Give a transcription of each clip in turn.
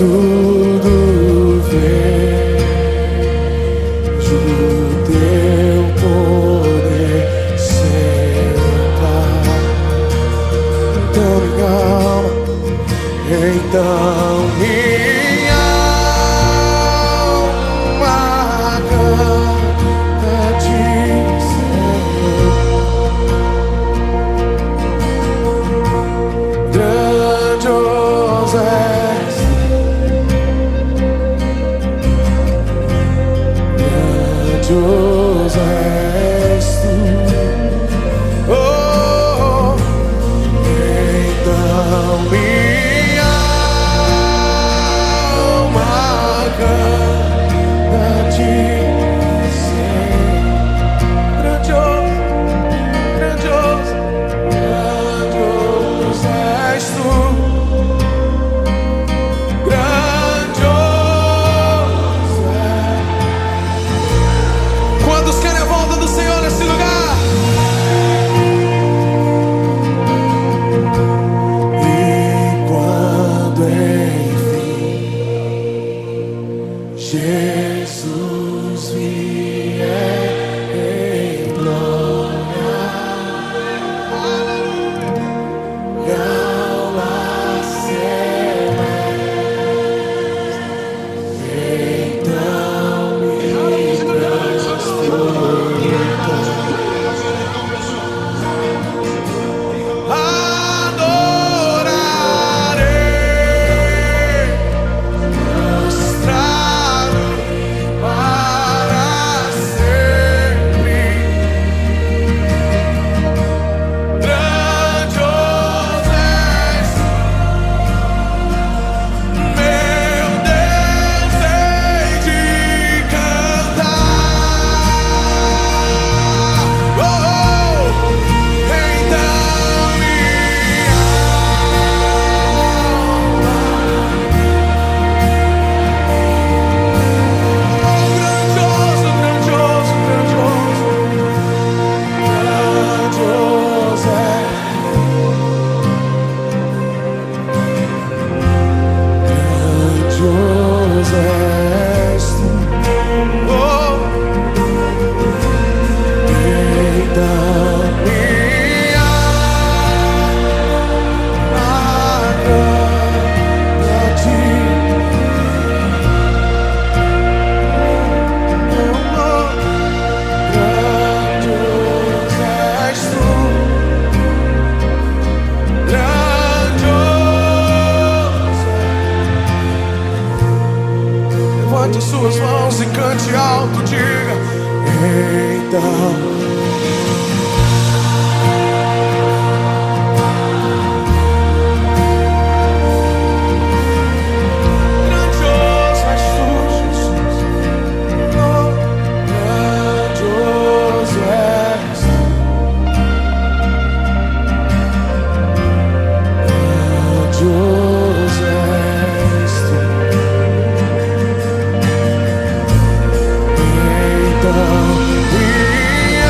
tudo vejo teu poder sentar. Então minha alma canta-te, Senhor. Grandioso és, grandioso és tu. Oh, então minha alma canta-te, Senhor. Grandioso, grandioso, grandioso és tu. Grandioso é. Quantos querem a volta do Senhor nesse lugar? E quando enfim Jesus vier em glória, e ao nascer, então me adorarei, prostrado para sempre. Grandioso és, meu Deus, hei de cantar. Oh, então minha alma, grandioso, grandioso, grandioso, grandioso é, grandioso és tu. Oh, então minha alma canta-te. Grandioso és tu. Grandioso. Levante suas mãos e cante alto, diga. Então grandioso és tu, Jesus. Oh, grandioso és tu. Grandioso és tu. Então minha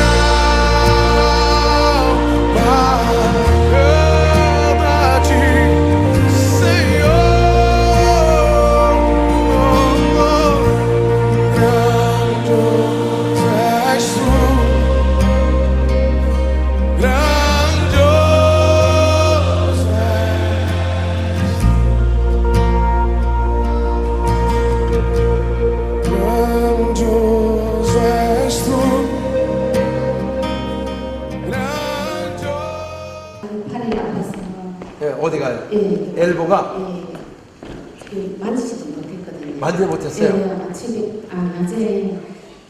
어디 가요? 예. 엘보가? 예. 만지지도 못했거든요. 만지지 못했어요? 예, 낮에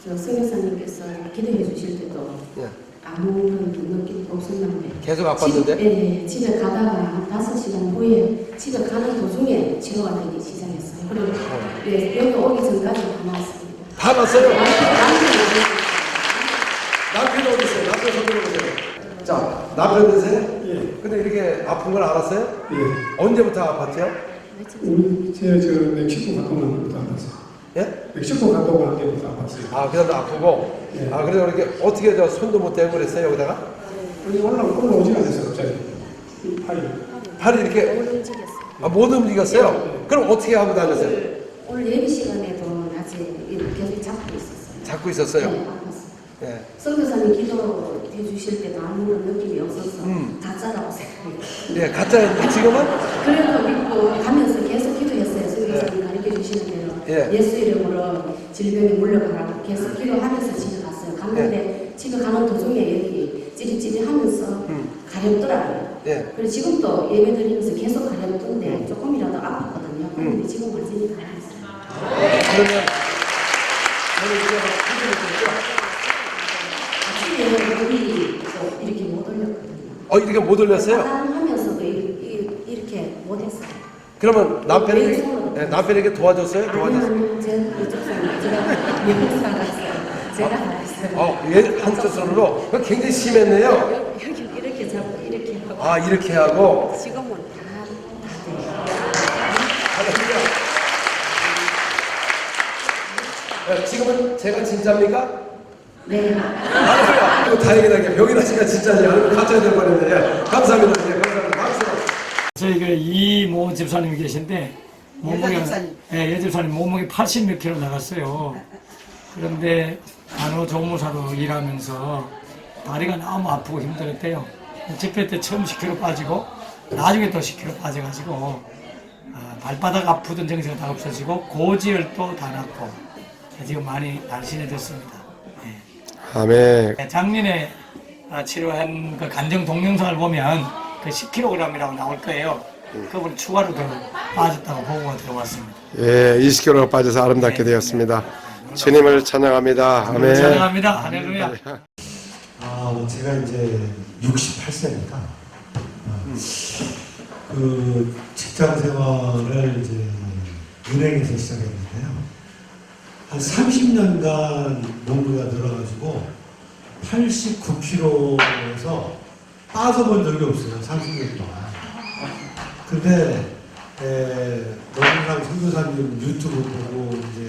저 성교사님께서 기도해 주실 때도 예. 아무런 느낌 없었는데 계속 아팠는데? 예, 집에 가다가 5시간 후에 집에 가는 도중에 치료가 되기 시작했어요. 그리고 예, 여기 오기 전까지 다 나왔습니다. 다 났어요? 남편이 남편 어디 있어요? 남편 손 들어보세요. 자, 남편이세요? 예. 근데 이렇게 아픈 걸 알았어요? 예. 언제부터 아팠죠? 우리 저 멕시코 갔다 온 때부터 알았어요. 예? 멕시코 갔다 온 때부터 아팠어요. 아, 그 다음에 아프고? 예. 아, 그래서 이렇게 어떻게 저 손도 못 대고 그랬어요, 여기다가? 여기 올라오지 않았어요, 갑자기. 이 팔이. 팔이 이렇게 움직였어요. 아, 못 움직였어요? 그럼 어떻게 하고 다녔어요? 오늘 예비 시간에도 낮에 이렇게 계속 잡고 있었어요. 잡고 있었어요? 네, 아팠어요. 예. 선교사님 기도해 주실 때도 아무런 느낌이 없어서 가짜라고 생각해요. 예, 가짜였는데 지금은? 그래도 믿고 가면서 계속 기도했어요. 선교사님 가르쳐 주시는 대로 예. 예수 이름으로 질병이 물러가라고 계속 기도하면서 집에 갔어요. 갔는데 집에 가는 도중에 여기 찌릿찌릿하면서 가렵더라고요. 예. 그리고 지금도 예배 드리면서 계속 가렵던데 조금이라도 아팠거든요. 그런데 지금 완전히 가렵어요. 그러면 저는 이제 막 아침에 물이 이렇게 못 올렸거든요. 이렇게 못 올렸어요? 하면서도 이렇게 못했어요. 그러면 남편에게, 예, 남편에게 도와줬어요? 도와줬어요? 아니요, 제 이쪽 사람 제가 미국사가 있어요. 제가 다 했어요. 예, 한쪽 손으로? 그거 굉장히 심했네요. 여기 이렇게 잡고 이렇게 하고 아, 이렇게 하고. 지금은 다 돼요. 예, 지금은 제가 진짜입니까? 네. 아니요, 다행이다. 병이 나시니까 진짜냐. 가짜야 될 뻔했네. 예, 감사합니다. 예, 감사합니다. 박수. 저희가 이모 집사님이 계신데 몸무게 예, 집사님 몸무게 80몇 킬로 나갔어요. 그런데 간호조무사로 일하면서 다리가 너무 아프고 힘들었대요. 집회 때 처음 10kg 빠지고 나중에 또 10kg 빠져가지고 발바닥 아프던 증세가 다 없어지고 고지혈도 다 났고 지금 많이 날씬해졌습니다. 예. 아멘. 작년에 치료한 그 간증 동영상을 보면 그 10kg이라고 나올 거예요. 그분 추가로 더 빠졌다고 보고가 들어왔습니다. 예, 20kg 빠져서 아름답게 되었습니다. 주님을 찬양합니다. 아멘. 찬양합니다. 할렐루야. 제가 이제 68세니까 그 직장 생활을 이제 은행에서 시작했는데요. 한 30년간 몸무게가 늘어가지고 89kg에서 빠져본 적이 없어요. 30년 동안. 근데 노동상 선교사님 유튜브 보고 이제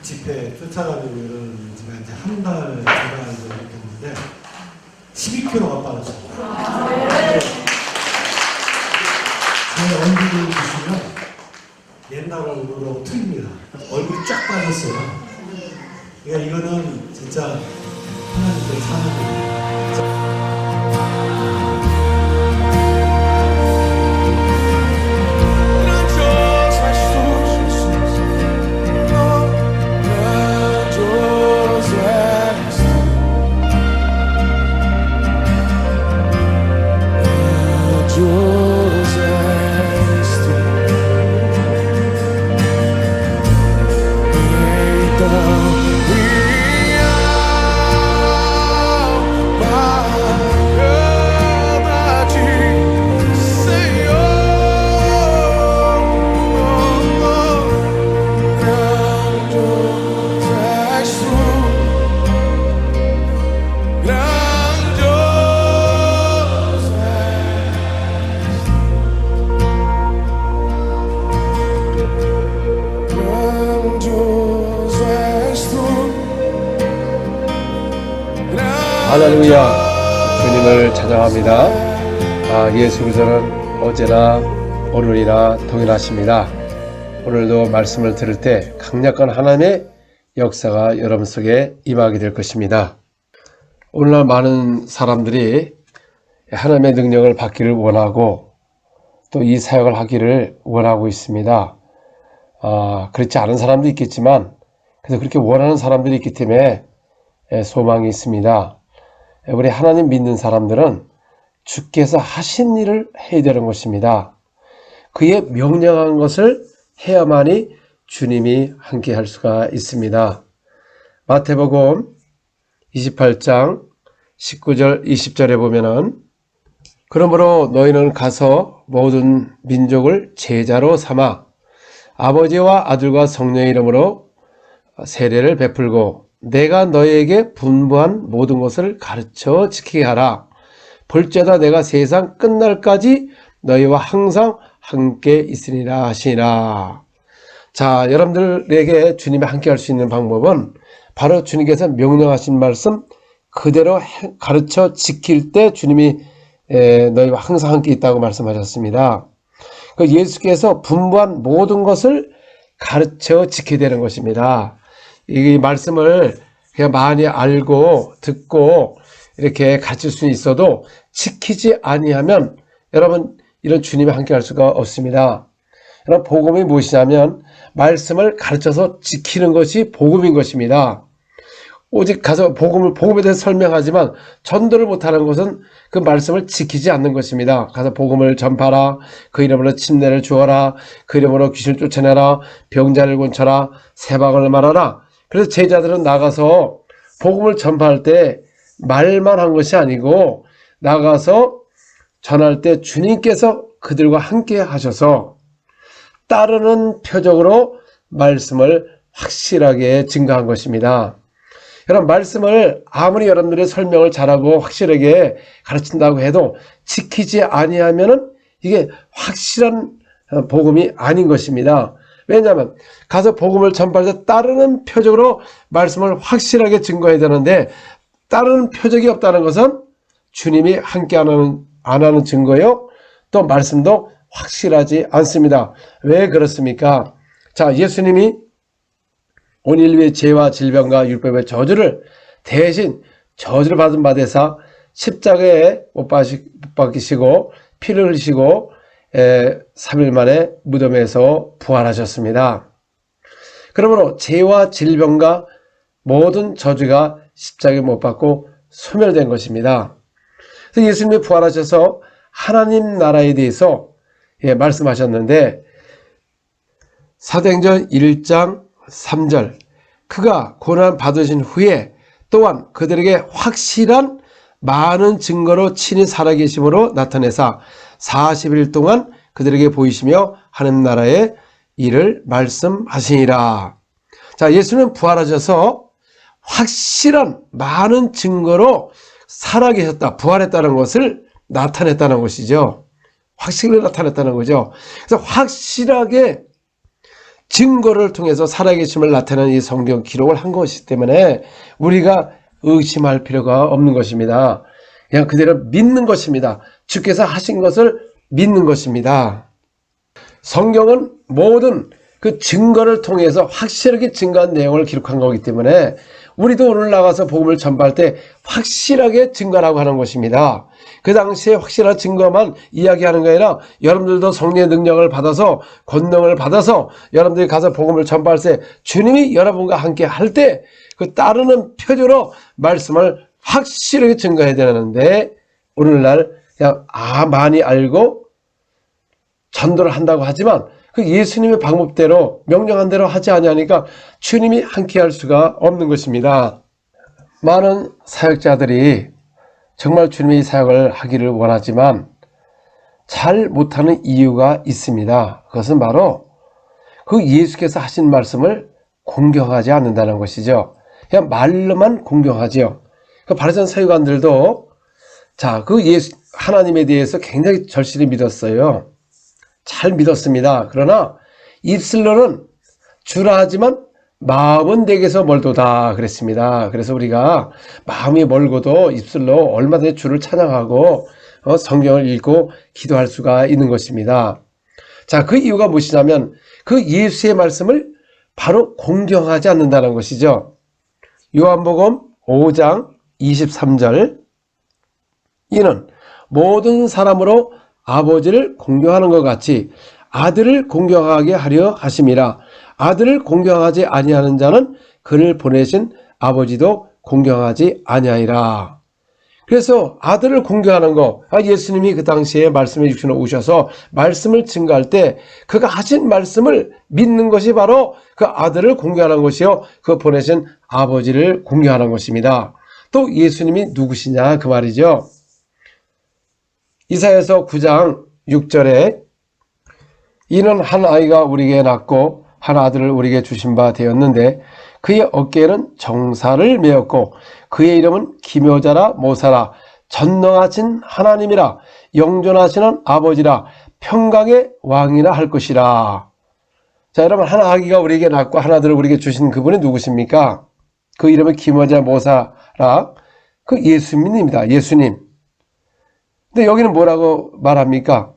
집회 쫓아다니고 이런 지가 이제 한 달 정도 됐는데 12kg가 빠졌어요. 제 얼굴을 보시면 옛날 얼굴로 틀립니다. 얼굴이 쫙 빠졌어요. 그러니까 이거는 진짜 하나님께 사는 grandioso és tu, Jesus. Oh, grandioso és tu. Grandioso és tu. Então minha alma clama a ti, Senhor. Grandioso és tu. Grandioso grandioso és tu. 할렐루야, 주님을 찬양합니다. 예수 그리스도는 어제나 오늘이나 동일하십니다. 오늘도 말씀을 들을 때 강력한 하나님의 역사가 여러분 속에 임하게 될 것입니다. 오늘날 많은 사람들이 하나님의 능력을 받기를 원하고 또 이 사역을 하기를 원하고 있습니다. 그렇지 않은 사람도 있겠지만 그래서 그렇게 원하는 사람들이 있기 때문에 소망이 있습니다. 우리 하나님 믿는 사람들은 주께서 하신 일을 해야 되는 것입니다. 그의 명령한 것을 해야만이 주님이 함께 할 수가 있습니다. 마태복음 28장 19절 20절에 보면은 그러므로 너희는 가서 모든 민족을 제자로 삼아 아버지와 아들과 성령의 이름으로 세례를 베풀고 내가 너희에게 분부한 모든 것을 가르쳐 지키게 하라. 볼지어다 내가 세상 끝날까지 너희와 항상 함께 있으리라 하시니라. 자, 여러분들에게 주님이 함께 할 수 있는 방법은 바로 주님께서 명령하신 말씀 그대로 가르쳐 지킬 때 주님이 너희와 항상 함께 있다고 말씀하셨습니다. 그 예수께서 분부한 모든 것을 가르쳐 지켜야 되는 것입니다. 이 말씀을 그냥 많이 알고 듣고 이렇게 가르칠 수 있어도 지키지 아니하면 여러분 이런 주님이 함께 할 수가 없습니다. 여러분 복음이 무엇이냐면 말씀을 가르쳐서 지키는 것이 복음인 것입니다. 오직 가서 복음에 대해서 설명하지만 전도를 못하는 것은 그 말씀을 지키지 않는 것입니다. 가서 복음을 전파하라, 그 이름으로 침례를 주어라, 그 이름으로 귀신을 쫓아내라, 병자를 고쳐라, 세방을 말하라. 그래서 제자들은 나가서 복음을 전파할 때 말만 한 것이 아니고 나가서 전할 때 주님께서 그들과 함께 하셔서 따르는 표적으로 말씀을 확실하게 증거한 것입니다. 여러분 말씀을 아무리 여러분들이 설명을 잘하고 확실하게 가르친다고 해도 지키지 아니하면은 이게 확실한 복음이 아닌 것입니다. 왜냐하면 가서 복음을 전파할 때 따르는 표적으로 말씀을 확실하게 증거해야 되는데 따르는 표적이 없다는 것은 주님이 함께 안 하는 증거요. 또 말씀도 확실하지 않습니다. 왜 그렇습니까? 자, 예수님이 온 인류의 죄와 질병과 율법의 저주를 대신 저주를 받은 바 되사 십자가에 못 박히시고 피를 흘리시고 3일 만에 무덤에서 부활하셨습니다. 그러므로 죄와 질병과 모든 저주가 십자가에 못 박고 소멸된 것입니다. 그래서 예수님이 부활하셔서 하나님 나라에 대해서 말씀하셨는데 사도행전 1장 3절 그가 고난 받으신 후에 또한 그들에게 확실한 많은 증거로 친히 살아계심으로 나타내사 40일 동안 그들에게 보이시며 하나님 나라의 일을 말씀하시니라. 자, 예수는 부활하셔서 확실한 많은 증거로 살아계셨다, 부활했다는 것을 나타냈다는 것이죠. 확실히 나타냈다는 거죠. 그래서 확실하게 증거를 통해서 살아계심을 나타내는 이 성경 기록을 한 것이기 때문에 우리가 의심할 필요가 없는 것입니다. 그냥 그대로 믿는 것입니다. 주께서 하신 것을 믿는 것입니다. 성경은 모든 그 증거를 통해서 확실하게 증거한 내용을 기록한 거기 때문에 우리도 오늘 나가서 복음을 전파할 때 확실하게 증거라고 하는 것입니다. 그 당시에 확실한 증거만 이야기하는 게 아니라 여러분들도 성령의 능력을 받아서 권능을 받아서 여러분들이 가서 복음을 전파할 때 주님이 여러분과 함께 할 때 그 따르는 표적으로 말씀을 확실하게 증거해야 되는데 오늘날 그냥 많이 알고 전도를 한다고 하지만 그 예수님의 방법대로 명령한 대로 하지 아니하니까 주님이 함께 할 수가 없는 것입니다. 많은 사역자들이 정말 주님의 사역을 하기를 원하지만 잘 못하는 이유가 있습니다. 그것은 바로 그 예수께서 하신 말씀을 공경하지 않는다는 것이죠. 그냥 말로만 공경하지요. 그 바리새인 서기관들도 그 예수 하나님에 대해서 굉장히 절실히 믿었어요. 잘 믿었습니다. 그러나 입술로는 주라 하지만 마음은 내게서 멀도다 그랬습니다. 그래서 우리가 마음이 멀고도 입술로 얼마든지 주를 찬양하고 성경을 읽고 기도할 수가 있는 것입니다. 자, 그 이유가 무엇이냐면 그 예수의 말씀을 바로 공경하지 않는다는 것이죠. 요한복음 5장 23절 이는 모든 사람으로 아버지를 공경하는 것 같이 아들을 공경하게 하려 하심이라. 아들을 공경하지 아니하는 자는 그를 보내신 아버지도 공경하지 아니하리라. 그래서 아들을 공경하는 거, 예수님이 그 당시에 말씀해 주시러 오셔서 말씀을 증거할 때 그가 하신 말씀을 믿는 것이 바로 그 아들을 공경하는 것이요, 그 보내신 아버지를 공경하는 것입니다. 또 예수님이 누구시냐 그 말이죠. 이사야서 9장 6절에 이는 한 아이가 우리에게 낳고 한 아들을 우리에게 주신 바 되었는데 그의 어깨에는 정사를 메었고 그의 이름은 기묘자라 모사라 전능하신 하나님이라 영존하시는 아버지라 평강의 왕이라 할 것이라. 자, 여러분, 한 아기가 우리에게 낳고 한 아들을 우리에게 주신 그분이 누구십니까? 그 이름은 기묘자 모사라 그 예수님입니다. 예수님. 근데 여기는 뭐라고 말합니까?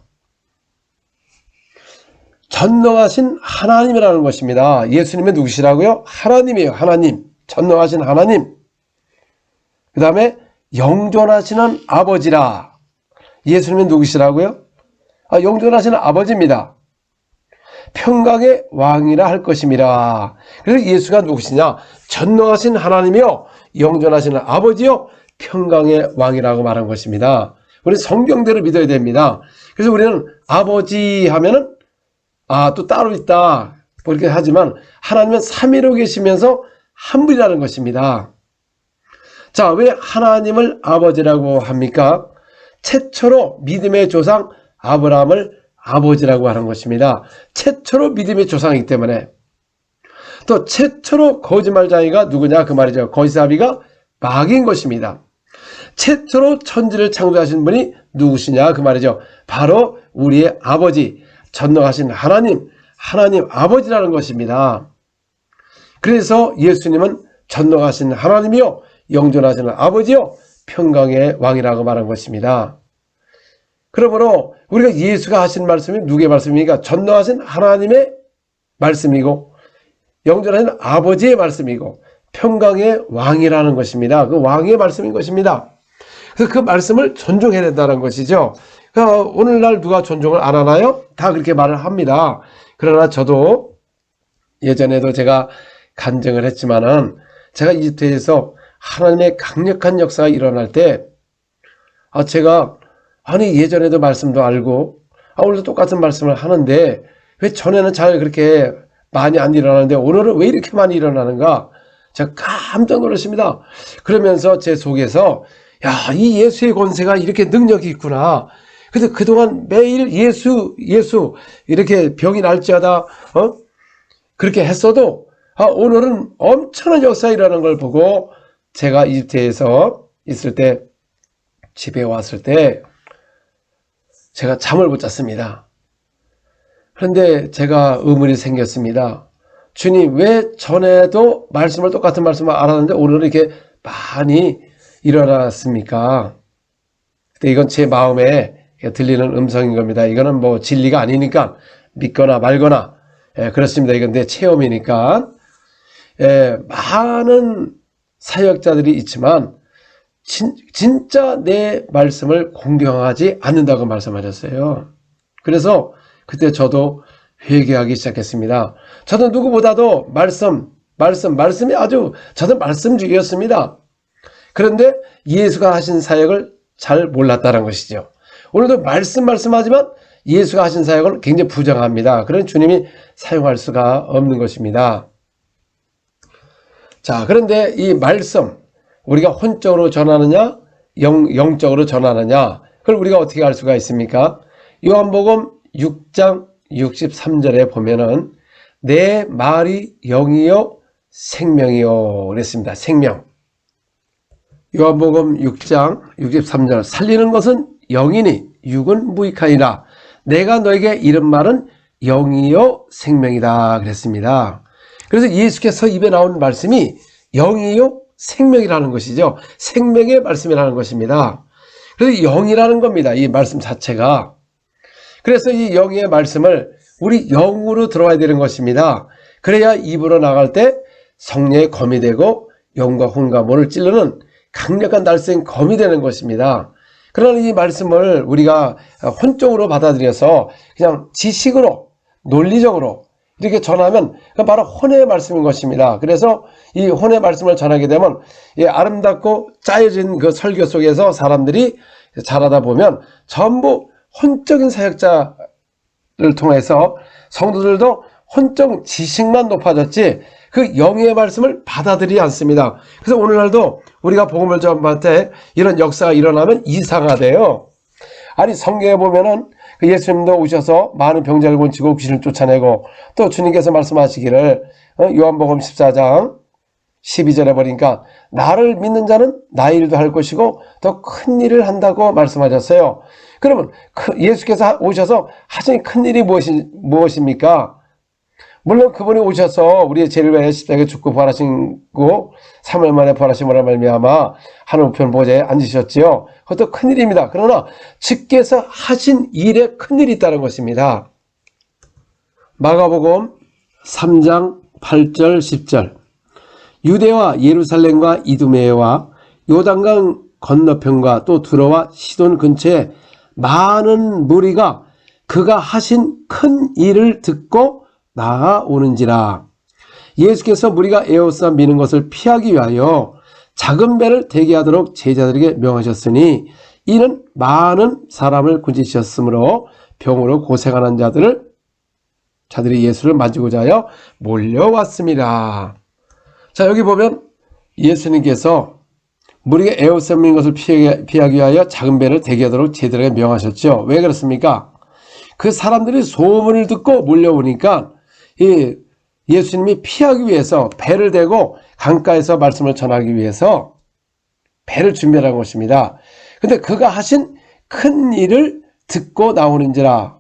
전능하신 하나님이라는 것입니다. 예수님은 누구시라고요? 하나님이에요. 하나님. 전능하신 하나님. 그 다음에 영존하시는 아버지라. 예수님은 누구시라고요? 영존하시는 아버지입니다. 평강의 왕이라 할 것임이라. 그래서 예수가 누구시냐? 전능하신 하나님이요, 영존하시는 아버지요, 평강의 왕이라고 말한 것입니다. 우리 성경대로 믿어야 됩니다. 그래서 우리는 아버지 하면은 또 따로 있다 그렇게 하지만 하나님은 삼위로 계시면서 한 분이라는 것입니다. 자, 왜 하나님을 아버지라고 합니까? 최초로 믿음의 조상 아브라함을 아버지라고 하는 것입니다. 최초로 믿음의 조상이기 때문에. 또 최초로 거짓말쟁이가 누구냐 그 말이죠. 거짓아비가 마귀인 것입니다. 최초로 천지를 창조하신 분이 누구시냐 그 말이죠. 바로 우리의 아버지, 전능하신 하나님 아버지라는 것입니다. 그래서 예수님은 전능하신 하나님이요, 영존하시는 아버지요, 평강의 왕이라고 말한 것입니다. 그러므로 우리가 예수가 하신 말씀이 누구의 말씀입니까? 전능하신 하나님의 말씀이고 영존하신 아버지의 말씀이고 평강의 왕이라는 것입니다. 그 왕의 말씀인 것입니다. 그래서 그 말씀을 존중해야 된다는 것이죠. 그러니까 오늘날 누가 존중을 안 하나요? 다 그렇게 말을 합니다. 그러나 저도 예전에도 제가 간증을 했지만은 제가 이집트에서 하나님의 강력한 역사가 일어날 때 제가 예전에도 말씀도 알고 오늘도 똑같은 말씀을 하는데 왜 전에는 잘 그렇게 많이 안 일어나는데 오늘은 왜 이렇게 많이 일어나는가? 제가 깜짝 놀랐습니다. 그러면서 제 속에서 이 예수의 권세가 이렇게 능력이 있구나. 그래서 그동안 매일 예수 이렇게 병이 날지어다 그렇게 했어도 오늘은 엄청난 역사가 일어나는 걸 보고 제가 이집트에서 있을 때 집에 왔을 때 제가 잠을 못 잤습니다. 그런데 제가 의문이 생겼습니다. 주님, 왜 전에도 똑같은 말씀을 알았는데 오늘은 이렇게 많이 일어났습니까? 근데 이건 제 마음에 들리는 음성인 겁니다. 이거는 뭐 진리가 아니니까 믿거나 말거나 그렇습니다. 이건 내 체험이니까. 많은 사역자들이 있지만 진짜 내 말씀을 공경하지 않는다고 말씀하셨어요. 그래서 그때 저도 회개하기 시작했습니다. 저도 누구보다도 말씀이 아주 저도 말씀주의였습니다. 그런데 예수가 하신 사역을 잘 몰랐다는 것이죠. 오늘도 말씀하지만 예수가 하신 사역을 굉장히 부정합니다. 그런 주님이 사용할 수가 없는 것입니다. 자, 그런데 이 말씀 우리가 혼적으로 전하느냐 영적으로 전하느냐 그걸 우리가 어떻게 알 수가 있습니까? 요한복음 6장 63절에 보면은 내 말이 영이요 생명이요 그랬습니다. 생명. 요한복음 6장 63절 살리는 것은 영이니 육은 무익하니라. 내가 너에게 이른 말은 영이요 생명이다 그랬습니다. 그래서 예수께서 입에 나온 말씀이 영이요 생명이라는 것이죠. 생명의 말씀이라는 것입니다. 그래서 영이라는 겁니다. 이 말씀 자체가. 그래서 이 영의 말씀을 우리 영으로 들어와야 되는 것입니다. 그래야 입으로 나갈 때 성령의 검이 되고 영과 혼과 모를 찌르는 강력한 날쌘 검이 되는 것입니다. 그러나 이 말씀을 우리가 혼적으로 받아들여서 그냥 지식으로 논리적으로 이렇게 전하면 바로 혼의 말씀인 것입니다. 그래서 이 혼의 말씀을 전하게 되면 아름답고 짜여진 그 설교 속에서 사람들이 자라다 보면 전부 혼적인 사역자를 통해서 성도들도 혼적 지식만 높아졌지 그 영의 말씀을 받아들이지 않습니다. 그래서 오늘날도 우리가 복음을 전할 때 이런 역사가 일어나면 이상하대요. 아니 성경에 보면은 예수님도 오셔서 많은 병자를 고치고 귀신을 쫓아내고 또 주님께서 말씀하시기를 요한복음 14장 12절에 보니까 나를 믿는 자는 나의 일도 할 것이고 더 큰 일을 한다고 말씀하셨어요. 그러면 예수께서 오셔서 하신 큰 일이 무엇입니까? 물론 그분이 오셔서 우리의 죄를 위하여 십자가에 죽고 부활하시고 3일 만에 부활하심으로 말미암아 하늘 우편 보좌에 앉으셨지요. 그것도 큰일입니다. 그러나 주께서 하신 일에 큰일이 있다는 것입니다. 마가복음 3장 8절 10절 유대와 예루살렘과 이두메와 요단강 건너편과 또 두로와 시돈 근처에 많은 무리가 그가 하신 큰 일을 듣고 나아오는지라. 예수께서 무리가 에오스와 미는 것을 피하기 위하여 작은 배를 대기하도록 제자들에게 명하셨으니 이는 많은 사람을 꾸짖으셨으므로 병으로 고생하는 자들이 예수를 만지고자 하여 몰려왔습니다. 자, 여기 보면 예수님께서 무리가 에오스와 미는 것을 피하기 위하여 작은 배를 대기하도록 제자들에게 명하셨죠. 왜 그렇습니까? 그 사람들이 소문을 듣고 몰려오니까 예수님이 피하기 위해서 배를 대고 강가에서 말씀을 전하기 위해서 배를 준비하는 것입니다. 근데 그가 하신 큰 일을 듣고 나오는지라.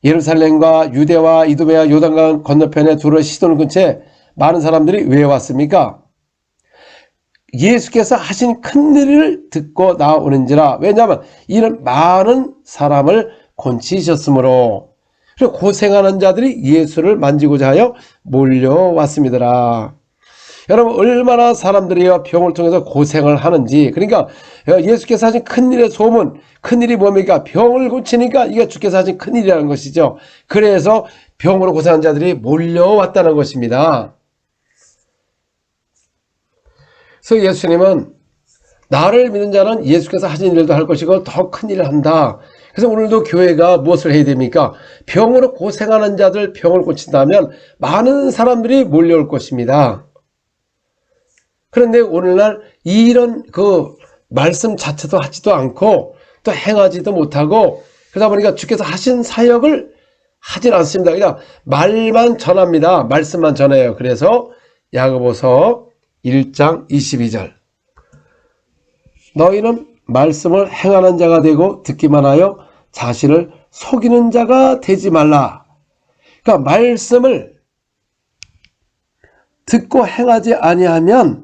예루살렘과 유대와 이두메와 요단강 건너편에 두로 시돈 근처에 많은 사람들이 왜 왔습니까? 예수께서 하신 큰 일을 듣고 나오는지라. 왜냐하면 이는 많은 사람을 곤치셨으므로. 그리고 고생하는 자들이 예수를 만지고자 하여 몰려왔습니다. 여러분, 얼마나 사람들이 병을 통해서 고생을 하는지. 그러니까 예수께서 하신 큰일의 소문, 큰일이 뭡니까? 병을 고치니까 이게 주께서 하신 큰일이라는 것이죠. 그래서 병으로 고생하는 자들이 몰려왔다는 것입니다. 그래서 예수님은 나를 믿는 자는 예수께서 하신 일도 할 것이고 더 큰 일을 한다. 그래서 오늘도 교회가 무엇을 해야 됩니까? 병으로 고생하는 자들 병을 고친다면 많은 사람들이 몰려올 것입니다. 그런데 오늘날 이런 말씀 자체도 하지도 않고 또 행하지도 못하고 그러다 보니까 주께서 하신 사역을 하진 않습니다. 그냥 말만 전합니다. 말씀만 전해요. 그래서 야고보서 1장 22절 너희는 말씀을 행하는 자가 되고 듣기만 하여 자신을 속이는 자가 되지 말라. 그러니까 말씀을 듣고 행하지 아니하면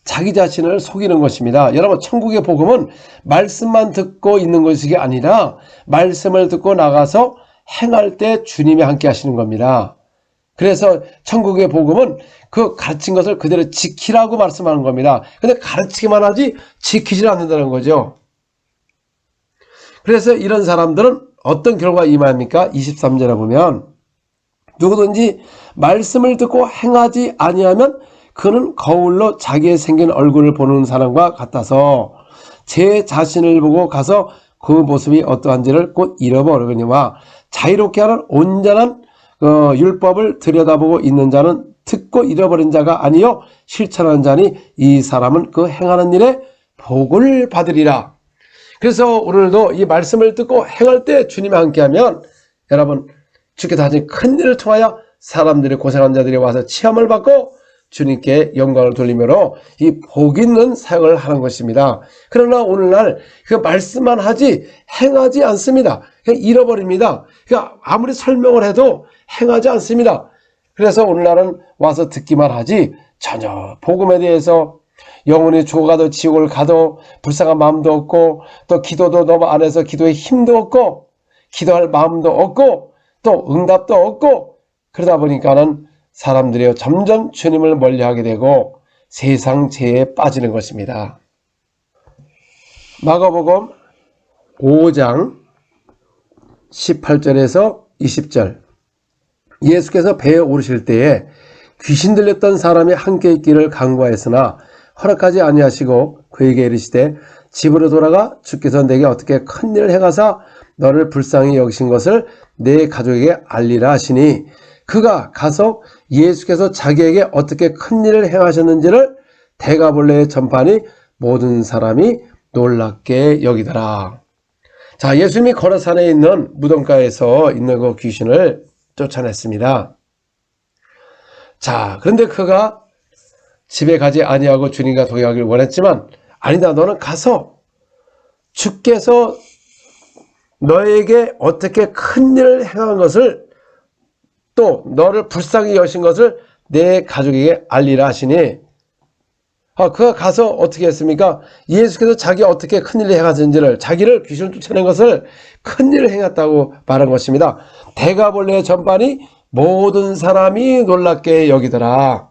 자기 자신을 속이는 것입니다. 여러분, 천국의 복음은 말씀만 듣고 있는 것이 아니라 말씀을 듣고 나가서 행할 때 주님이 함께 하시는 겁니다. 그래서 천국의 복음은 그 가르친 것을 그대로 지키라고 말씀하는 겁니다. 근데 가르치기만 하지 지키지 않는다는 거죠. 그래서 이런 사람들은 어떤 결과가 임합니까? 23절에 보면 누구든지 말씀을 듣고 행하지 아니하면 그는 거울로 자기의 생긴 얼굴을 보는 사람과 같아서 제 자신을 보고 가서 그 모습이 어떠한지를 곧 잃어버리거니와 자유롭게 하는 온전한 율법을 들여다보고 있는 자는 듣고 잃어버린 자가 아니요 실천하는 자니 이 사람은 그 행하는 일에 복을 받으리라. 그래서 오늘도 이 말씀을 듣고 행할 때 주님과 함께하면 여러분 주께서 하신 큰 일을 통하여 사람들이 고생한 자들이 와서 체험을 받고 주님께 영광을 돌리므로 이 복 있는 사역을 하는 것입니다. 그러나 오늘날 그 말씀만 하지 행하지 않습니다. 그냥 잃어버립니다. 그러니까 아무리 설명을 해도 행하지 않습니다. 그래서 오늘날은 와서 듣기만 하지 전혀 복음에 대해서 영혼이 죽어가도 지옥을 가도 불쌍한 마음도 없고 또 기도도 너무 안 해서 기도에 힘도 없고 기도할 마음도 없고 또 응답도 없고 그러다 보니까는 사람들이 점점 주님을 멀리하게 되고 세상 죄에 빠지는 것입니다. 마가복음 5장 18절에서 20절 예수께서 배에 오르실 때에 귀신 들렸던 사람이 함께 있기를 간구하였으나 허락하지 아니하시고 그에게 이르시되 집으로 돌아가 주께서 내게 어떻게 큰 일을 행하사 너를 불쌍히 여기신 것을 내 가족에게 알리라 하시니 그가 가서 예수께서 자기에게 어떻게 큰 일을 행하셨는지를 대가볼레에 전파하니 모든 사람이 놀랍게 여기더라. 자, 예수님이 거라산에 있는 무덤가에서 있는 그 귀신을 쫓아냈습니다. 자, 그런데 그가 집에 가지 아니하고 주님과 동행하기를 원했지만 아니다, 너는 가서 주께서 너에게 어떻게 큰 일을 행한 것을 또 너를 불쌍히 여신 것을 내 가족에게 알리라 하시니 그가 가서 어떻게 했습니까? 예수께서 자기가 어떻게 큰일을 행하셨는지를 자기를 귀신을 쫓아낸 것을 큰일을 행했다고 말한 것입니다. 대가볼레의 전반이 모든 사람이 놀랍게 여기더라.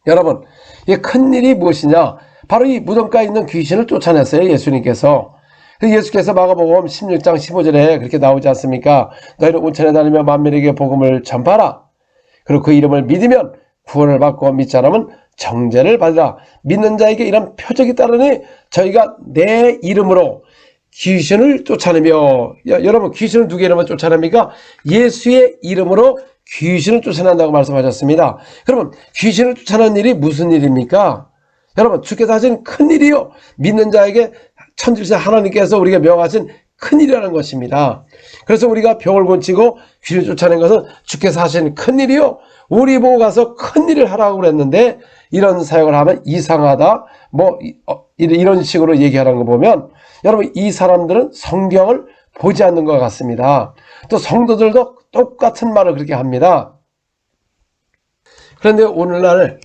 여러분, 이 큰일이 무엇이냐? 바로 이 무덤가에 있는 귀신을 쫓아냈어요, 예수님께서. 예수께서 마가복음 16장 15절에 그렇게 나오지 않습니까? 너희는 온천에 다니며 만민에게 복음을 전파하라. 그리고 그 이름을 믿으면 구원을 받고 믿지 않으면 정죄를 받으라. 믿는 자에게 이런 표적이 따르니 저희가 내 이름으로 귀신을 쫓아내며, 여러분 귀신을 누구의 이름으로 쫓아냅니까? 예수의 이름으로 귀신을 쫓아낸다고 말씀하셨습니다. 그러면 귀신을 쫓아내는 일이 무슨 일입니까? 여러분, 주께서 하신 큰 일이요, 믿는 자에게 천지신 하나님께서 우리가 명하신 큰 일이라는 것입니다. 그래서 우리가 병을 고치고 귀신을 쫓아낸 것은 주께서 하신 큰 일이요, 우리 보고 가서 큰 일을 하라고 그랬는데 이런 사역을 하면 이상하다, 이런 식으로 얘기하는 거 보면, 여러분 이 사람들은 성경을 보지 않는 것 같습니다. 또 성도들도 똑같은 말을 그렇게 합니다. 그런데 오늘날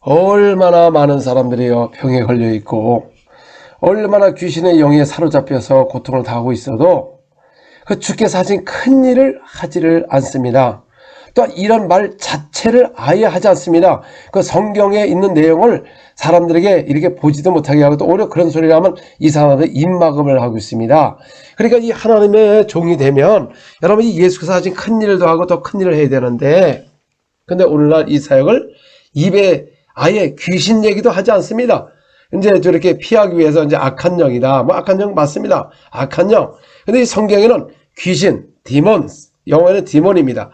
얼마나 많은 사람들이 병에 걸려 있고 얼마나 귀신의 영에 사로잡혀서 고통을 당하고 있어도 그 주께서 하신 큰 일을 하지를 않습니다. 또 이런 말 자체를 아예 하지 않습니다. 그 성경에 있는 내용을 사람들에게 이렇게 보지도 못하게 하고 또 오히려 그런 소리를 하면 이상하게 입막음을 하고 있습니다. 그러니까 이 하나님의 종이 되면 여러분이 예수께서 하신 큰 일도 하고 더 큰 일을 해야 되는데, 근데 오늘날 이 사역을 입에 아예 귀신 얘기도 하지 않습니다. 이제 저렇게 피하기 위해서 이제 악한 영이다. 악한 영 맞습니다. 악한 영. 근데 이 성경에는 귀신, 디몬스, 영어에는 디몬입니다.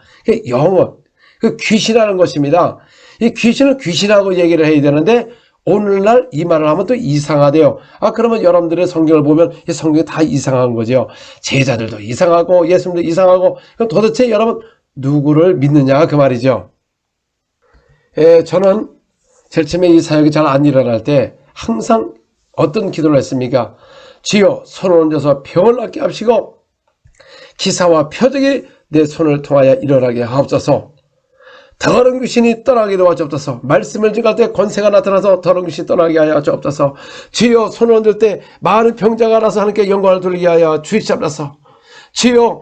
영어, 그 귀신이라는 것입니다. 이 귀신을 귀신하고 얘기를 해야 되는데 오늘날 이 말을 하면 또 이상하대요. 그러면 여러분들의 성경을 보면 이 성경이 다 이상한 거죠. 제자들도 이상하고 예수님도 이상하고, 그럼 도대체 여러분 누구를 믿느냐 그 말이죠. 저는 제일 처음에 이 사역이 잘 안 일어날 때 항상 어떤 기도를 했습니까? 주여 손을 얹어서 병을 낫게 하시고 기사와 표적이 내 손을 통하여 일어나게 하옵소서. 더러운 귀신이 떠나게 도와주옵소서. 말씀을 증할 때 권세가 나타나서 더러운 귀신이 떠나게 하여 주옵소서. 주여 손을 얹을 때 많은 병자가 나서 하나님께 영광을 돌리게 하여 주시옵소서. 주여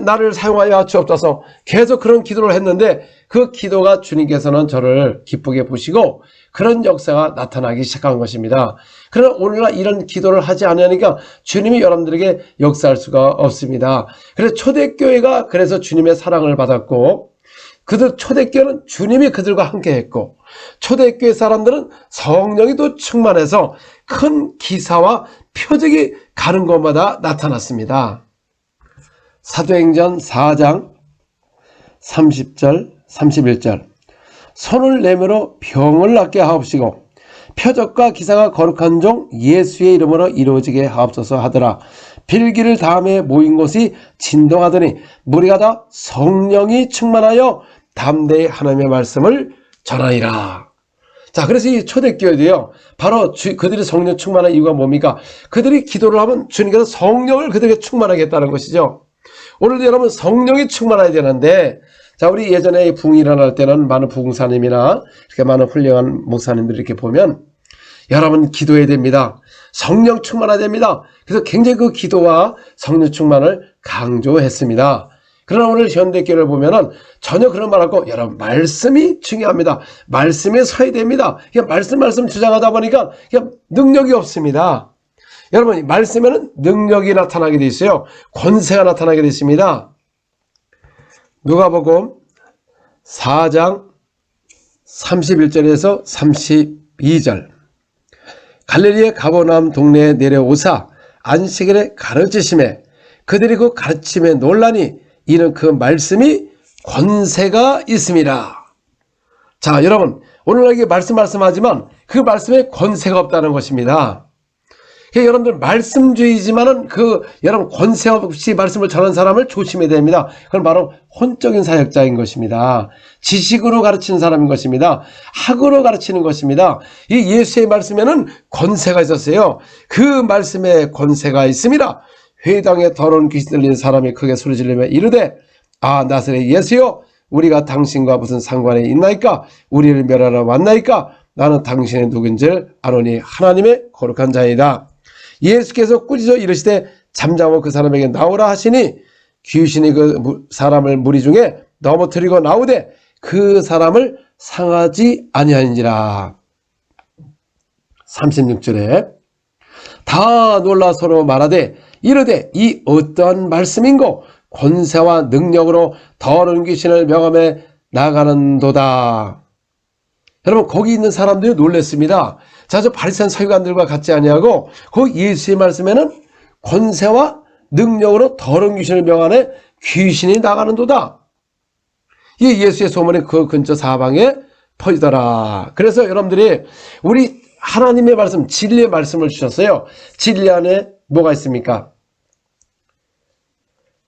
나를 사용하여 주옵소서. 계속 그런 기도를 했는데 그 기도가 주님께서는 저를 기쁘게 보시고 그런 역사가 나타나기 시작한 것입니다. 그러나 오늘날 이런 기도를 하지 않으니까 주님이 여러분들에게 역사할 수가 없습니다. 그래서 초대교회가 그래서 주님의 사랑을 받았고, 그들 초대교회는 주님이 그들과 함께 했고, 초대교회 사람들은 성령이 또 충만해서 큰 기사와 표적이 가는 곳마다 나타났습니다. 사도행전 4장 30절 31절 손을 내밀어 병을 낫게 하옵시고 표적과 기사가 거룩한 종 예수의 이름으로 이루어지게 하옵소서 하더라. 빌기를 다음에 모인 곳이 진동하더니 무리가 다 성령이 충만하여 담대히 하나님의 말씀을 전하니라. 자, 그래서 이 초대교회도요, 바로 그들이 성령 충만한 이유가 뭡니까? 그들이 기도를 하면 주님께서 성령을 그들에게 충만하겠다는 것이죠. 오늘도 여러분 성령이 충만해야 되는데, 자, 우리 예전에 부흥이 일어날 때는 많은 부흥사님이나 이렇게 많은 훌륭한 목사님들이 이렇게 보면 여러분 기도해야 됩니다. 성령 충만해야 됩니다. 그래서 굉장히 그 기도와 성령 충만을 강조했습니다. 그러나 오늘 현대교회를 보면은 전혀 그런 말 없고, 여러분 말씀이 중요합니다. 말씀에 서야 됩니다. 그냥 말씀 주장하다 보니까 그냥 능력이 없습니다. 여러분 말씀에는 능력이 나타나게 돼 있어요. 권세가 나타나게 돼 있습니다. 누가복음 4장 31절에서 32절 갈릴리의 가버나움 동네에 내려오사 안식일에 가르치심에 그들이 그 가르침에 놀라니 이는 그 말씀이 권세가 있습니다. 자, 여러분 오늘 이게 말씀하지만 그 말씀에 권세가 없다는 것입니다. 여러분들 말씀주의지만은 여러분 권세 없이 말씀을 전하는 사람을 조심해야 됩니다. 그건 바로 혼적인 사역자인 것입니다. 지식으로 가르치는 사람인 것입니다. 학으로 가르치는 것입니다. 이 예수의 말씀에는 권세가 있었어요. 그 말씀에 권세가 있습니다. 회당에 더러운 귀신 들리는 사람이 크게 소리 지르며 이르되 나사렛 예수여 우리가 당신과 무슨 상관이 있나이까? 우리를 멸하러 왔나이까? 나는 당신의 누군지를 아노니 하나님의 거룩한 자이다. 예수께서 꾸짖어 이르시되 잠잠하고 그 사람에게 나오라 하시니 귀신이 그 사람을 무리 중에 넘어뜨리고 나오되 그 사람을 상하지 아니하니라. 36절에 다 놀라 서로 말하되 이르되 이 어떠한 말씀인고 권세와 능력으로 더러운 귀신을 명함에 나가는도다. 여러분 거기 있는 사람들이 놀랐습니다. 자, 저 바리새인 서기관들과 같지 아니하고 그 예수의 말씀에는 권세와 능력으로 더러운 귀신을 명하네 귀신이 나가는도다. 이 예수의 소문이 그 근처 사방에 퍼지더라. 그래서 여러분들이 우리 하나님의 말씀, 진리의 말씀을 주셨어요. 진리 안에 뭐가 있습니까?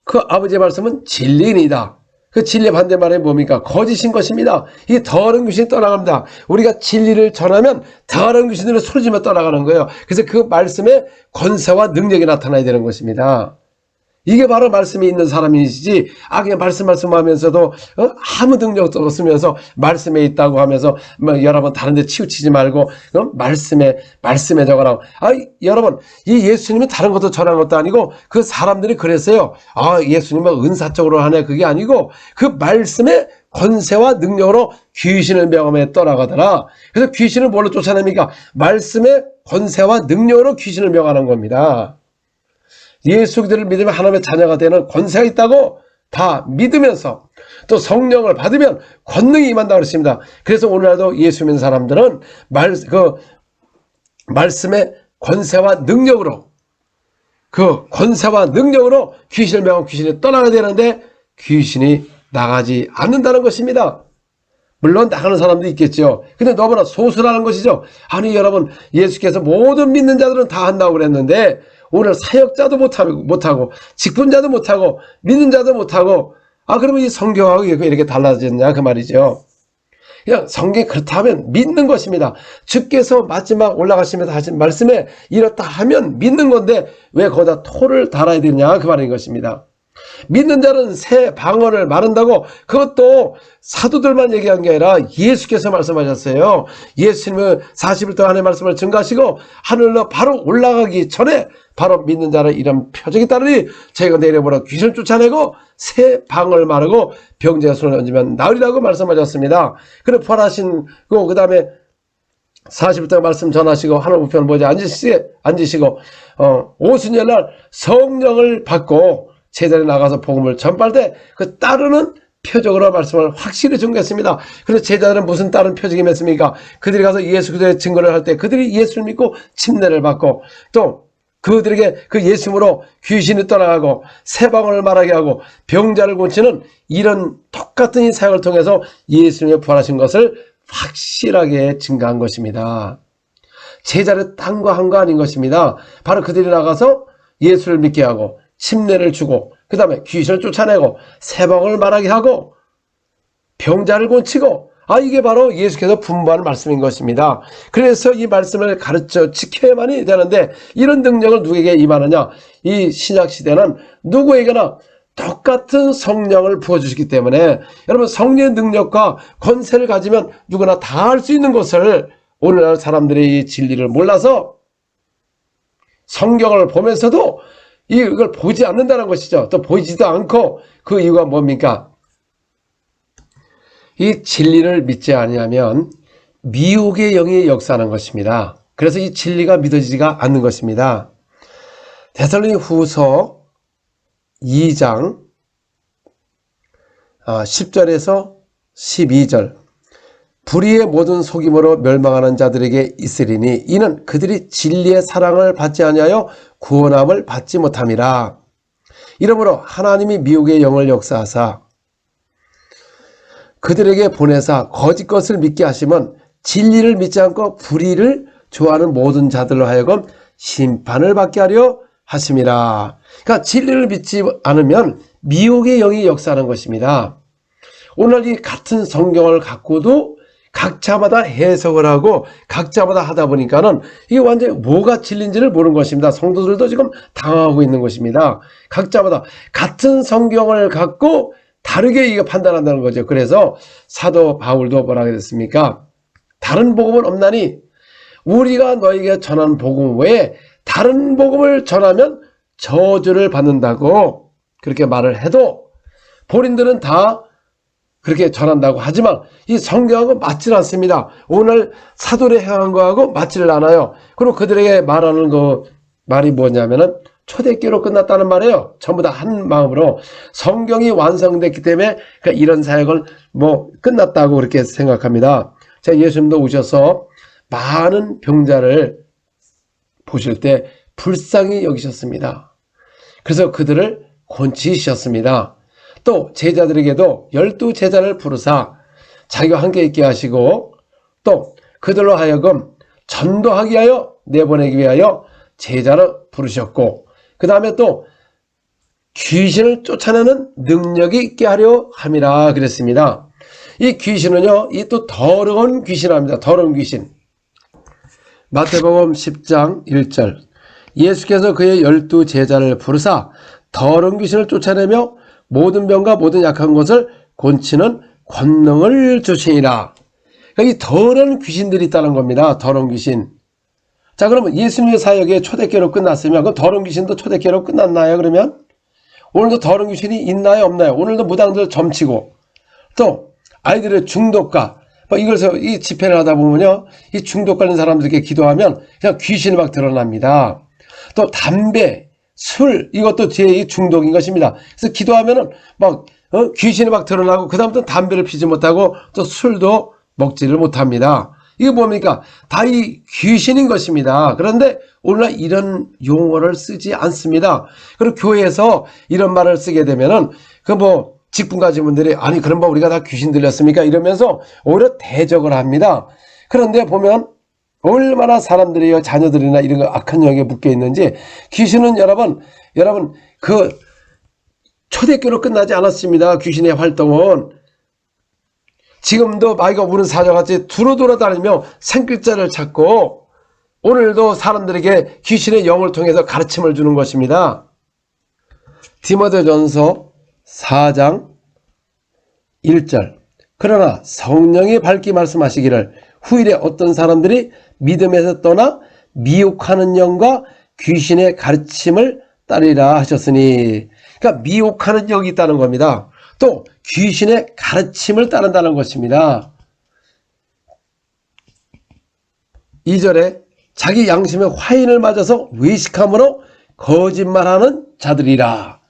그 아버지의 말씀은 진리이다. 그 진리의 반대말이 뭡니까? 거짓인 것입니다. 이 더러운 귀신이 떠나갑니다. 우리가 진리를 전하면 더러운 귀신들은 소리지며 떠나가는 거예요. 그래서 그 말씀에 권세와 능력이 나타나야 되는 것입니다. 이게 바로 말씀이 있는 사람이시지 그냥 말씀하면서도 아무 능력도 없으면서 말씀에 있다고 하면서 여러 번 다른 데 치우치지 말고 말씀에 적어라. 여러분 이 예수님은 다른 것도 전한 것도 아니고 그 사람들이 그랬어요. 예수님은 은사적으로 하네. 그게 아니고 그 말씀에 권세와 능력으로 귀신을 명함에 떠나가더라. 그래서 귀신을 뭘로 쫓아냅니까? 말씀에 권세와 능력으로 귀신을 명하는 겁니다. 예수 그리스도를 믿으면 하나님의 자녀가 되는 권세가 있다고 다 믿으면서 또 성령을 받으면 권능이 임한다고 그랬습니다. 그래서 오늘날도 예수 믿는 사람들은 말씀의 권세와 능력으로 귀신을 명하면 귀신이 떠나야 되는데 귀신이 나가지 않는다는 것입니다. 물론 나가는 사람도 있겠죠. 근데 너무나 소수라는 것이죠. 아니 여러분 예수께서 모든 믿는 자들은 다 한다고 그랬는데 오늘 사역자도 못하고 직분자도 못하고 믿는 자도 못하고 그러면 이 성경하고 이렇게 달라졌냐 그 말이죠. 그냥 성경이 그렇다면 믿는 것입니다. 주께서 마지막 올라가시면서 하신 말씀에 이렇다 하면 믿는 건데 왜 거기다 토를 달아야 되냐 그 말인 것입니다. 믿는 자는 새 방언을 말한다고 그것도 사도들만 얘기한 게 아니라 예수께서 말씀하셨어요. 예수님은 40일 동안 하나님의 말씀을 증거하시고 하늘로 바로 올라가기 전에 바로 믿는 자는 이런 표적이 따르니 저희가 내려보라 귀신을 쫓아내고 새 방언을 말하고 병자의 손을 얹으면 나으리라고 말씀하셨습니다. 그래 부활하신 그 다음에 40일 동안 말씀 전하시고 하늘 우편을 보자 앉으시고 오순절날 성령을 받고 제자리에 나가서 복음을 전파할 때 그 따르는 표적으로 말씀을 확실히 증거했습니다. 그래서 제자들은 무슨 다른 표적이 맺습니까? 그들이 가서 예수 그리스도의 증거를 할 때 그들이 예수를 믿고 침례를 받고 또 그들에게 그 예수님으로 귀신이 떠나가고 새 방언을 말하게 하고 병자를 고치는 이런 똑같은 이 사역을 통해서 예수님의 부활하신 것을 확실하게 증거한 것입니다. 제자를 딴 거 한 거 아닌 것입니다. 바로 그들이 나가서 예수를 믿게 하고 침례를 주고 그 다음에 귀신을 쫓아내고 새 방언을 말하게 하고 병자를 고치고 이게 바로 예수께서 분부하는 말씀인 것입니다. 그래서 이 말씀을 가르쳐 지켜야만이 되는데 이런 능력을 누구에게 임하느냐? 이 신약시대는 누구에게나 똑같은 성령을 부어주시기 때문에 여러분 성령의 능력과 권세를 가지면 누구나 다 할 수 있는 것을 오늘날 사람들이 이 진리를 몰라서 성경을 보면서도 이걸 보지 않는다는 것이죠. 또 보이지도 않고 그 이유가 뭡니까? 이 진리를 믿지 아니하면 미혹의 영이 역사하는 것입니다. 그래서 이 진리가 믿어지지가 않는 것입니다. 데살로니가 후서 2장 10절에서 12절 불의의 모든 속임으로 멸망하는 자들에게 있으리니 이는 그들이 진리의 사랑을 받지 아니하여 구원함을 받지 못함이라. 이러므로 하나님이 미혹의 영을 역사하사 그들에게 보내사 거짓 것을 믿게 하시면 진리를 믿지 않고 불의를 좋아하는 모든 자들로 하여금 심판을 받게 하려 하심이라. 그러니까 진리를 믿지 않으면 미혹의 영이 역사하는 것입니다. 오늘 이 같은 성경을 갖고도 각자마다 해석을 하고 각자마다 하다 보니까는 이게 완전히 뭐가 진리인지를 모르는 것입니다. 성도들도 지금 당하고 있는 것입니다. 각자마다 같은 성경을 갖고 다르게 이거 판단한다는 거죠. 그래서 사도 바울도 뭐라고 했습니까? 다른 복음은 없나니 우리가 너에게 전한 복음 외에 다른 복음을 전하면 저주를 받는다고 그렇게 말을 해도 본인들은 다 그렇게 전한다고 하지만 이 성경하고 맞질 않습니다. 오늘 사도를 행한 거하고 맞지를 않아요. 그리고 그들에게 말하는 그 말이 뭐냐면은 초대교로 끝났다는 말이에요. 전부 다 한 마음으로 성경이 완성됐기 때문에 이런 사역을 뭐 끝났다고 그렇게 생각합니다. 자, 예수님도 오셔서 많은 병자를 보실 때 불쌍히 여기셨습니다. 그래서 그들을 고치셨습니다. 또 제자들에게도 12제자를 부르사 자기와 함께 있게 하시고 또 그들로 하여금 전도하기 위하여 내보내기 위하여 제자를 부르셨고 그 다음에 또 귀신을 쫓아내는 능력이 있게 하려 함이라 그랬습니다. 이 귀신은요, 이 또 더러운 귀신입니다. 더러운 귀신. 마태복음 10장 1절 예수께서 그의 12제자를 부르사 더러운 귀신을 쫓아내며 모든 병과 모든 약한 것을 고치는 권능을 주시니라. 그러니까 이 더러운 귀신들이 있다는 겁니다. 더러운 귀신. 자, 그러면 예수님의 사역의 초대교로 끝났으면 그럼 더러운 귀신도 초대교로 끝났나요? 그러면 오늘도 더러운 귀신이 있나요? 없나요? 오늘도 무당들 점치고 또 아이들의 중독과 이것을 이 집회를 하다 보면요, 이 중독 걸린 사람들에게 기도하면 그냥 귀신이 막 드러납니다. 또 담배, 술 이것도 제 중독인 것입니다. 그래서 기도하면은 막 귀신이 막 드러나고 그 다음부터 담배를 피지 못하고 또 술도 먹지를 못합니다. 이게 뭡니까? 다 이 귀신인 것입니다. 그런데 오늘날 이런 용어를 쓰지 않습니다. 그리고 교회에서 이런 말을 쓰게 되면은 직분 가진 분들이 아니 그럼 우리가 다 귀신 들렸습니까? 이러면서 오히려 대적을 합니다. 그런데 보면 얼마나 사람들이 자녀들이나 이런 거 악한 영에 묶여 있는지 귀신은 여러분 그 초대교로 끝나지 않았습니다. 귀신의 활동은 지금도 마귀가 우는 사자같이 두루 돌아다니며 생길자를 찾고 오늘도 사람들에게 귀신의 영을 통해서 가르침을 주는 것입니다. 디모데전서 4장 1절 그러나 성령이 밝히 말씀하시기를 후일에 어떤 사람들이 믿음에서 떠나 미혹하는 영과 귀신의 가르침을 따르리라 하셨으니, 그러니까 미혹하는 영이 있다는 겁니다. 또 귀신의 가르침을 따른다는 것입니다. 2절에 자기 양심의 화인을 맞아서 외식함으로 거짓말하는 자들이라.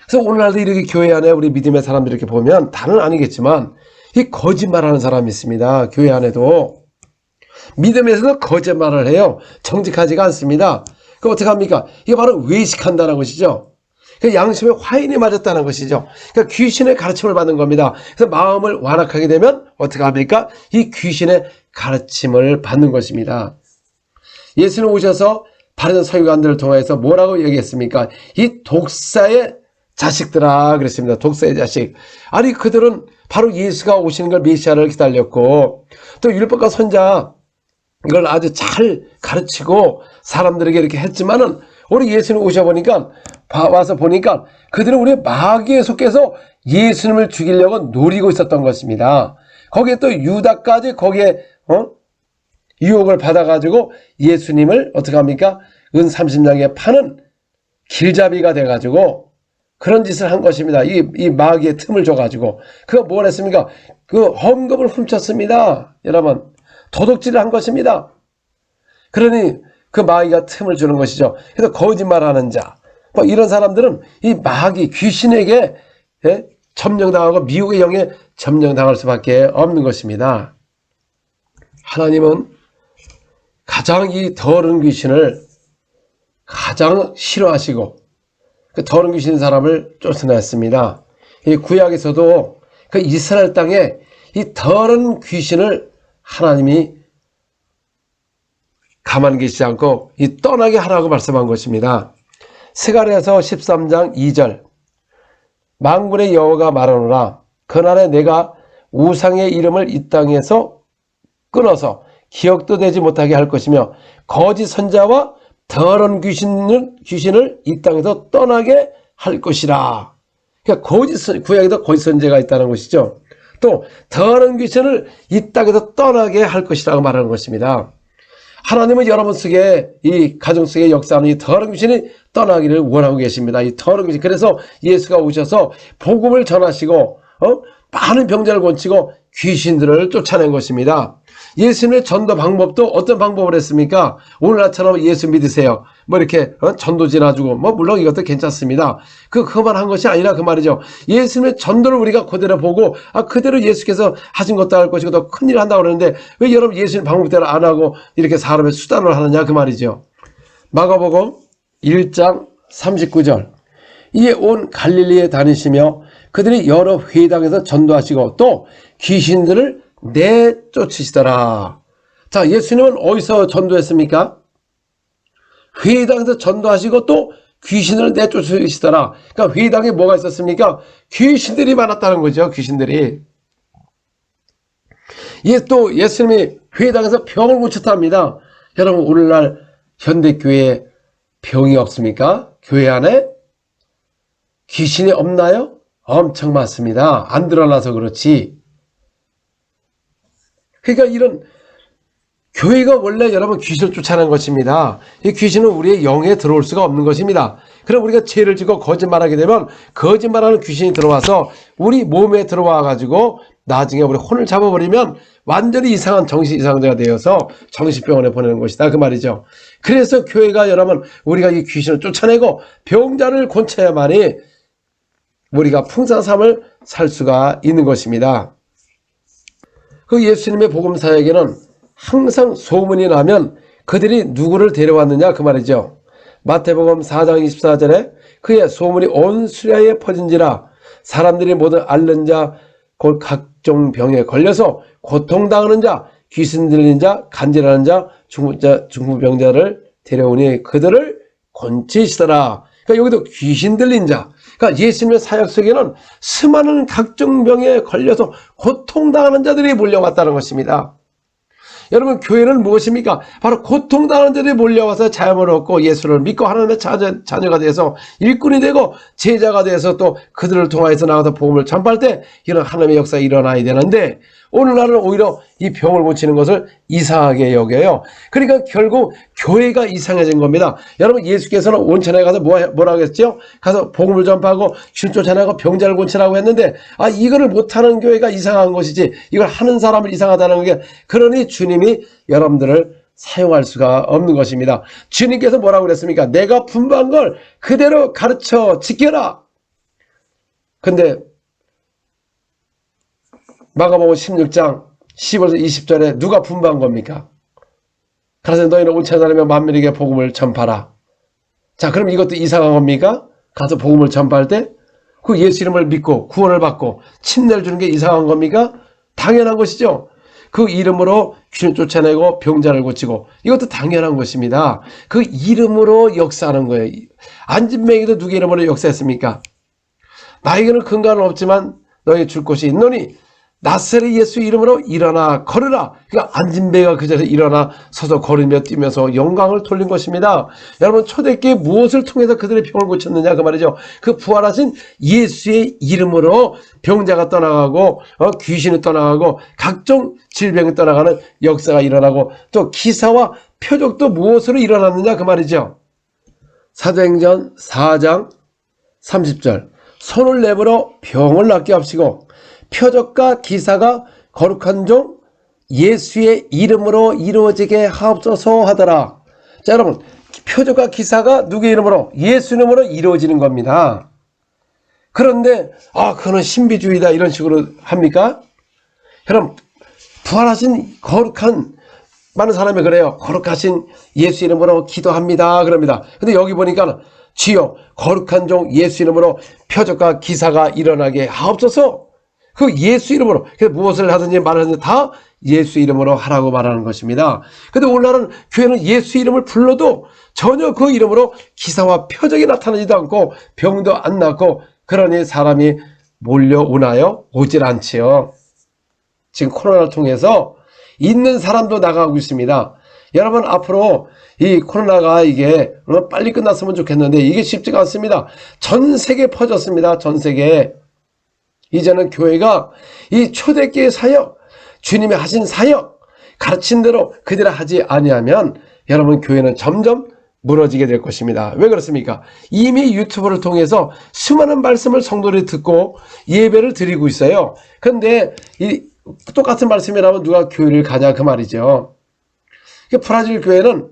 그래서 오늘날도 이렇게 교회 안에 우리 믿음의 사람들 이렇게 보면 다는 아니겠지만 이 거짓말하는 사람이 있습니다. 교회 안에도 믿음에서도 거짓말을 해요. 정직하지가 않습니다. 그 어떻게 합니까? 이게 바로 외식한다는 것이죠. 양심의 화인이 맞았다는 것이죠. 그러니까 귀신의 가르침을 받는 겁니다. 그래서 마음을 완악하게 되면 어떻게 합니까? 이 귀신의 가르침을 받는 것입니다. 예수님 오셔서 바리새인 서기관들을 통해서 뭐라고 얘기했습니까? 이 독사의 자식들아 그랬습니다. 독사의 자식. 아니 그들은 바로 예수가 오시는 걸 메시아를 기다렸고 또 율법과 선자 이걸 아주 잘 가르치고 사람들에게 이렇게 했지만은 우리 예수님 오셔보니까 와서 보니까 그들은 우리 마귀에 속해서 예수님을 죽이려고 노리고 있었던 것입니다. 거기에 또 유다까지 거기에 유혹을 받아가지고 예수님을 어떻게 합니까? 은 30냥에 파는 길잡이가 돼가지고 그런 짓을 한 것입니다. 이 마귀의 틈을 줘가지고 그가 뭘 했습니까? 그 헌금을 훔쳤습니다. 여러분 도둑질을 한 것입니다. 그러니 그 마귀가 틈을 주는 것이죠. 그래서 거짓말하는 자 이런 사람들은 이 마귀 귀신에게 점령당하고 미혹의 영에 점령당할 수밖에 없는 것입니다. 하나님은 가장 이 더러운 귀신을 가장 싫어하시고 그 더러운 귀신인 사람을 쫓아냈습니다. 이 구약에서도 그 이스라엘 땅에 이 더러운 귀신을 하나님이 가만히 계시지 않고 이 떠나게 하라고 말씀한 것입니다. 스가랴서 13장 2절 만군의 여호와가 말하노라 그날에 내가 우상의 이름을 이 땅에서 끊어서 기억도 되지 못하게 할 것이며 거짓 선자와 더러운 귀신을 이 땅에서 떠나게 할 것이라. 그러니까 구약에도 거짓 선자가 있다는 것이죠. 또 더러운 귀신을 이 땅에서 떠나게 할 것이라고 말하는 것입니다. 하나님은 여러분 속에 이 가정 속에 역사하는 이 더러운 귀신이 떠나기를 원하고 계십니다. 이 더러운 귀신. 그래서 예수가 오셔서 복음을 전하시고 많은 병자를 고치고 귀신들을 쫓아낸 것입니다. 예수님의 전도 방법도 어떤 방법을 했습니까? 오늘날처럼 예수 믿으세요. 뭐 이렇게 전도지 놔주고 뭐 물론 이것도 괜찮습니다. 그만 한 것이 아니라 그 말이죠. 예수님의 전도를 우리가 그대로 보고 그대로 예수께서 하신 것도 할 것이고 더 큰일을 한다고 그러는데 왜 여러분 예수님 방법대로 안 하고 이렇게 사람의 수단을 하느냐 그 말이죠. 마가복음 1장 39절 이에 온 갈릴리에 다니시며 그들이 여러 회당에서 전도하시고 또 귀신들을 내쫓으시더라. 자, 예수님은 어디서 전도했습니까? 회당에서 전도하시고 또 귀신을 내쫓으시더라. 그러니까 회당에 뭐가 있었습니까? 귀신들이 많았다는 거죠. 귀신들이. 또 예수님이 회당에서 병을 고쳤답니다. 여러분 오늘날 현대교회에 병이 없습니까? 교회 안에 귀신이 없나요? 엄청 많습니다. 안 드러나서 그렇지. 그러니까 이런 교회가 원래 여러분 귀신을 쫓아내는 것입니다. 이 귀신은 우리의 영에 들어올 수가 없는 것입니다. 그럼 우리가 죄를 지고 거짓말하게 되면 거짓말하는 귀신이 들어와서 우리 몸에 들어와 가지고 나중에 우리 혼을 잡아버리면 완전히 이상한 정신 이상자가 되어서 정신병원에 보내는 것이다 그 말이죠. 그래서 교회가 여러분 우리가 이 귀신을 쫓아내고 병자를 고쳐야만이 우리가 풍성한 삶을 살 수가 있는 것입니다. 그 예수님의 복음사역에는 항상 소문이 나면 그들이 누구를 데려왔느냐 그 말이죠. 마태복음 4장 24절에 그의 소문이 온 수리아에 퍼진지라 사람들이 모두 앓는 자 곧 각종 병에 걸려서 고통당하는 자 귀신 들린 자 간질하는 자 중풍병자를 데려오니 그들을 곤치시더라. 그러니까 여기도 귀신 들린 자. 그러니까 예수님의 사역 속에는 수많은 각종 병에 걸려서 고통당하는 자들이 몰려왔다는 것입니다. 여러분 교회는 무엇입니까? 바로 고통당하는 자들이 몰려와서 자유를 얻고 예수를 믿고 하나님의 자녀가 돼서 일꾼이 되고 제자가 돼서 또 그들을 통하여서 나가서 복음을 전파할 때 이런 하나님의 역사가 일어나야 되는데 오늘날은 오히려 이 병을 고치는 것을 이상하게 여겨요. 그러니까 결국 교회가 이상해진 겁니다. 여러분 예수께서는 온천에 가서 뭐라고 했죠? 가서 복음을 전파하고 귀신 쫓아내고 병자를 고치라고 했는데 이거를 못하는 교회가 이상한 것이지 이걸 하는 사람을 이상하다는 게 그러니 주님이 여러분들을 사용할 수가 없는 것입니다. 주님께서 뭐라고 그랬습니까? 내가 분부한 걸 그대로 가르쳐 지켜라. 근데 마가복음 16장 15절 20절에 누가 분부한 겁니까? 그래서 너희는 온천에 다니며 만민에게 복음을 전파라. 자, 그럼 이것도 이상한 겁니까? 가서 복음을 전파할 때 그 예수 이름을 믿고 구원을 받고 침례를 주는 게 이상한 겁니까? 당연한 것이죠. 그 이름으로 귀신 쫓아내고 병자를 고치고 이것도 당연한 것입니다. 그 이름으로 역사하는 거예요. 안진뱅이도 누구 이름으로 역사했습니까? 나에게는 근간은 없지만 너희 줄 곳이 있노니 나사렛 예수 이름으로 일어나 걸으라. 그러니까 안진뱅이가 그 자리에 일어나 서서 걸으며 뛰면서 영광을 돌린 것입니다. 여러분 초대교회 무엇을 통해서 그들의 병을 고쳤느냐 그 말이죠. 그 부활하신 예수의 이름으로 병자가 떠나가고 귀신이 떠나가고 각종 질병이 떠나가는 역사가 일어나고 또 기사와 표적도 무엇으로 일어났느냐 그 말이죠. 사도행전 4장 30절 손을 내밀어 병을 낫게 하시고 표적과 기사가 거룩한 종 예수의 이름으로 이루어지게 하옵소서 하더라. 자 여러분 표적과 기사가 누구의 이름으로? 예수 이름으로 이루어지는 겁니다. 그런데 그거는 신비주의다 이런 식으로 합니까? 여러분 부활하신 거룩한 많은 사람이 그래요. 거룩하신 예수 이름으로 기도합니다 그럽니다. 근데 여기 보니까 주여 거룩한 종 예수 이름으로 표적과 기사가 일어나게 하옵소서. 그 예수 이름으로 무엇을 하든지 말하든지 다 예수 이름으로 하라고 말하는 것입니다. 근데 오늘날은 교회는 예수 이름을 불러도 전혀 그 이름으로 기사와 표적이 나타나지도 않고 병도 안 낫고 그러니 사람이 몰려오나요? 오질 않지요. 지금 코로나를 통해서 있는 사람도 나가고 있습니다. 여러분 앞으로 이 코로나가 이게 빨리 끝났으면 좋겠는데 이게 쉽지가 않습니다. 전 세계에 퍼졌습니다. 전 세계에. 이제는 교회가 이 초대교회 사역, 주님이 하신 사역, 가르친 대로 그대로 하지 아니하면 여러분 교회는 점점 무너지게 될 것입니다. 왜 그렇습니까? 이미 유튜브를 통해서 수많은 말씀을 성도들이 듣고 예배를 드리고 있어요. 그런데 이 똑같은 말씀이라면 누가 교회를 가냐 그 말이죠. 브라질 교회는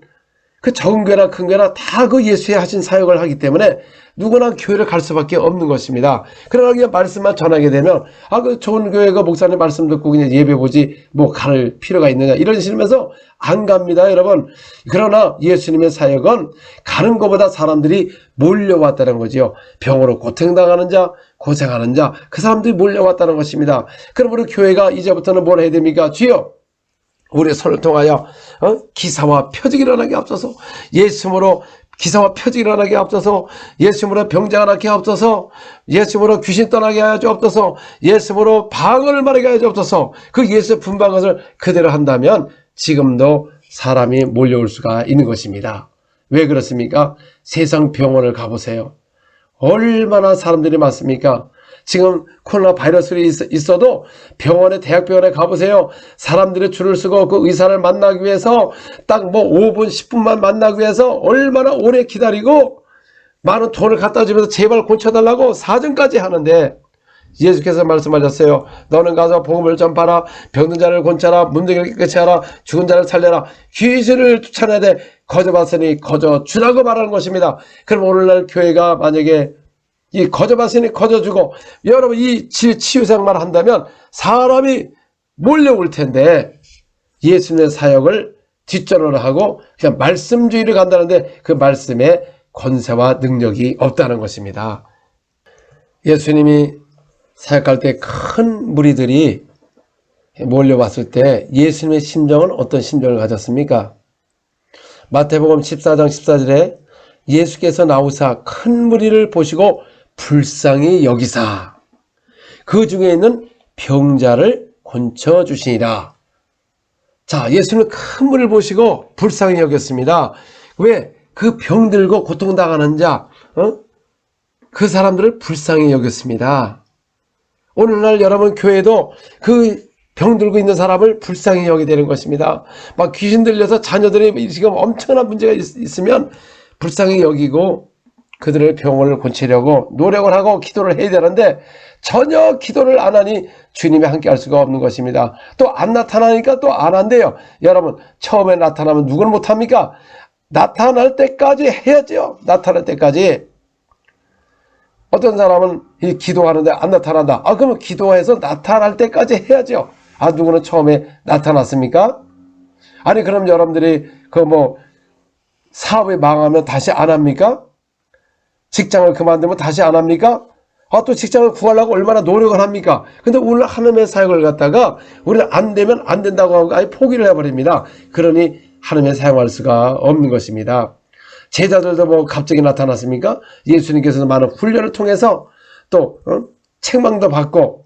그 적은 교회나 큰 교회나 다 그 예수의 하신 사역을 하기 때문에 누구나 교회를 갈 수밖에 없는 것입니다. 그러나 그냥 말씀만 전하게 되면 그 좋은 교회가 목사님 말씀 듣고 그냥 예배 보지 뭐 갈 필요가 있느냐 이런 식이면서 안 갑니다, 여러분. 그러나 예수님의 사역은 가는 것보다 사람들이 몰려왔다는 거지요. 병으로 고통당하는 자, 고생하는 자, 그 사람들이 몰려왔다는 것입니다. 그럼 우리 교회가 이제부터는 뭘 해야 됩니까? 주여, 우리의 손을 통하여 기사와 표적이 일어나게 앞서서 예수님으로 기사와 표적이 일어나게 앞서서 예수님으로 병자가 낫게 앞서서 예수님으로 귀신 떠나게 하여 주옵소서 예수님으로 방언을 말하게 하여 주옵소서 그 예수의 분부한 것을 그대로 한다면 지금도 사람이 몰려올 수가 있는 것입니다. 왜 그렇습니까? 세상 병원을 가보세요. 얼마나 사람들이 많습니까? 지금 코로나 바이러스가 있어도 병원에 대학병원에 가보세요. 사람들이 줄을 서고 그 의사를 만나기 위해서 딱 뭐 5분 10분만 만나기 위해서 얼마나 오래 기다리고 많은 돈을 갖다 주면서 제발 고쳐달라고 사정까지 하는데 예수께서 말씀하셨어요. 너는 가서 복음을 전파하라. 병든 자를 고쳐라. 문둥이를 깨끗이 하라. 죽은 자를 살려라. 귀신을 쫓아내야 돼. 거저봤으니 거저주라고 말하는 것입니다. 그럼 오늘날 교회가 만약에 이 거저봤으니 거저주고 여러분 이 치유생만 한다면 사람이 몰려올 텐데 예수님의 사역을 뒷전으로 하고 그냥 말씀주의를 간다는데 그 말씀에 권세와 능력이 없다는 것입니다. 예수님이 사역할 때 큰 무리들이 몰려왔을 때 예수님의 심정은 어떤 심정을 가졌습니까? 마태복음 14장 14절에 예수께서 나오사 큰 무리를 보시고 불쌍히 여기사 그 중에 있는 병자를 고쳐주시니라. 자, 예수는 큰 무리를 보시고 불쌍히 여겼습니다. 왜? 그 병들고 고통당하는 자, 그 사람들을 불쌍히 여겼습니다. 오늘날 여러분 교회도 그 병들고 있는 사람을 불쌍히 여기게 되는 것입니다. 막 귀신 들려서 자녀들이 지금 엄청난 문제가 있으면 불쌍히 여기고 그들의 병을 고치려고 노력을 하고 기도를 해야 되는데 전혀 기도를 안 하니 주님이 함께 할 수가 없는 것입니다. 또 안 나타나니까 또 안 한대요. 여러분 처음에 나타나면 누구는 못합니까? 나타날 때까지 해야죠. 나타날 때까지. 어떤 사람은 이 기도하는데 안 나타난다. 그러면 기도해서 나타날 때까지 해야죠. 누구는 처음에 나타났습니까? 아니 그럼 여러분들이 그 뭐 사업이 망하면 다시 안 합니까? 직장을 그만두면 다시 안 합니까? 또 직장을 구하려고 얼마나 노력을 합니까? 근데 오늘 하나님의 사역을 갖다가 우리는 안 되면 안 된다고 하고 아예 포기를 해버립니다. 그러니 하나님의 사용할 수가 없는 것입니다. 제자들도 뭐 갑자기 나타났습니까? 예수님께서도 많은 훈련을 통해서 또 책망도 받고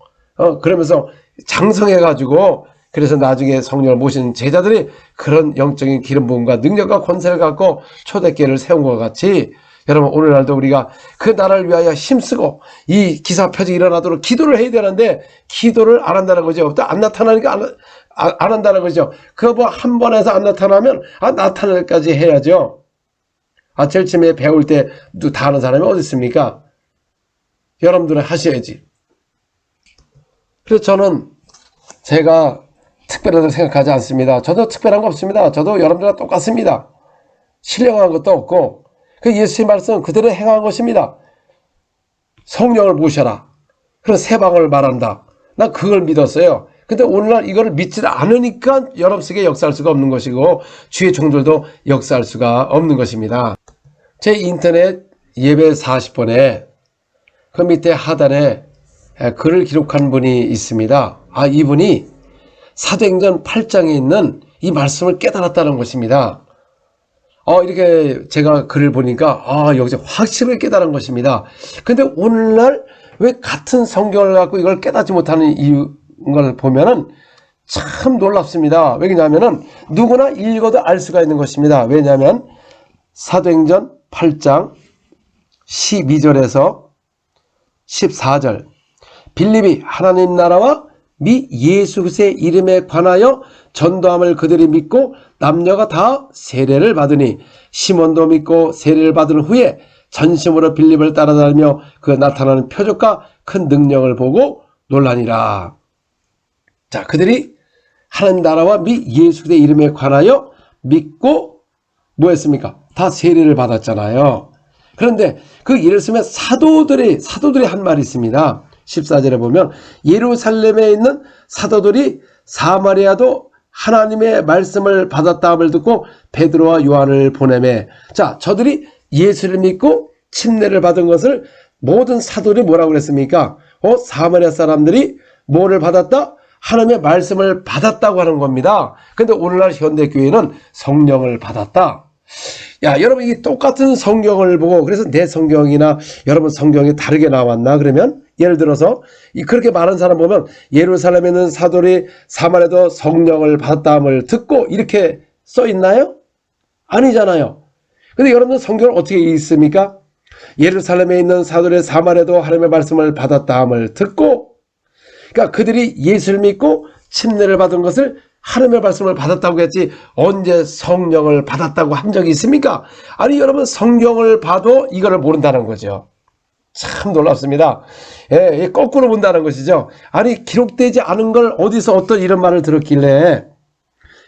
그러면서 장성해가지고 그래서 나중에 성령을 모신 제자들이 그런 영적인 기름 부음과 능력과 권세를 갖고 초대교회를 세운 것 같이 여러분 오늘날도 우리가 그 나라를 위하여 힘쓰고 이 기사 표적이 일어나도록 기도를 해야 되는데 기도를 안 한다는 거죠. 또 안 나타나니까 안 한다는 거죠. 그거 뭐 한 번 해서 안 나타나면 나타날 때까지 해야죠. 제일 처음에 배울 때 다 하는 사람이 어디 있습니까? 여러분들은 하셔야지. 그래서 저는 제가 특별하다고 생각하지 않습니다. 저도 특별한 거 없습니다. 저도 여러분들과 똑같습니다. 신령한 것도 없고 그 예수의 말씀은 그대로 행한 것입니다. 성령을 모셔라. 그런 새 방언을 말한다. 난 그걸 믿었어요. 근데 오늘날 이거를 믿지 않으니까 여러분 속에 역사할 수가 없는 것이고 주의 종들도 역사할 수가 없는 것입니다. 제 인터넷 예배 40번에 그 밑에 하단에 글을 기록한 분이 있습니다. 이분이 사도행전 8장에 있는 이 말씀을 깨달았다는 것입니다. 이렇게 제가 글을 보니까 여기서 확실하게 깨달은 것입니다. 근데 오늘날 왜 같은 성경을 갖고 이걸 깨닫지 못하는 이유를 보면은 참 놀랍습니다. 왜냐하면은 누구나 읽어도 알 수가 있는 것입니다. 왜냐하면 사도행전 8장 12절에서 14절 빌립이 하나님 나라와 미 예수 그리스도의 이름에 관하여 전도함을 그들이 믿고 남녀가 다 세례를 받으니 시몬도 믿고 세례를 받은 후에 전심으로 빌립을 따라다니며 그 나타나는 표적과 큰 능력을 보고 놀라니라. 자, 그들이 하나님 나라와 미 예수 그리스도의 이름에 관하여 믿고 뭐 했습니까? 다 세례를 받았잖아요. 그런데 그 예를 들면 사도들이 한 말이 있습니다. 14절에 보면 예루살렘에 있는 사도들이 사마리아도 하나님의 말씀을 받았다함을 듣고 베드로와 요한을 보내매. 자, 저들이 예수를 믿고 침례를 받은 것을 모든 사도들이 뭐라고 그랬습니까? 사마리아 사람들이 뭐를 받았다? 하나님의 말씀을 받았다고 하는 겁니다. 근데 오늘날 현대교회는 성령을 받았다. 야, 여러분, 이 똑같은 성경을 보고, 그래서 내 성경이나 여러분 성경이 다르게 나왔나? 그러면 예를 들어서 그렇게 많은 사람 보면 예루살렘에 있는 사도들이 사마리아도 성령을 받았다함을 듣고 이렇게 써 있나요? 아니잖아요. 근데 여러분 성경을 어떻게 읽습니까? 예루살렘에 있는 사도들이 사마리아도 하나님의 말씀을 받았다함을 듣고, 그러니까 그들이 예수를 믿고 침례를 받은 것을 하나님의 말씀을 받았다고 했지 언제 성령을 받았다고 한 적이 있습니까? 아니, 여러분 성경을 봐도 이거를 모른다는 거죠. 참 놀랍습니다. 예, 거꾸로 본다는 것이죠. 아니, 기록되지 않은 걸 어디서 어떤 이런 말을 들었길래.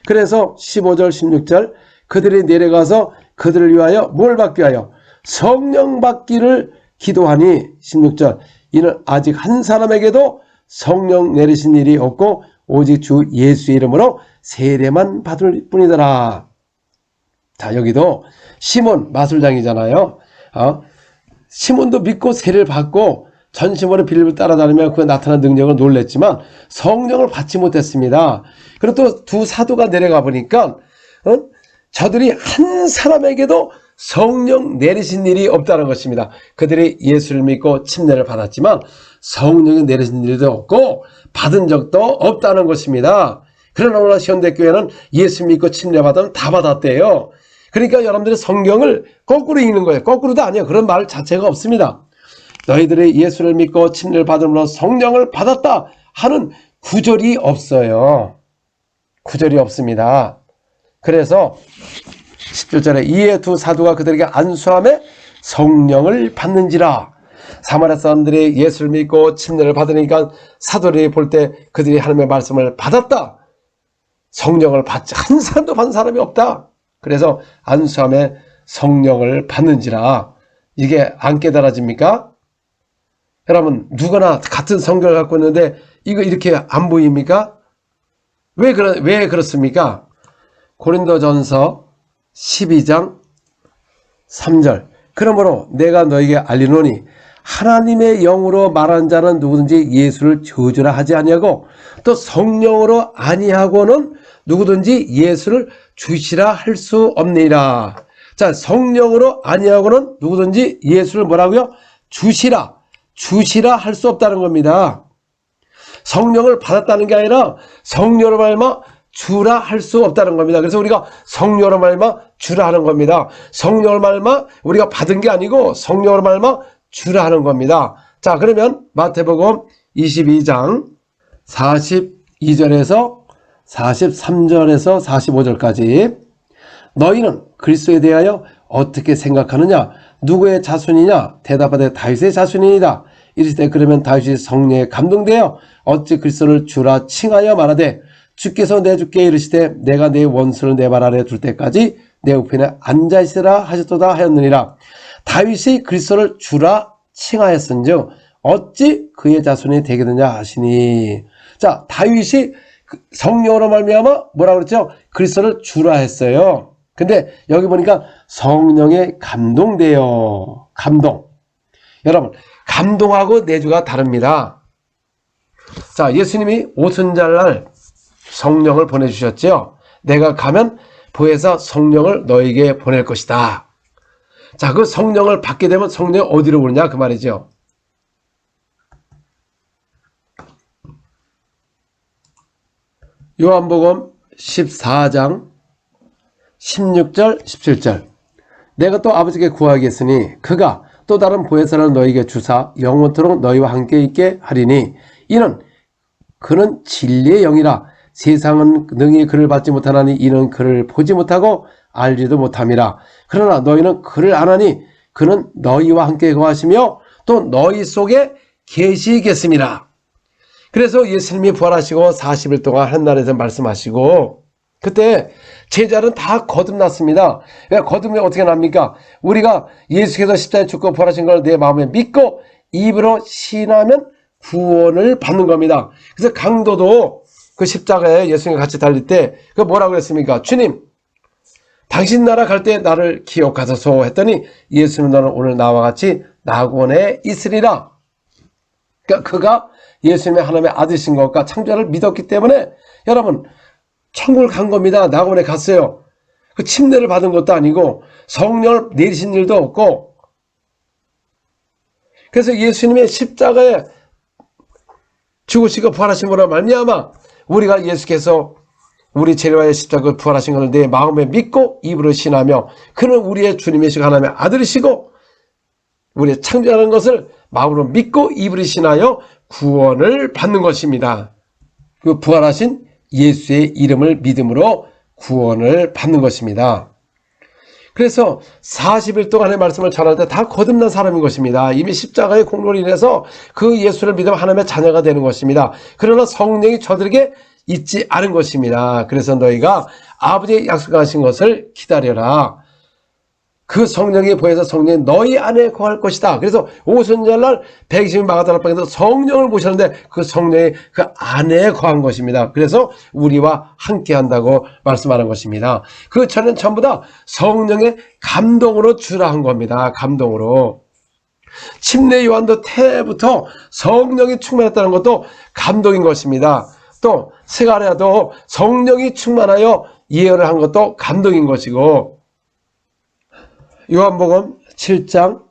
그래서 15절 16절 그들이 내려가서 그들을 위하여 뭘 받기 위하여 성령 받기를 기도하니 16절 이는 아직 한 사람에게도 성령 내리신 일이 없고 오직 주 예수의 이름으로 세례만 받을 뿐이더라. 자, 여기도 시몬 마술장이잖아요. 시몬도 믿고 세례를 받고 전심으로 빌립을 따라다니며 그 나타난 능력을 놀랬지만 성령을 받지 못했습니다. 그리고 또 두 사도가 내려가 보니까 저들이 한 사람에게도 성령 내리신 일이 없다는 것입니다. 그들이 예수를 믿고 침례를 받았지만 성령이 내리신 일도 없고 받은 적도 없다는 것입니다. 그러나 오늘 현대교회는 예수 믿고 침례 받으면 다 받았대요. 그러니까 여러분들이 성경을 거꾸로 읽는 거예요. 거꾸로도 아니에요. 그런 말 자체가 없습니다. 너희들이 예수를 믿고 침례를 받음으로 성령을 받았다 하는 구절이 없어요. 구절이 없습니다. 그래서 17절에 이에 두 사도가 그들에게 안수함에 성령을 받는지라. 사마리아 사람들이 예수를 믿고 침례를 받으니까 사도들이 볼 때 그들이 하나님의 말씀을 받았다. 성령을 받지 한 사람도 받은 사람이 없다. 그래서 안수함에 성령을 받는지라. 이게 안 깨달아집니까? 여러분, 누구나 같은 성경을 갖고 있는데 이거 이렇게 안 보입니까? 왜 그렇습니까? 고린도전서 12장 3절 그러므로 내가 너에게 알리노니 하나님의 영으로 말하는 자는 누구든지 예수를 저주라 하지 아니하고 또 성령으로 아니하고는 누구든지 예수를 주시라 할 수 없느니라. 자, 성령으로 아니하고는 누구든지 예수를 뭐라고요? 주시라 할 수 없다는 겁니다. 성령을 받았다는 게 아니라 성령으로 말미암아 주라 할 수 없다는 겁니다. 그래서 우리가 성령으로 말미암아 주라 하는 겁니다. 성령으로 말미암아 우리가 받은 게 아니고 성령으로 말미암아 주라 하는 겁니다. 자, 그러면 마태복음 22장 42절에서 43절에서 45절까지 너희는 그리스도에 대하여 어떻게 생각하느냐? 누구의 자손이냐? 대답하되 다윗의 자손이니이다. 이르시되 그러면 다윗이 성령에 감동되어 어찌 그리스도를 주라 칭하여 말하되 주께서 내 주께 이르시되 내가 내 원수를 내 발 아래 둘 때까지 내 우편에 앉아있으라 하셨도다 하였느니라. 다윗이 그리스도를 주라 칭하였은즉 어찌 그의 자손이 되겠느냐 하시니. 자, 다윗이 성령으로 말미암아 뭐라고 그랬죠? 그리스도를 주라 했어요. 근데 여기 보니까 성령에 감동돼요. 감동. 여러분, 감동하고 내주가 다릅니다. 자, 예수님이 오순절날 성령을 보내주셨죠. 내가 가면 보혜사 성령을 너에게 보낼 것이다. 자, 그 성령을 받게 되면 성령이 어디로 오느냐 그 말이죠. 요한복음 14장 16절 17절 내가 또 아버지께 구하겠으니 그가 또 다른 보혜사를 너희에게 주사 영원토록 너희와 함께 있게 하리니 이는 그는 진리의 영이라. 세상은 능히 그를 받지 못하나니 이는 그를 보지 못하고 알지도 못함이라. 그러나 너희는 그를 아나니 그는 너희와 함께 거하시며 또 너희 속에 계시겠습니다. 그래서 예수님이 부활하시고 40일 동안 한날에서 말씀하시고 그때 제자는 다 거듭났습니다. 왜 거듭이 어떻게 납니까? 우리가 예수께서 십자가에 죽고 부활하신 걸 내 마음에 믿고 입으로 신하면 구원을 받는 겁니다. 그래서 강도도 그 십자가에 예수님과 같이 달릴 때 그 뭐라고 했습니까? 주님, 당신 나라 갈 때 나를 기억하소서 했더니 예수는 너는 오늘 나와 같이 낙원에 있으리라. 그러니까 그가 예수님의 하나님의 아들이신 것과 창조를 믿었기 때문에 여러분 천국을 간 겁니다. 낙원에 갔어요. 그 침례를 받은 것도 아니고 성령을 내리신 일도 없고, 그래서 예수님의 십자가에 죽으시고 부활하신 거로 말미암아 우리가 예수께서 우리 죄와의 십자가를 부활하신 것을 내 마음에 믿고 입으로 신하며 그는 우리의 주님이시고 하나님의 아들이시고 우리의 창조하는 것을 마음으로 믿고 입으로 신하여 구원을 받는 것입니다. 그 부활하신 예수의 이름을 믿음으로 구원을 받는 것입니다. 그래서 40일 동안의 말씀을 전할 때 다 거듭난 사람인 것입니다. 이미 십자가의 공로로 인해서 그 예수를 믿으면 하나님의 자녀가 되는 것입니다. 그러나 성령이 저들에게 있지 않은 것입니다. 그래서 너희가 아버지의 약속하신 것을 기다려라. 그 성령이 보여서 성령이 너희 안에 거할 것이다. 그래서 오순절날 120인 마가다락방에서 성령을 모셨는데 그 성령이 그 안에 거한 것입니다. 그래서 우리와 함께 한다고 말씀하는 것입니다. 그 전엔 전부 다 성령의 감동으로 주라 한 겁니다. 감동으로. 침례 요한도 태부터 성령이 충만했다는 것도 감동인 것입니다. 또 스가랴도 성령이 충만하여 예언을 한 것도 감동인 것이고, 요한복음 7장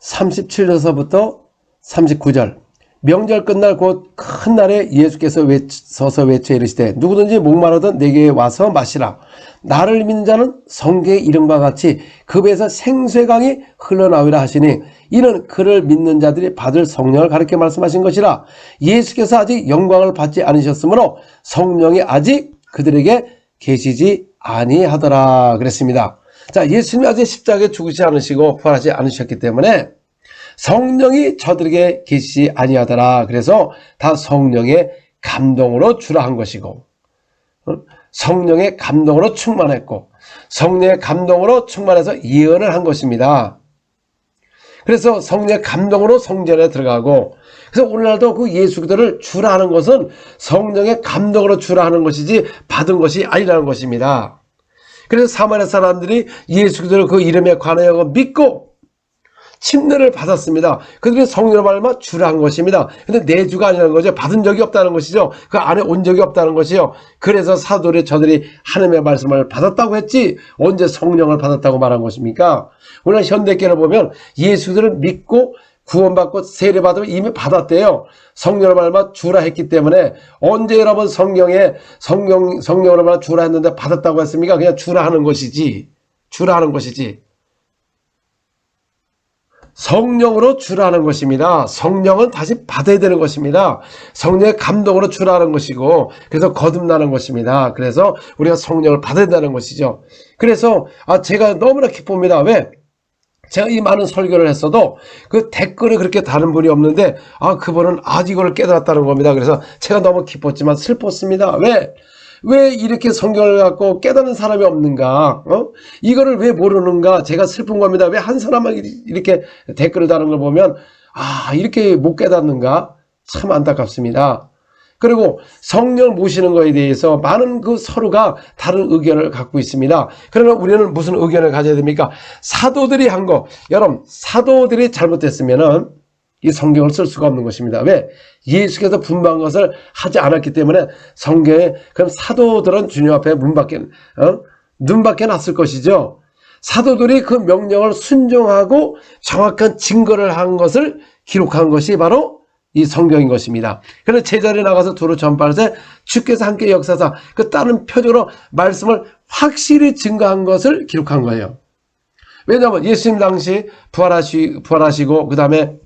37절서부터 39절 명절 끝날 곧 큰 날에 예수께서 서서 외쳐 이르시되 누구든지 목마르든 내게 와서 마시라. 나를 믿는 자는 성경에 이른 바와 같이 그 배에서 생수의 강이 흘러나오리라 하시니 이는 그를 믿는 자들이 받을 성령을 가르쳐 말씀하신 것이라. 예수께서 아직 영광을 받지 않으셨으므로 성령이 아직 그들에게 계시지 아니하더라 그랬습니다. 자, 예수님이 아직 십자가에 죽으시지 않으시고 부활하지 않으셨기 때문에 성령이 저들에게 계시지 아니하더라. 그래서 다 성령의 감동으로 주라 한 것이고, 성령의 감동으로 충만했고, 성령의 감동으로 충만해서 예언을 한 것입니다. 그래서 성령의 감동으로 성전에 들어가고, 그래서 오늘날도 그 예수 그리스도를 주라 하는 것은 성령의 감동으로 주라 하는 것이지 받은 것이 아니라는 것입니다. 그래서 사마리아 사람들이 예수 그리스도를 그 이름에 관하여 믿고 침례를 받았습니다. 그들이 성령을 말미암아 주라 한 것입니다. 근데 내 주가 아니라는 거죠. 받은 적이 없다는 것이죠. 그 안에 온 적이 없다는 것이요. 그래서 사도들이 저들이 하나님의 말씀을 받았다고 했지 언제 성령을 받았다고 말한 것입니까? 오늘 현대교를 보면 예수들을 믿고 구원받고 세례받으면 이미 받았대요. 성령을 말미암아 주라 했기 때문에 언제 여러분 성령을 말미암아 주라 했는데 받았다고 했습니까? 그냥 주라 하는 것이지. 주라 하는 것이지. 성령으로 주라는 것입니다. 성령은 다시 받아야 되는 것입니다. 성령의 감동으로 주라는 것이고, 그래서 거듭나는 것입니다. 그래서 우리가 성령을 받아야 되는 것이죠. 그래서 제가 너무나 기쁩니다. 왜? 제가 이 많은 설교를 했어도 그 댓글에 그렇게 다른 분이 없는데 그분은 아직 이걸 깨달았다는 겁니다. 그래서 제가 너무 기뻤지만 슬펐습니다. 왜 이렇게 성경을 갖고 깨닫는 사람이 없는가? 이거를 왜 모르는가? 제가 슬픈 겁니다. 왜 한 사람만 이렇게 댓글을 다는 걸 보면 이렇게 못 깨닫는가? 참 안타깝습니다. 그리고 성령을 모시는 것에 대해서 많은 그 서로가 다른 의견을 갖고 있습니다. 그러나 우리는 무슨 의견을 가져야 됩니까? 사도들이 한 거, 여러분 사도들이 잘못됐으면은 이 성경을 쓸 수가 없는 것입니다. 왜? 예수께서 분부한 것을 하지 않았기 때문에 성경에, 그럼 사도들은 주님 앞에 눈밖에 났을 것이죠. 사도들이 그 명령을 순종하고 정확한 증거를 한 것을 기록한 것이 바로 이 성경인 것입니다. 그래서 제자리에 나가서 두루 전파하되 주께서 함께 역사사 그 다른 표적으로 말씀을 확실히 증거한 것을 기록한 거예요. 왜냐하면 예수님 당시 부활하시고 그 다음에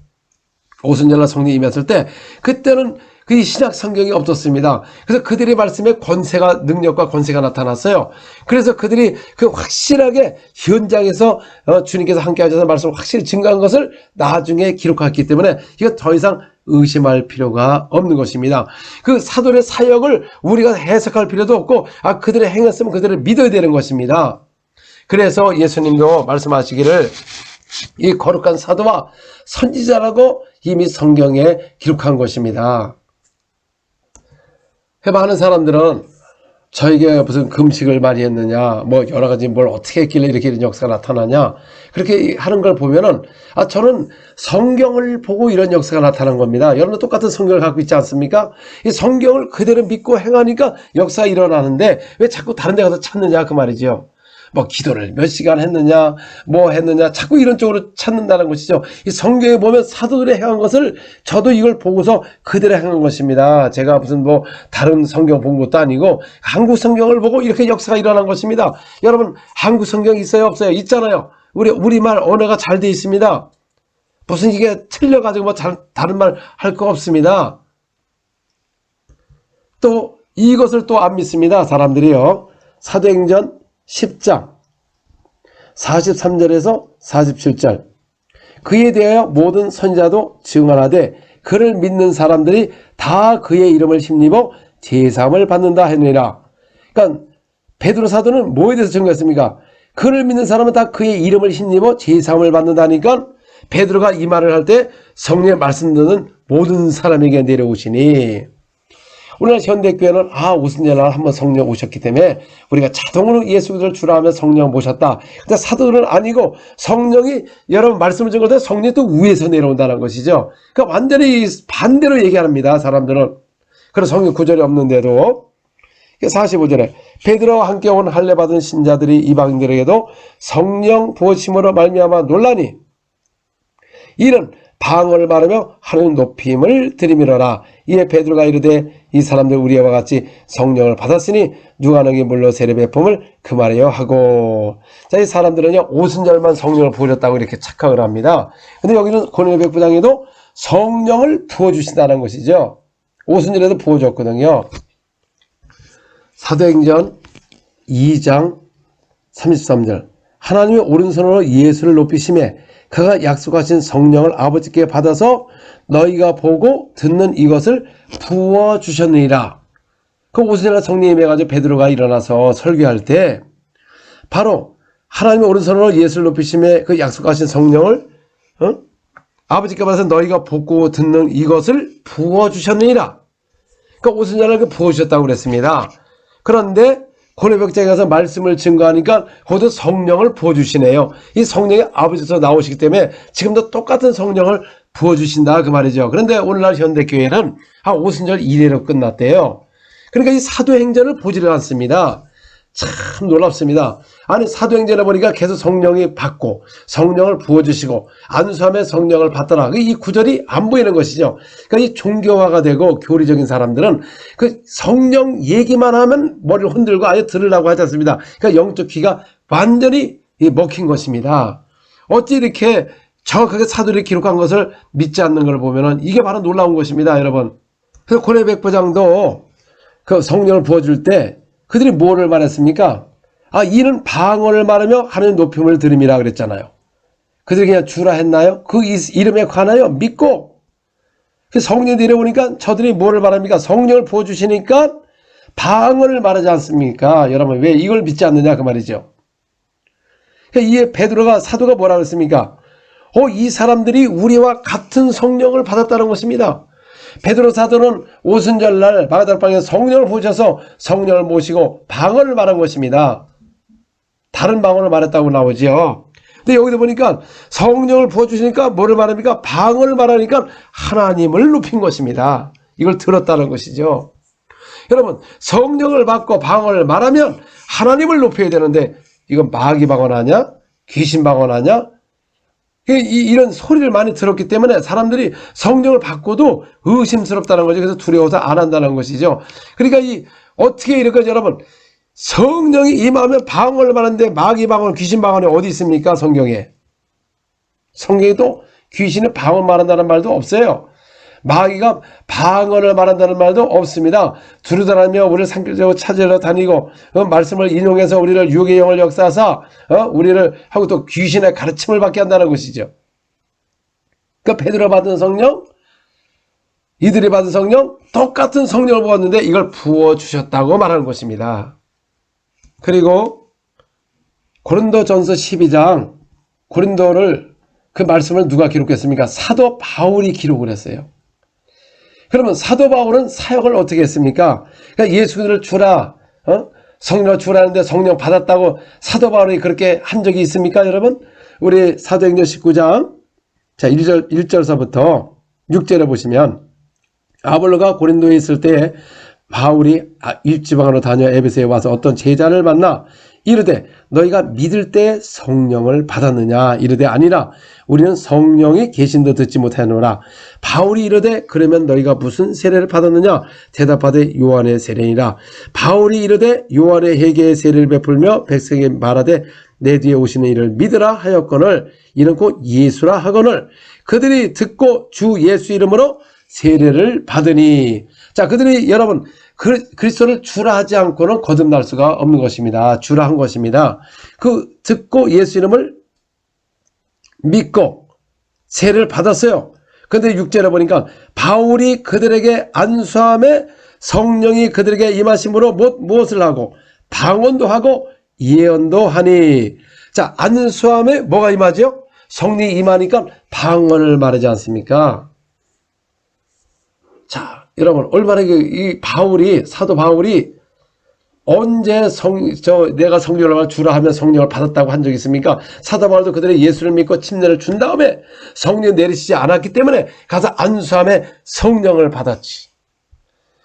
오순절날 성령이 임했을 때 그때는 그 신약 성경이 없었습니다. 그래서 그들의 말씀에 능력과 권세가 나타났어요. 그래서 그들이 그 확실하게 현장에서 주님께서 함께 하셔서 말씀을 확실히 증거한 것을 나중에 기록했기 때문에 이거 더 이상 의심할 필요가 없는 것입니다. 그 사도의 사역을 우리가 해석할 필요도 없고 그들의 행했으면 그들을 믿어야 되는 것입니다. 그래서 예수님도 말씀하시기를 이 거룩한 사도와 선지자라고 이미 성경에 기록한 것입니다. 많은 사람들은 저에게 무슨 금식을 많이 했느냐, 뭐 여러 가지 뭘 어떻게 했길래 이렇게 이런 역사가 나타나냐, 그렇게 하는 걸 보면은 저는 성경을 보고 이런 역사가 나타난 겁니다. 여러분도 똑같은 성경을 갖고 있지 않습니까? 이 성경을 그대로 믿고 행하니까 역사가 일어나는데 왜 자꾸 다른 데 가서 찾느냐 그 말이죠. 뭐 기도를 몇 시간 했느냐, 뭐 했느냐, 자꾸 이런 쪽으로 찾는다는 것이죠. 이 성경에 보면 사도들이 행한 것을 저도 이걸 보고서 그대로 행한 것입니다. 제가 무슨 뭐 다른 성경 본 것도 아니고 한국 성경을 보고 이렇게 역사가 일어난 것입니다. 여러분 한국 성경 있어요 없어요? 있잖아요. 우리말 언어가 잘 돼 있습니다. 무슨 이게 틀려가지고 뭐 다른 말 할 거 없습니다. 또 이것을 또 안 믿습니다. 사람들이요. 사도행전 10장 43절에서 47절 그에 대하여 모든 선지자도 증언하되 그를 믿는 사람들이 다 그의 이름을 힘입어 제사함을 받는다 했느니라. 그러니까 베드로 사도는 뭐에 대해서 증거했습니까? 그를 믿는 사람은 다 그의 이름을 힘입어 제사함을 받는다니까 베드로가 이 말을 할 때 성령의 말씀 듣는 모든 사람에게 내려오시니 오늘 현대교회는 오순절날 한번 성령 오셨기 때문에 우리가 자동으로 예수 그리스도를 주라 하면 성령 모셨다. 근데 사도들은 아니고 성령이 여러분 말씀을 전할 때 성령이 또 위에서 내려온다는 것이죠. 그러니까 완전히 반대로 얘기합니다. 사람들은. 그런 성경 구절이 없는데도 45절에 베드로와 함께 온 할례 받은 신자들이 이방인들에게도 성령 부어심으로 말미암아 놀라니 이는 방언을 말하며 하나님 높임을 들이밀어라. 이에 베드로가 이르되 이 사람들 우리와 같이 성령을 받았으니 누가 너에게 물로 세례 베품을 금하려 하고. 자, 이 사람들은요 오순절만 성령을 부어줬다고 이렇게 착각을 합니다. 근데 여기는 고린도 백부장에도 성령을 부어주신다는 것이죠. 오순절에도 부어줬거든요. 사도행전 2장 33절 하나님의 오른손으로 예수를 높이심에 그가 약속하신 성령을 아버지께 받아서 너희가 보고 듣는 이것을 부어주셨느니라. 그 오순절날 성령이 임해가지고 베드로가 일어나서 설교할 때 바로 하나님의 오른손으로 예수를 높이심에 그 약속하신 성령을 아버지께 받아서 너희가 보고 듣는 이것을 부어주셨느니라. 그러니까 오순절날 그 부어주셨다고 그랬습니다. 그런데 고레백장에 가서 말씀을 증거하니까 거기도 성령을 부어주시네요. 이 성령이 아버지에서 나오시기 때문에 지금도 똑같은 성령을 부어주신다 그 말이죠. 그런데 오늘날 현대교회는 오순절 이래로 끝났대요. 그러니까 이 사도행전을 보지를 않습니다. 참 놀랍습니다. 아니 사도행전에 보니까 계속 성령이 받고 성령을 부어주시고 안수하며 성령을 받더라. 이 구절이 안 보이는 것이죠. 그러니까 이 종교화가 되고 교리적인 사람들은 그 성령 얘기만 하면 머리를 흔들고 아예 들으려고 하지 않습니다. 그러니까 영적 귀가 완전히 먹힌 것입니다. 어찌 이렇게 정확하게 사도들이 기록한 것을 믿지 않는 걸 보면은 이게 바로 놀라운 것입니다, 여러분. 그래서 고레 백부장도 그 성령을 부어줄 때 그들이 뭐를 말했습니까? 이는 방언을 말하며 하나님 높임을 들음이라 그랬잖아요. 그들이 그냥 주라 했나요? 그 이름에 관하여 믿고 성령이 내려오니까 저들이 뭐를 말합니까? 성령을 부어주시니까 방언을 말하지 않습니까? 여러분 왜 이걸 믿지 않느냐 그 말이죠. 이에 베드로가 사도가 뭐라 그랬습니까? 이 사람들이 우리와 같은 성령을 받았다는 것입니다. 베드로 사도는 오순절날 마가다락방에서 성령을 보셔서 성령을 모시고 방언을 말한 것입니다. 다른 방언을 말했다고 나오죠. 근데 여기도 보니까 성령을 부어주시니까 뭐를 말합니까? 방언을 말하니까 하나님을 높인 것입니다. 이걸 들었다는 것이죠. 여러분 성령을 받고 방언을 말하면 하나님을 높여야 되는데 이건 마귀 방언하냐? 귀신 방언하냐? 이런 소리를 많이 들었기 때문에 사람들이 성령을 받고도 의심스럽다는 거죠. 그래서 두려워서 안 한다는 것이죠. 그러니까 어떻게 이렇게 여러분 성령이 임하면 방언을 하는데 마귀 방언, 귀신 방언이 어디 있습니까? 성경에. 성경에도 귀신을 방언 말한다는 말도 없어요. 마귀가 방언을 말한다는 말도 없습니다. 두루다니며 우리를 상필적으로 찾으러 다니고 말씀을 인용해서 우리를 육의 영을 역사하사 우리를 하고 또 귀신의 가르침을 받게 한다는 것이죠. 그러니까 베드로 받은 성령, 이들이 받은 성령, 똑같은 성령을 부었는데 이걸 부어주셨다고 말하는 것입니다. 그리고 고린도전서 12장, 고린도를 그 말씀을 누가 기록했습니까? 사도 바울이 기록을 했어요. 그러면 사도 바울은 사역을 어떻게 했습니까? 그러니까 예수를 주라, 성령 주라는데 성령 받았다고 사도 바울이 그렇게 한 적이 있습니까, 여러분? 우리 사도행전 19장, 자, 1절서부터 6절에 보시면, 아볼로가 고린도에 있을 때 바울이 일지방으로 다녀 에베소에 와서 어떤 제자를 만나 이르되 너희가 믿을 때 성령을 받았느냐? 이르되 아니라 우리는 성령이 계신도 듣지 못하노라. 바울이 이르되 그러면 너희가 무슨 세례를 받았느냐? 대답하되 요한의 세례니라. 바울이 이르되 요한의 회개의 세례를 베풀며 백성에게 말하되 내 뒤에 오시는 이를 믿으라 하였거늘 이는 곧 예수라 하거늘 그들이 듣고 주 예수 이름으로 세례를 받으니. 자, 그들이 여러분 그리스도를 주라 하지 않고는 거듭날 수가 없는 것입니다. 주라 한 것입니다. 그 듣고 예수 이름을 믿고 세례를 받았어요. 그런데 6절에 보니까 바울이 그들에게 안수함에 성령이 그들에게 임하심으로 무엇을 하고 방언도 하고 예언도 하니. 자, 안수함에 뭐가 임하죠? 성령이 임하니까 방언을 말하지 않습니까? 자, 여러분 얼마나 이 바울이, 사도 바울이 언제 내가 성령을 주라 하면 성령을 받았다고 한 적이 있습니까? 사도 바울도 그들의 예수를 믿고 침례를 준 다음에 성령 내리시지 않았기 때문에 가서 안수함에 성령을 받았지.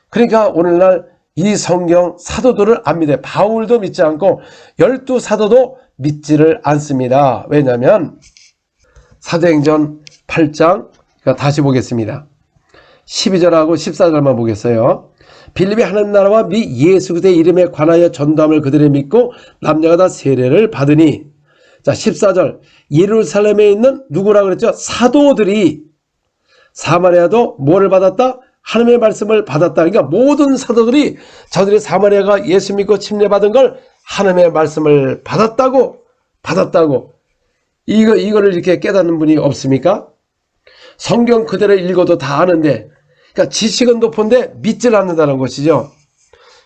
그러니까 오늘날 이 성경 사도들을 안 믿어요. 바울도 믿지 않고 12사도도 믿지를 않습니다. 왜냐하면 사도행전 8장, 다시 보겠습니다. 12절하고 14절만 보겠어요. 빌립이 하나님 나라와 미 예수 그리스도의 이름에 관하여 전도함을 그들이 믿고 남녀가 다 세례를 받으니. 자, 14절 예루살렘에 있는 누구라 그랬죠? 사도들이 사마리아도 뭐를 받았다? 하나님의 말씀을 받았다. 그러니까 모든 사도들이 저들이 사마리아가 예수 믿고 침례받은 걸 하나님의 말씀을 받았다고 이거를 이렇게 깨닫는 분이 없습니까? 성경 그대로 읽어도 다 아는데, 그러니까 지식은 높은데 믿질 않는다는 것이죠.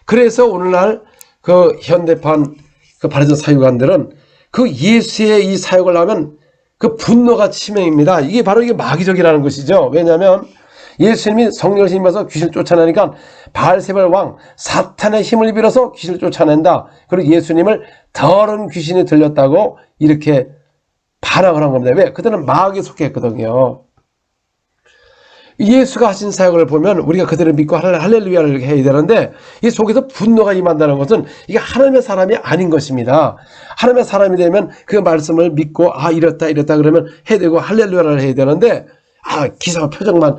그래서 오늘날 그 현대판 그 바리새인 사유관들은 그 예수의 이 사역을 하면 그 분노가 치명입니다. 이게 바로 이게 마귀적이라는 것이죠. 왜냐하면 예수님이 성령을 힘입어서 귀신을 쫓아내니까 바알세발 왕 사탄의 힘을 빌어서 귀신을 쫓아낸다. 그리고 예수님을 더러운 귀신이 들렸다고 이렇게 반항을 한 겁니다. 왜? 그들은 마귀에 속했거든요. 예수가 하신 사역을 보면 우리가 그들을 믿고 할렐루야를 해야 되는데 이 속에서 분노가 임한다는 것은 이게 하나님의 사람이 아닌 것입니다. 하나님의 사람이 되면 그 말씀을 믿고 이렇다 그러면 해야 되고 할렐루야를 해야 되는데 기사와 표정만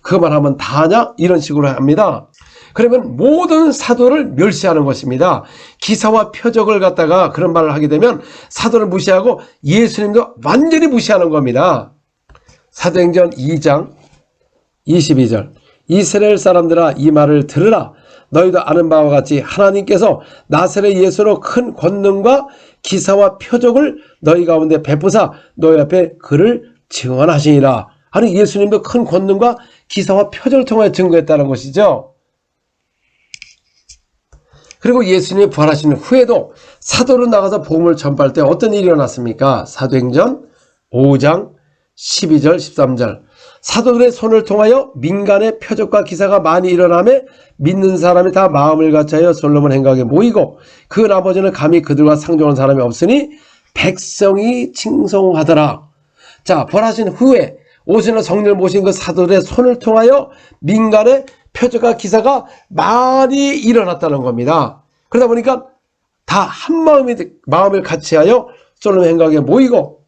그것만 하면 다 하냐? 이런 식으로 합니다. 그러면 모든 사도를 멸시하는 것입니다. 기사와 표적을 갖다가 그런 말을 하게 되면 사도를 무시하고 예수님도 완전히 무시하는 겁니다. 사도행전 2장 22절 이스라엘 사람들아 이 말을 들으라. 너희도 아는 바와 같이 하나님께서 나사렛 예수로 큰 권능과 기사와 표적을 너희 가운데 베푸사 너희 앞에 그를 증언하시니라. 아니 예수님도 큰 권능과 기사와 표적을 통해 증거했다는 것이죠. 그리고 예수님이 부활하신 후에도 사도로 나가서 복음을 전파할 때 어떤 일이 일어났습니까? 사도행전 5장 12절 13절 사도들의 손을 통하여 민간의 표적과 기사가 많이 일어나며 믿는 사람이 다 마음을 같이하여 솔로몬 행각에 모이고 그 나머지는 감히 그들과 상종한 사람이 없으니 백성이 칭송하더라. 자, 부활하신 후에 오시는 성령을 모신 그 사도들의 손을 통하여 민간의 표적과 기사가 많이 일어났다는 겁니다. 그러다 보니까 다 한 마음을 같이하여 솔로몬 행각에 모이고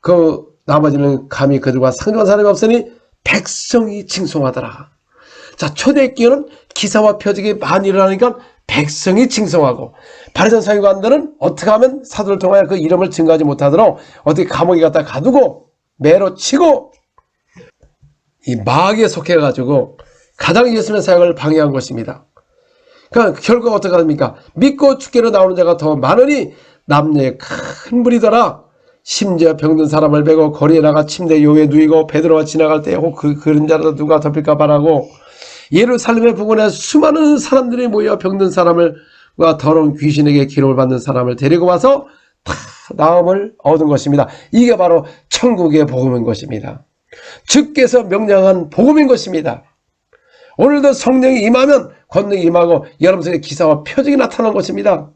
그 나머지는 감히 그들과 상종한 사람이 없으니 백성이 칭송하더라. 자, 초대교회는 기사와 표적이 많이 일어나니까 백성이 칭송하고 바리새인 서기관들은 어떻게 하면 사도를 통하여 그 이름을 증거하지 못하도록 어떻게 감옥에 갖다 가두고 매로 치고 이 마귀에 속해가지고 가장 예수님의 사역을 방해한 것입니다. 그러니까 결과가 어떻게 합니까? 믿고 죽기로 나오는 자가 더 많으니 남녀의 큰 무리더라. 심지어 병든 사람을 베고 거리에 나가 침대 요에 누이고 베드로가 지나갈 때 혹 그 그림자라도 누가 덮일까 바라고 예루살렘의 부근에 수많은 사람들이 모여 병든 사람을 과 더러운 귀신에게 기름을 받는 사람을 데리고 와서 다 나음을 얻은 것입니다. 이게 바로 천국의 복음인 것입니다. 주께서 명령한 복음인 것입니다. 오늘도 성령이 임하면 권능이 임하고 여러분 속에 기사와 표적이 나타난 것입니다.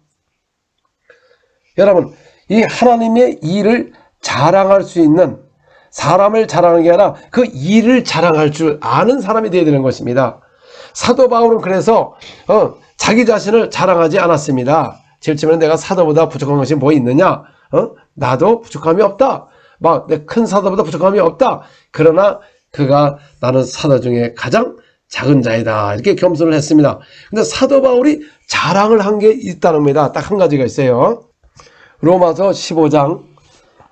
여러분, 이 하나님의 일을 자랑할 수 있는, 사람을 자랑하는 게 아니라 그 일을 자랑할 줄 아는 사람이 되어야 되는 것입니다. 사도 바울은 그래서 자기 자신을 자랑하지 않았습니다. 제일 처음에 내가 사도보다 부족한 것이 뭐 있느냐? 나도 부족함이 없다. 막 내 큰 사도보다 부족함이 없다. 그러나 그가 나는 사도 중에 가장 작은 자이다. 이렇게 겸손을 했습니다. 근데 사도 바울이 자랑을 한 게 있다는 겁니다. 딱 한 가지가 있어요. 로마서 15장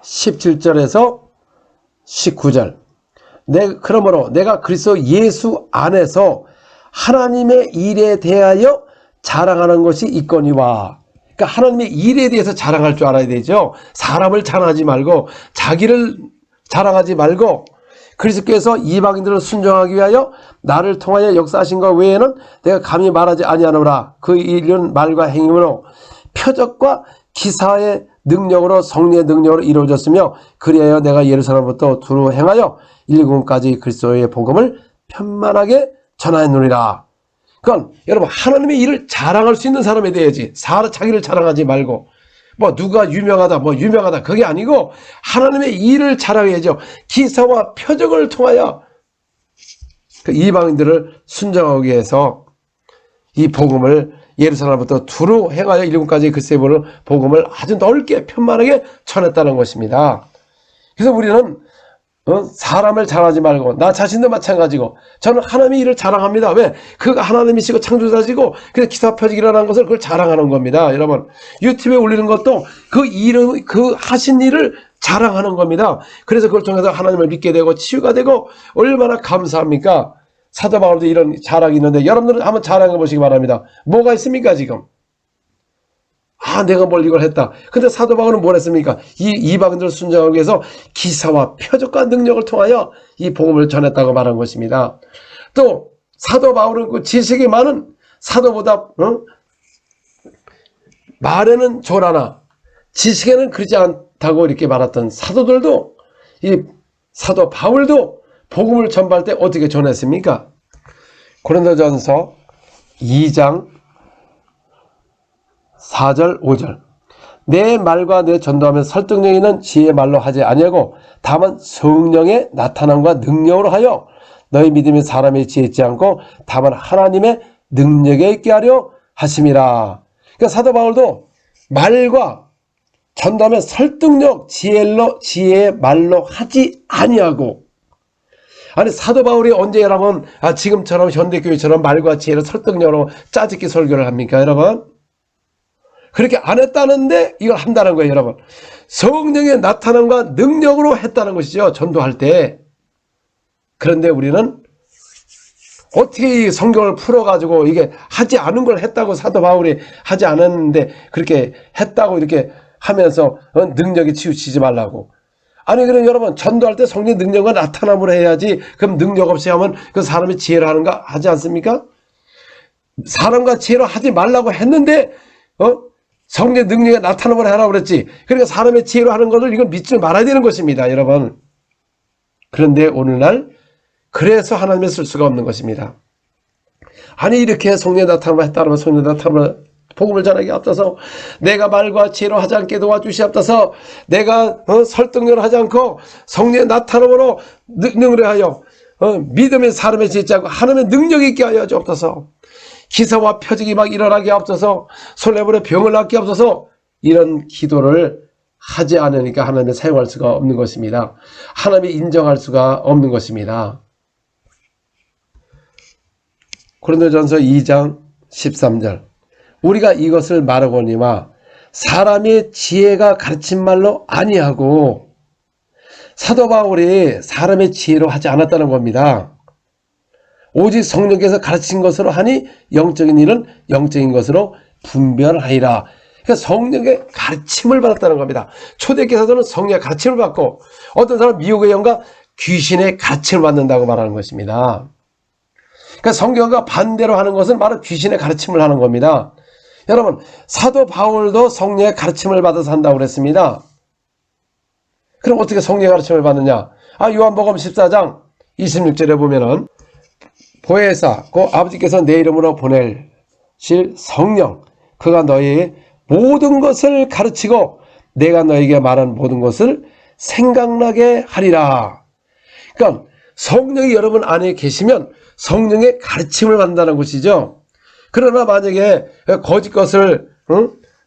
17절에서 19절. 그러므로 내가 그리스도 예수 안에서 하나님의 일에 대하여 자랑하는 것이 있거니와. 그러니까 하나님의 일에 대해서 자랑할 줄 알아야 되죠. 사람을 자랑하지 말고 자기를 자랑하지 말고 그리스도께서 이방인들을 순종하기 위하여 나를 통하여 역사하신 것 외에는 내가 감히 말하지 아니하노라. 그 일은 말과 행위로 표적과 기사의 능력으로 성령의 능력으로 이루어졌으며 그리하여 내가 예루살렘부터 두루 행하여 일국까지 그리스도의 복음을 편만하게 전하였느니라. 그건 여러분 하나님의 일을 자랑할 수 있는 사람이 돼야지. 자기를 자랑하지 말고 뭐 누가 유명하다 뭐 유명하다 그게 아니고 하나님의 일을 자랑해야죠. 기사와 표적을 통하여 그 이방인들을 순종하기 위해서 이 복음을 예루살렘부터 두루 행하여 일국까지 그리스도의 복음을 아주 넓게 편만하게 전했다는 것입니다. 그래서 우리는 사람을 자랑하지 말고 나 자신도 마찬가지고 저는 하나님의 일을 자랑합니다. 왜? 그가 하나님이시고 창조자시고 그래서 기사 표적이 일어난 것을 그걸 자랑하는 겁니다. 여러분 유튜브에 올리는 것도 그 하신 일을 자랑하는 겁니다. 그래서 그걸 통해서 하나님을 믿게 되고 치유가 되고 얼마나 감사합니까? 사도 바울도 이런 자랑이 있는데 여러분들은 한번 자랑해 보시기 바랍니다. 뭐가 있습니까 지금? 내가 뭘 이걸 했다. 근데 사도 바울은 뭘 했습니까? 이 이방인들을 순종하기 위해서 기사와 표적과 능력을 통하여 이 복음을 전했다고 말한 것입니다. 또 사도 바울은 그 지식이 많은 사도보다 말에는 졸하나 지식에는 그러지 않다고 이렇게 말했던 사도들도 이 사도 바울도 복음을 전파할 때 어떻게 전했습니까? 고린도전서 2장 4절 5절 내 말과 내 전도하면 설득력 있는 지혜의 말로 하지 아니하고 다만 성령의 나타남과 능력으로 하여 너희 믿음이 사람의 지혜 있지 않고 다만 하나님의 능력에 있게 하려 하심이라. 그러니까 사도 바울도 말과 전도하면 설득력 지혜의 말로 하지 아니하고 사도 바울이 언제 여러분 지금처럼 현대교회처럼 말과 지혜를 설득력으로 짜집기 설교를 합니까 여러분? 그렇게 안 했다는데 이걸 한다는 거예요 여러분. 성령의 나타남과 능력으로 했다는 것이죠 전도할 때. 그런데 우리는 어떻게 이 성경을 풀어가지고 이게 하지 않은 걸 했다고 사도 바울이 하지 않았는데 그렇게 했다고 이렇게 하면서 능력이 치우치지 말라고. 그럼 여러분 전도할 때 성령의 능력과 나타남으로 해야지. 그럼 능력 없이 하면 그 사람이 지혜로 하는가 하지 않습니까? 사람과 지혜로 하지 말라고 했는데 성령의 능력에 나타남으로 하라고 그랬지. 그러니까 사람의 지혜로 하는 것을 이건 믿지 말아야 되는 것입니다 여러분. 그런데 오늘날 그래서 하나님을 쓸 수가 없는 것입니다. 이렇게 성령의 나타남을 했다면 성령의 나타남을 복음을 전하기 앞서서 내가 말과 지혜로 하지 않게 도와주시옵소서. 내가 설득력을 하지 않고 성령의 나타남으로 능력을 하여 믿음의 사람의 지혜지 않고 하나님의 능력이 있게 하여 주옵소서. 기사와 표적이 막 일어나게 앞서서 솔레불에 병을 낫게 앞서서 이런 기도를 하지 않으니까 하나님을 사용할 수가 없는 것입니다. 하나님이 인정할 수가 없는 것입니다. 고린도전서 2장 13절 우리가 이것을 말하거니와 사람의 지혜가 가르친 말로 아니하고 사도 바울이 사람의 지혜로 하지 않았다는 겁니다. 오직 성령께서 가르친 것으로 하니 영적인 일은 영적인 것으로 분별하리라. 그러니까 성령의 가르침을 받았다는 겁니다. 초대교회 사도는 성령의 가르침을 받고 어떤 사람은 미혹의 영과 귀신의 가르침을 받는다고 말하는 것입니다. 그러니까 성경과 반대로 하는 것은 바로 귀신의 가르침을 하는 겁니다. 여러분, 사도 바울도 성령의 가르침을 받아서 한다고 그랬습니다. 그럼 어떻게 성령의 가르침을 받느냐? 요한복음 14장 26절에 보면은 보혜사 곧 아버지께서 내 이름으로 보내실 성령 그가 너희 모든 것을 가르치고 내가 너에게 말한 모든 것을 생각나게 하리라. 그러니까 성령이 여러분 안에 계시면 성령의 가르침을 받는다는 것이죠. 그러나 만약에 거짓 것을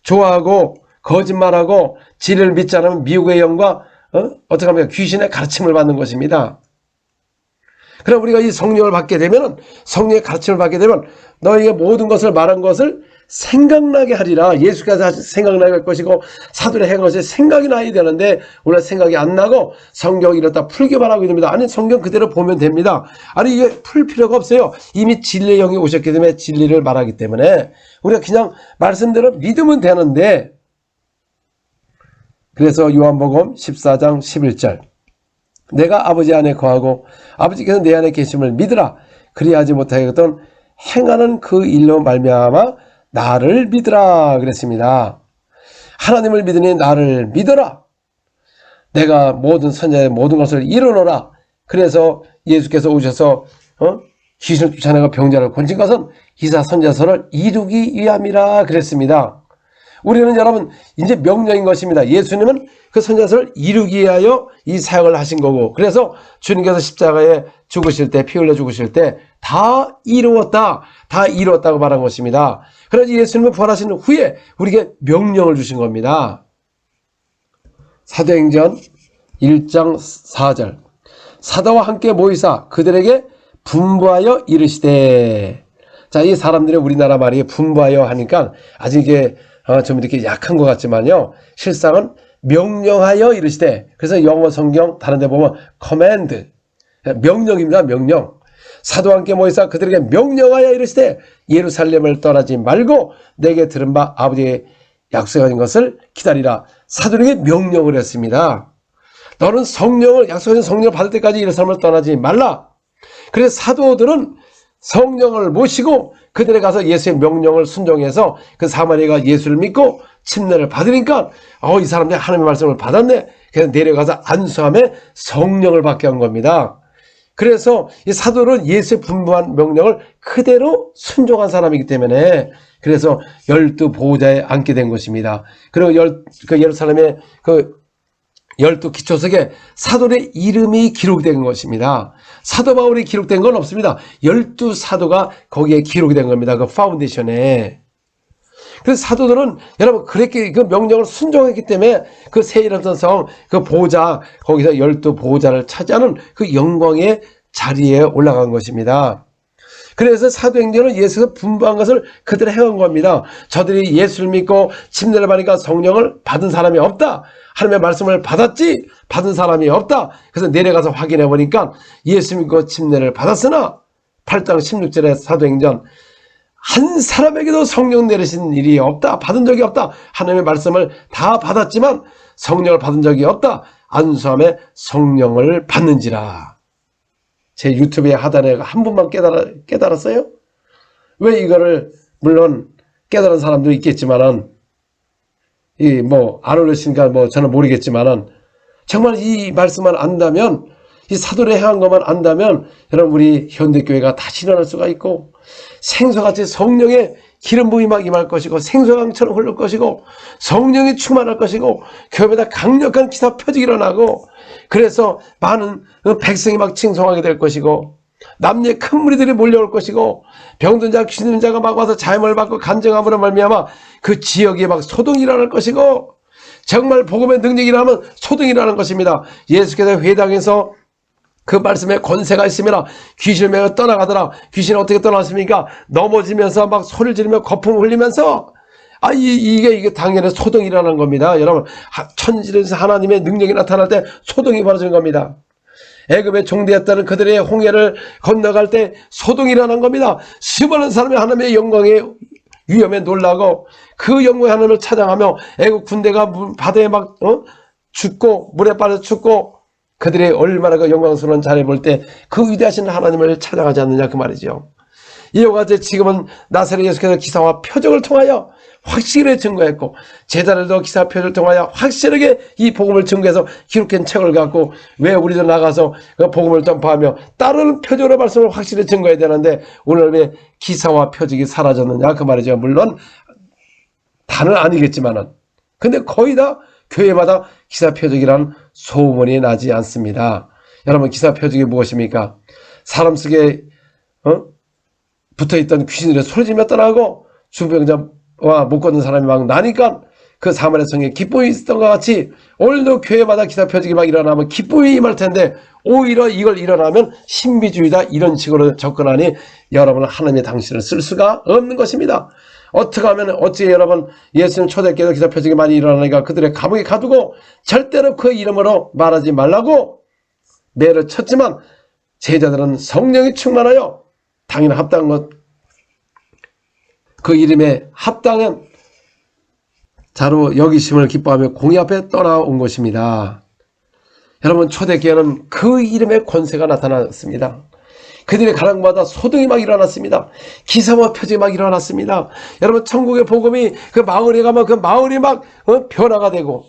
좋아하고 거짓말하고 진리를 믿지 않으면 미혹의 영과 어떻게 하면 귀신의 가르침을 받는 것입니다. 그럼 우리가 이 성령을 받게 되면 성령의 가르침을 받게 되면 너에게 모든 것을 말한 것을 생각나게 하리라. 예수께서 생각나게 할 것이고 사도의 행한 것이 생각이 나야 되는데 우리가 생각이 안 나고 성경 이렇다 풀기만 하고 있습니다. 아니 성경 그대로 보면 됩니다. 아니 이게 풀 필요가 없어요. 이미 진리의 영이 오셨기 때문에 진리를 말하기 때문에 우리가 그냥 말씀대로 믿으면 되는데 그래서 요한복음 14장 11절 내가 아버지 안에 거하고 아버지께서 내 안에 계심을 믿으라. 그리하지 못하겠던 행하는 그 일로 말미암아 나를 믿으라 그랬습니다. 하나님을 믿으니 나를 믿어라. 내가 모든 선자의 모든 것을 이루노라. 그래서 예수께서 오셔서 귀신을 쫓아내고 병자를 고친 것은 기사 선자서를 이루기 위함이라 그랬습니다. 우리는 여러분 이제 명령인 것입니다. 예수님은 그 선자서를 이루기 위하여 이 사역을 하신 거고 그래서 주님께서 십자가에 죽으실 때 피 흘려 죽으실 때 다 이루었다. 다 이루었다고 말한 것입니다. 그래서 예수님은 부활하신 후에 우리에게 명령을 주신 겁니다. 사도행전 1장 4절 사도와 함께 모이사 그들에게 분부하여 이르시되 자, 이 사람들이 우리나라 말이 분부하여 하니까 아직 이게 좀 이렇게 약한 것 같지만요. 실상은 명령하여 이르시되 그래서 영어 성경 다른 데 보면 command 명령입니다. 명령. 사도와 함께 모이사 그들에게 명령하여 이르시되 예루살렘을 떠나지 말고 내게 들은 바 아버지의 약속하신 것을 기다리라. 사도에게 명령을 했습니다. 너는 성령을 약속하신 성령을 받을 때까지 예루살렘을 떠나지 말라. 그래서 사도들은 성령을 모시고 그들에 가서 예수의 명령을 순종해서 그 사마리아가 예수를 믿고 침례를 받으니까 이 사람들이 하나님의 말씀을 받았네. 그래서 내려가서 안수함에 성령을 받게 한 겁니다. 그래서 이 사도는 예수의 분부한 명령을 그대로 순종한 사람이기 때문에 그래서 12보호자에 앉게 된 것입니다. 그리고 그 예루살렘의 그 12기초석에 사도의 이름이 기록된 것입니다. 사도 바울이 기록된 건 없습니다. 12사도가 거기에 기록이 된 겁니다. 그 파운데이션에. 그래서 사도들은 여러분 그렇게 그 명령을 순종했기 때문에 그 세일했던 성, 그 보호자, 거기서 12보호자를 차지하는 그 영광의 자리에 올라간 것입니다. 그래서 사도행전은 예수가 분부한 것을 그대로 행한 겁니다. 저들이 예수를 믿고 침례를 받으니까 성령을 받은 사람이 없다. 하나님의 말씀을 받았지 받은 사람이 없다. 그래서 내려가서 확인해 보니까 예수 믿고 침례를 받았으나 8장 16절의 사도행전 한 사람에게도 성령 내리신 일이 없다. 받은 적이 없다. 하나님의 말씀을 다 받았지만 성령을 받은 적이 없다. 안수함에 성령을 받는지라. 제 유튜브에 하단에 한 분만 깨달았어요? 왜 이거를 물론 깨달은 사람도 있겠지만은 안 올렸으니까 저는 모르겠지만은 정말 이 말씀만 안다면 이 사도를 행한 것만 안다면 여러분 우리 현대교회가 다시 일어날 수가 있고 생수같이 성령의 기름 부음이 막 임할 것이고 생수강처럼 흐를 것이고 성령이 충만할 것이고 교회마다 강력한 기사 표적이 일어나고 그래서 많은 백성이 막 칭송하게 될 것이고 남녀의 큰 무리들이 몰려올 것이고 병든 자 귀신 들린 자가 막 와서 자임을 받고 간증함으로 말미암아 그 지역에 막 소동이 일어날 것이고 정말 복음의 능력이 일어나면 소동이 일어나는 것입니다. 예수께서 회당에서 그 말씀에 권세가 있으면 귀신을 매어 떠나가더라. 귀신은 어떻게 떠났습니까? 넘어지면서 막 소리를 지르며 거품을 흘리면서 이게 당연히 소동이 일어난 겁니다. 여러분, 천지에서 하나님의 능력이 나타날 때 소동이 벌어지는 겁니다. 애굽에 종되었다는 그들의 홍해를 건너갈 때 소동이 일어난 겁니다. 수많은 사람이 하나님의 영광에 위험에 놀라고 그 영광의 하나님을 찬양하며 애국 군대가 바다에 막 죽고 물에 빠져 죽고 그들이 얼마나 그 영광스러운 자리에 볼 때 그 위대하신 하나님을 찬양하지 않느냐 그 말이죠. 이와 같이 지금은 나사렛 예수께서 기사와 표적을 통하여 확실하게 증거했고 제자들도 기사 표적을 통하여 확실하게 이 복음을 증거해서 기록한 책을 갖고 왜 우리도 나가서 그 복음을 전파하며 다른 표적으로 말씀을 확실히 증거해야 되는데 오늘 왜 기사와 표적이 사라졌느냐 그 말이죠. 물론 다는 아니겠지만은 근데 거의 다 교회마다 기사 표적이란 소문이 나지 않습니다. 여러분 기사 표적이 무엇입니까? 사람 속에 붙어있던 귀신들의 소리지며 떠나고 중병자와 못 걷는 사람이 막 나니까 그 사마리아 성에 기쁨이 있었던 것 같이 오늘도 교회마다 기사 표적이 막 일어나면 기쁨이 임할 텐데 오히려 이걸 일어나면 신비주의다 이런 식으로 접근하니 여러분은 하나님의 당신을 쓸 수가 없는 것입니다. 어떻게 하면 어찌 여러분 예수님 초대교회도 기사 표적이 많이 일어나니까 그들의 감옥에 가두고 절대로 그 이름으로 말하지 말라고 매를 쳤지만 제자들은 성령이 충만하여 당연히 합당한 것 그 이름에 합당한 자로 여기심을 기뻐하며 공의 앞에 떠나온 것입니다. 여러분 초대교회는 그 이름의 권세가 나타났습니다. 그들의 가랑마다 소동이 막 일어났습니다. 기사와 표적이 막 일어났습니다. 여러분 천국의 복음이 그 마을에 가면 그 마을이 막 변화가 되고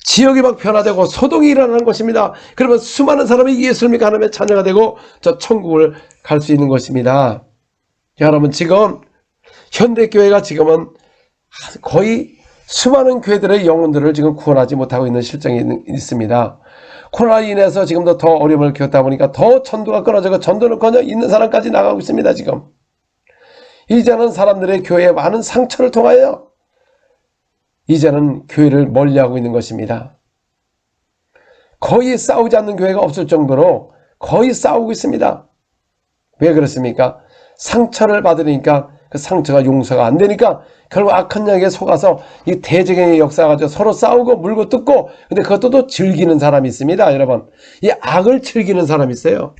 지역이 막 변화되고 소동이 일어나는 것입니다. 그러면 수많은 사람이 예수를 믿고 하나님의 자녀가 되고 저 천국을 갈 수 있는 것입니다. 여러분 지금 현대교회가 지금은 거의 수많은 교회들의 영혼들을 지금 구원하지 못하고 있는 실정이 있습니다. 코로나로 인해서 지금도 더 어려움을 겪다 보니까 더 전도가 끊어지고 전도는커녕 있는 사람까지 나가고 있습니다. 지금 이제는 사람들의 교회에 많은 상처를 통하여 이제는 교회를 멀리하고 있는 것입니다. 거의 싸우지 않는 교회가 없을 정도로 거의 싸우고 있습니다. 왜 그렇습니까? 상처를 받으니까 그 상처가 용서가 안 되니까 결국 악한 영에 속아서 이 대적의 역사가 가지고 서로 싸우고 물고 뜯고 근데 그것도 또 즐기는 사람이 있습니다. 여러분 이 악을 즐기는 사람이 있어요.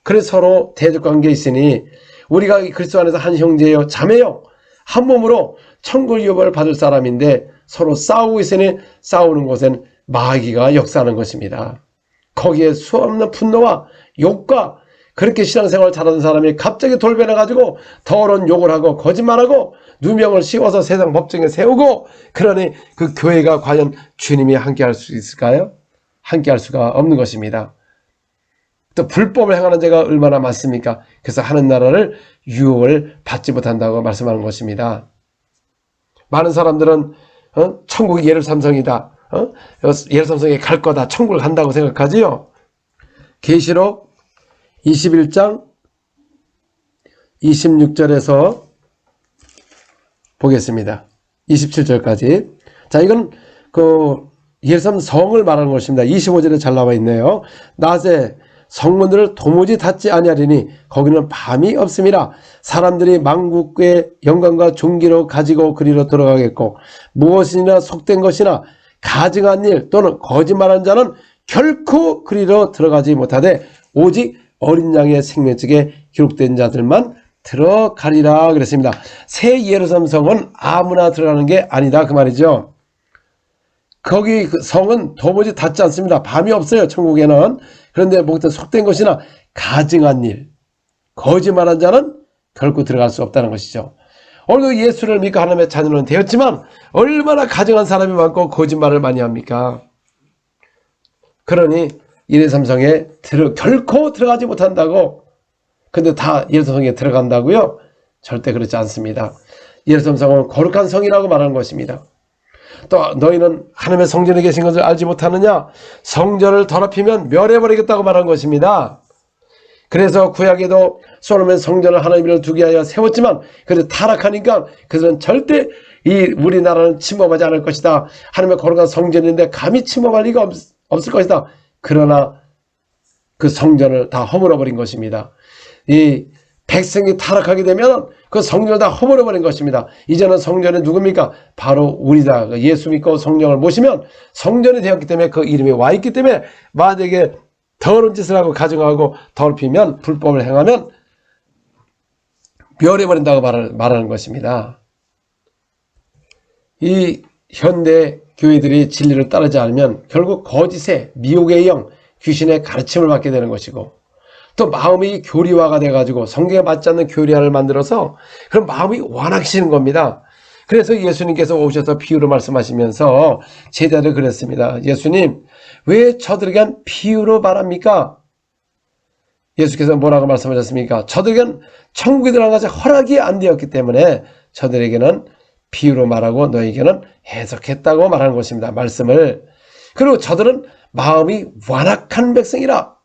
그래서 서로 대적 관계에 있으니 우리가 그리스도 안에서 한 형제요 자매요 한 몸으로 천국 유업을 받을 사람인데 서로 싸우고 있으니 싸우는 곳엔 마귀가 역사하는 것입니다. 거기에 수없는 분노와 욕과 그렇게 신앙생활을 잘하는 사람이 갑자기 돌변해가지고 더러운 욕을 하고 거짓말하고 누명을 씌워서 세상 법정에 세우고 그러니 그 교회가 과연 주님이 함께할 수 있을까요? 함께할 수가 없는 것입니다. 또 불법을 행하는 자가 얼마나 많습니까? 그래서 하는 나라를 유업을 받지 못한다고 말씀하는 것입니다. 많은 사람들은 천국이 예루살렘성이다. 예루살렘성에 갈 거다. 천국을 간다고 생각하지요. 계시록 21장 26절에서 보겠습니다. 27절까지. 자, 이건 그 예루살렘 성을 말하는 것입니다. 25절에 잘 나와 있네요. 낮에 성문들을 도무지 닫지 아니하리니 거기는 밤이 없음이라. 사람들이 만국의 영광과 존귀로 가지고 그리로 들어가겠고 무엇이나 속된 것이나 가증한 일 또는 거짓말한 자는 결코 그리로 들어가지 못하되 오직 어린 양의 생명책에 기록된 자들만 들어가리라 그랬습니다. 새 예루살렘 성은 아무나 들어가는 게 아니다 그 말이죠. 거기 그 성은 도무지 닫지 않습니다. 밤이 없어요 천국에는. 그런데 뭐든 속된 것이나 가증한 일 거짓말한 자는 결코 들어갈 수 없다는 것이죠. 오늘도 예수를 믿고 하나님의 자녀는 되었지만 얼마나 가증한 사람이 많고 거짓말을 많이 합니까? 그러니 예루살렘 성에 결코 들어가지 못한다고. 근데 다 예루살렘 성에 들어간다고요? 절대 그렇지 않습니다. 예루살렘 성은 거룩한 성이라고 말하는 것입니다. 또 너희는 하나님의 성전에 계신 것을 알지 못하느냐? 성전을 더럽히면 멸해버리겠다고 말한 것입니다. 그래서 구약에도 솔로몬 성전을 하나님을 두게 하여 세웠지만 그래서 타락하니까 그들은 절대 이 우리나라는 침범하지 않을 것이다. 하나님의 거룩한 성전인데 감히 침범할 리가 없을 것이다. 그러나 그 성전을 다 허물어버린 것입니다. 이 백성이 타락하게 되면 그 성령을 다 허물어버린 것입니다. 이제는 성전이 누굽니까? 바로 우리다. 예수 믿고 성령을 모시면 성전이 되었기 때문에 그 이름이 와 있기 때문에 만약에 더러운 짓을 하고 가정하고 더럽히면 불법을 행하면 멸해버린다고 말하는 것입니다. 이 현대 교회들이 진리를 따르지 않으면 결국 거짓의 미혹의 영, 귀신의 가르침을 받게 되는 것이고 또 마음이 교리화가 돼가지고 성경에 맞지 않는 교리화를 만들어서 그런 마음이 완악해지는 겁니다. 그래서 예수님께서 오셔서 비유로 말씀하시면서 제자들 그랬습니다. 예수님, 왜 저들에겐 비유로 말합니까? 예수께서 뭐라고 말씀하셨습니까? 저들에겐 천국에 들어간 것이 허락이 안 되었기 때문에 저들에게는 비유로 말하고 너에게는 해석했다고 말하는 것입니다. 말씀을. 그리고 저들은 마음이 완악한 백성이라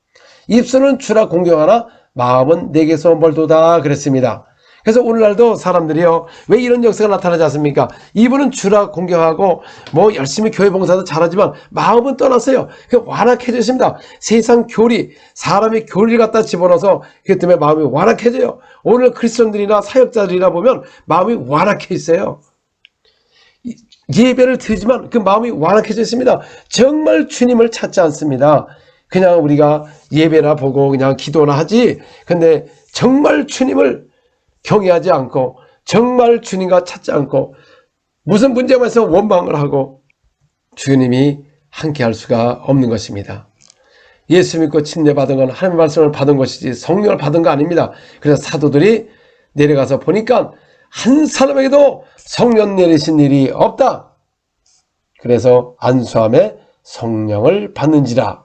입술은 주라 공경하나 마음은 내게서 멀도다 그랬습니다. 그래서 오늘날도 사람들이요, 왜 이런 역사가 나타나지 않습니까? 이분은 주라 공경하고 뭐 열심히 교회 봉사도 잘하지만 마음은 떠났어요. 완악해졌습니다. 세상 교리, 사람의 교리를 갖다 집어넣어서 그렇기 때문에 마음이 완악해져요. 오늘 크리스천들이나 사역자들이나 보면 마음이 완악해 있어요. 예배를 드리지만 그 마음이 완악해져 있습니다. 정말 주님을 찾지 않습니다. 그냥 우리가 예배나 보고 그냥 기도나 하지, 근데 정말 주님을 경외하지 않고 정말 주님과 찾지 않고 무슨 문제만 있어 원망을 하고 주님이 함께 할 수가 없는 것입니다. 예수 믿고 침례받은 건 하나님의 말씀을 받은 것이지 성령을 받은 거 아닙니다. 그래서 사도들이 내려가서 보니까 한 사람에게도 성령 내리신 일이 없다. 그래서 안수함에 성령을 받는지라.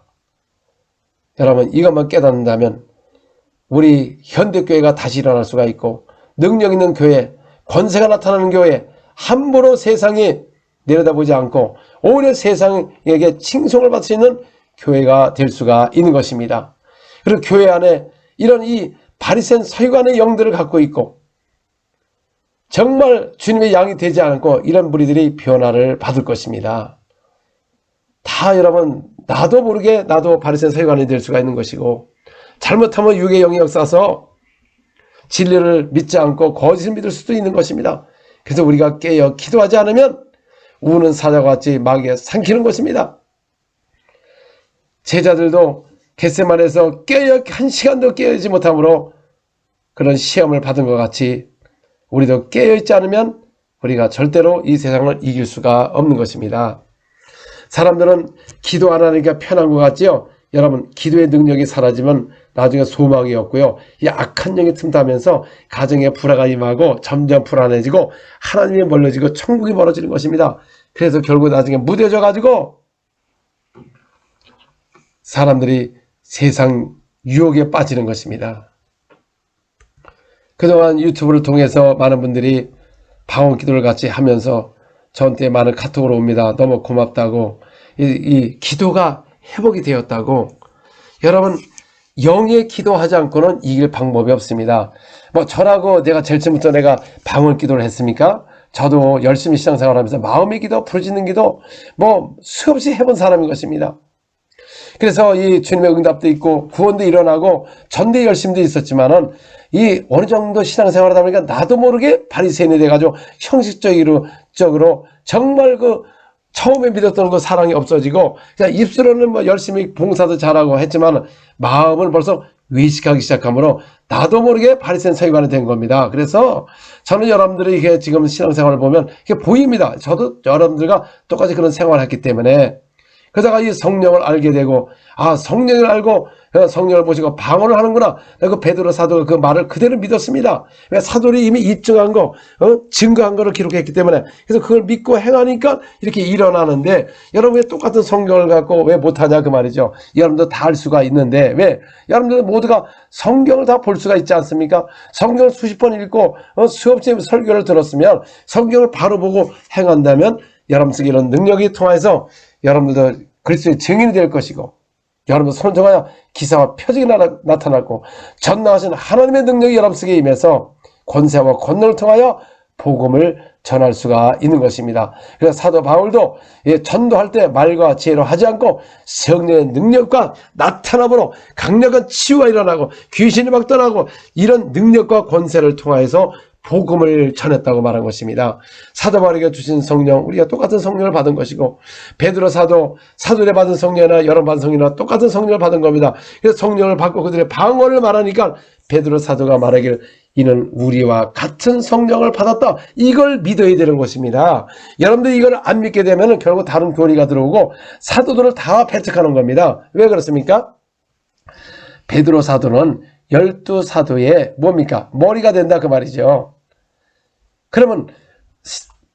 여러분, 이것만 깨닫는다면 우리 현대교회가 다시 일어날 수가 있고 능력 있는 교회, 권세가 나타나는 교회, 함부로 세상에 내려다보지 않고 오히려 세상에게 칭송을 받을 수 있는 교회가 될 수가 있는 것입니다. 그리고 교회 안에 이런 이 바리새인 서기관의 영들을 갖고 있고 정말 주님의 양이 되지 않고 이런 무리들이 변화를 받을 것입니다. 다 여러분, 나도 모르게 나도 바리새인 서기관이 될 수가 있는 것이고 잘못하면 육의 영이 역사서 진리를 믿지 않고 거짓을 믿을 수도 있는 것입니다. 그래서 우리가 깨어 기도하지 않으면 우는 사자와 같이 마귀에 삼키는 것입니다. 제자들도 겟세마네에서 깨어 한 시간도 깨어있지 못함으로 그런 시험을 받은 것 같이 우리도 깨어있지 않으면 우리가 절대로 이 세상을 이길 수가 없는 것입니다. 사람들은 기도 안 하니까 편한 것 같지요? 여러분, 기도의 능력이 사라지면 나중에 소망이 없고요. 이 악한 영이 틈타면서 가정에 불화가 임하고 점점 불안해지고 하나님이 멀어지고 천국이 멀어지는 것입니다. 그래서 결국 나중에 무뎌져 가지고 사람들이 세상 유혹에 빠지는 것입니다. 그동안 유튜브를 통해서 많은 분들이 방언 기도를 같이 하면서 저한테 많은 카톡으로 옵니다. 너무 고맙다고. 이 기도가 회복이 되었다고. 여러분, 영의 기도하지 않고는 이길 방법이 없습니다. 뭐 저라고 내가 제일 처음부터 내가 방언 기도를 했습니까? 저도 열심히 신앙생활하면서 마음의 기도, 부르짖는 기도 뭐 수없이 해본 사람인 것입니다. 그래서 이 주님의 응답도 있고 구원도 일어나고 전대 열심도 있었지만은 이 어느 정도 신앙생활을 하다 보니까 나도 모르게 바리새인이 돼가지고 형식적으로 정말 그 처음에 믿었던 그 사랑이 없어지고 그냥 입술로는 뭐 열심히 봉사도 잘하고 했지만 마음을 벌써 외식하기 시작하므로 나도 모르게 바리새인 서기관이 된 겁니다. 그래서 저는 여러분들이 이게 지금 신앙생활을 보면 이게 보입니다. 저도 여러분들과 똑같이 그런 생활을 했기 때문에 그러다가 이 성령을 알게 되고 성령을 알고 성령을 모시고 방언을 하는구나. 그 베드로 사도가 그 말을 그대로 믿었습니다. 왜? 사도들이 이미 입증한 거, 증거한 거를 기록했기 때문에. 그래서 그걸 믿고 행하니까 이렇게 일어나는데 여러분이 똑같은 성경을 갖고 왜 못하냐 그 말이죠. 여러분도 다 할 수가 있는데 왜? 여러분들 모두가 성경을 다 볼 수가 있지 않습니까? 성경을 수십 번 읽고 수없이 설교를 들었으면 성경을 바로 보고 행한다면 여러분 속에 이런 능력이 통해서 여러분들도 그리스도의 증인이 될 것이고 여러분 손을 통하여 기사와 표적이 나타났고 전능하신 하나님의 능력이 여러분 속에 임해서 권세와 권능을 통하여 복음을 전할 수가 있는 것입니다. 그래서 사도 바울도 전도할 때 말과 지혜로 하지 않고 성령의 능력과 나타남으로 강력한 치유가 일어나고 귀신이 막 떠나고 이런 능력과 권세를 통하여서 복음을 전했다고 말한 것입니다. 사도 바울에게 주신 성령, 우리가 똑같은 성령을 받은 것이고, 베드로 사도에 받은 성령이나 여러 받은 성령이나 똑같은 성령을 받은 겁니다. 그래서 성령을 받고 그들의 방언을 말하니까 베드로 사도가 말하기를 이는 우리와 같은 성령을 받았다. 이걸 믿어야 되는 것입니다. 여러분들이 이걸 안 믿게 되면 결국 다른 교리가 들어오고 사도들을 다 배척하는 겁니다. 왜 그렇습니까? 베드로 사도는 12사도의 뭡니까? 머리가 된다 그 말이죠. 그러면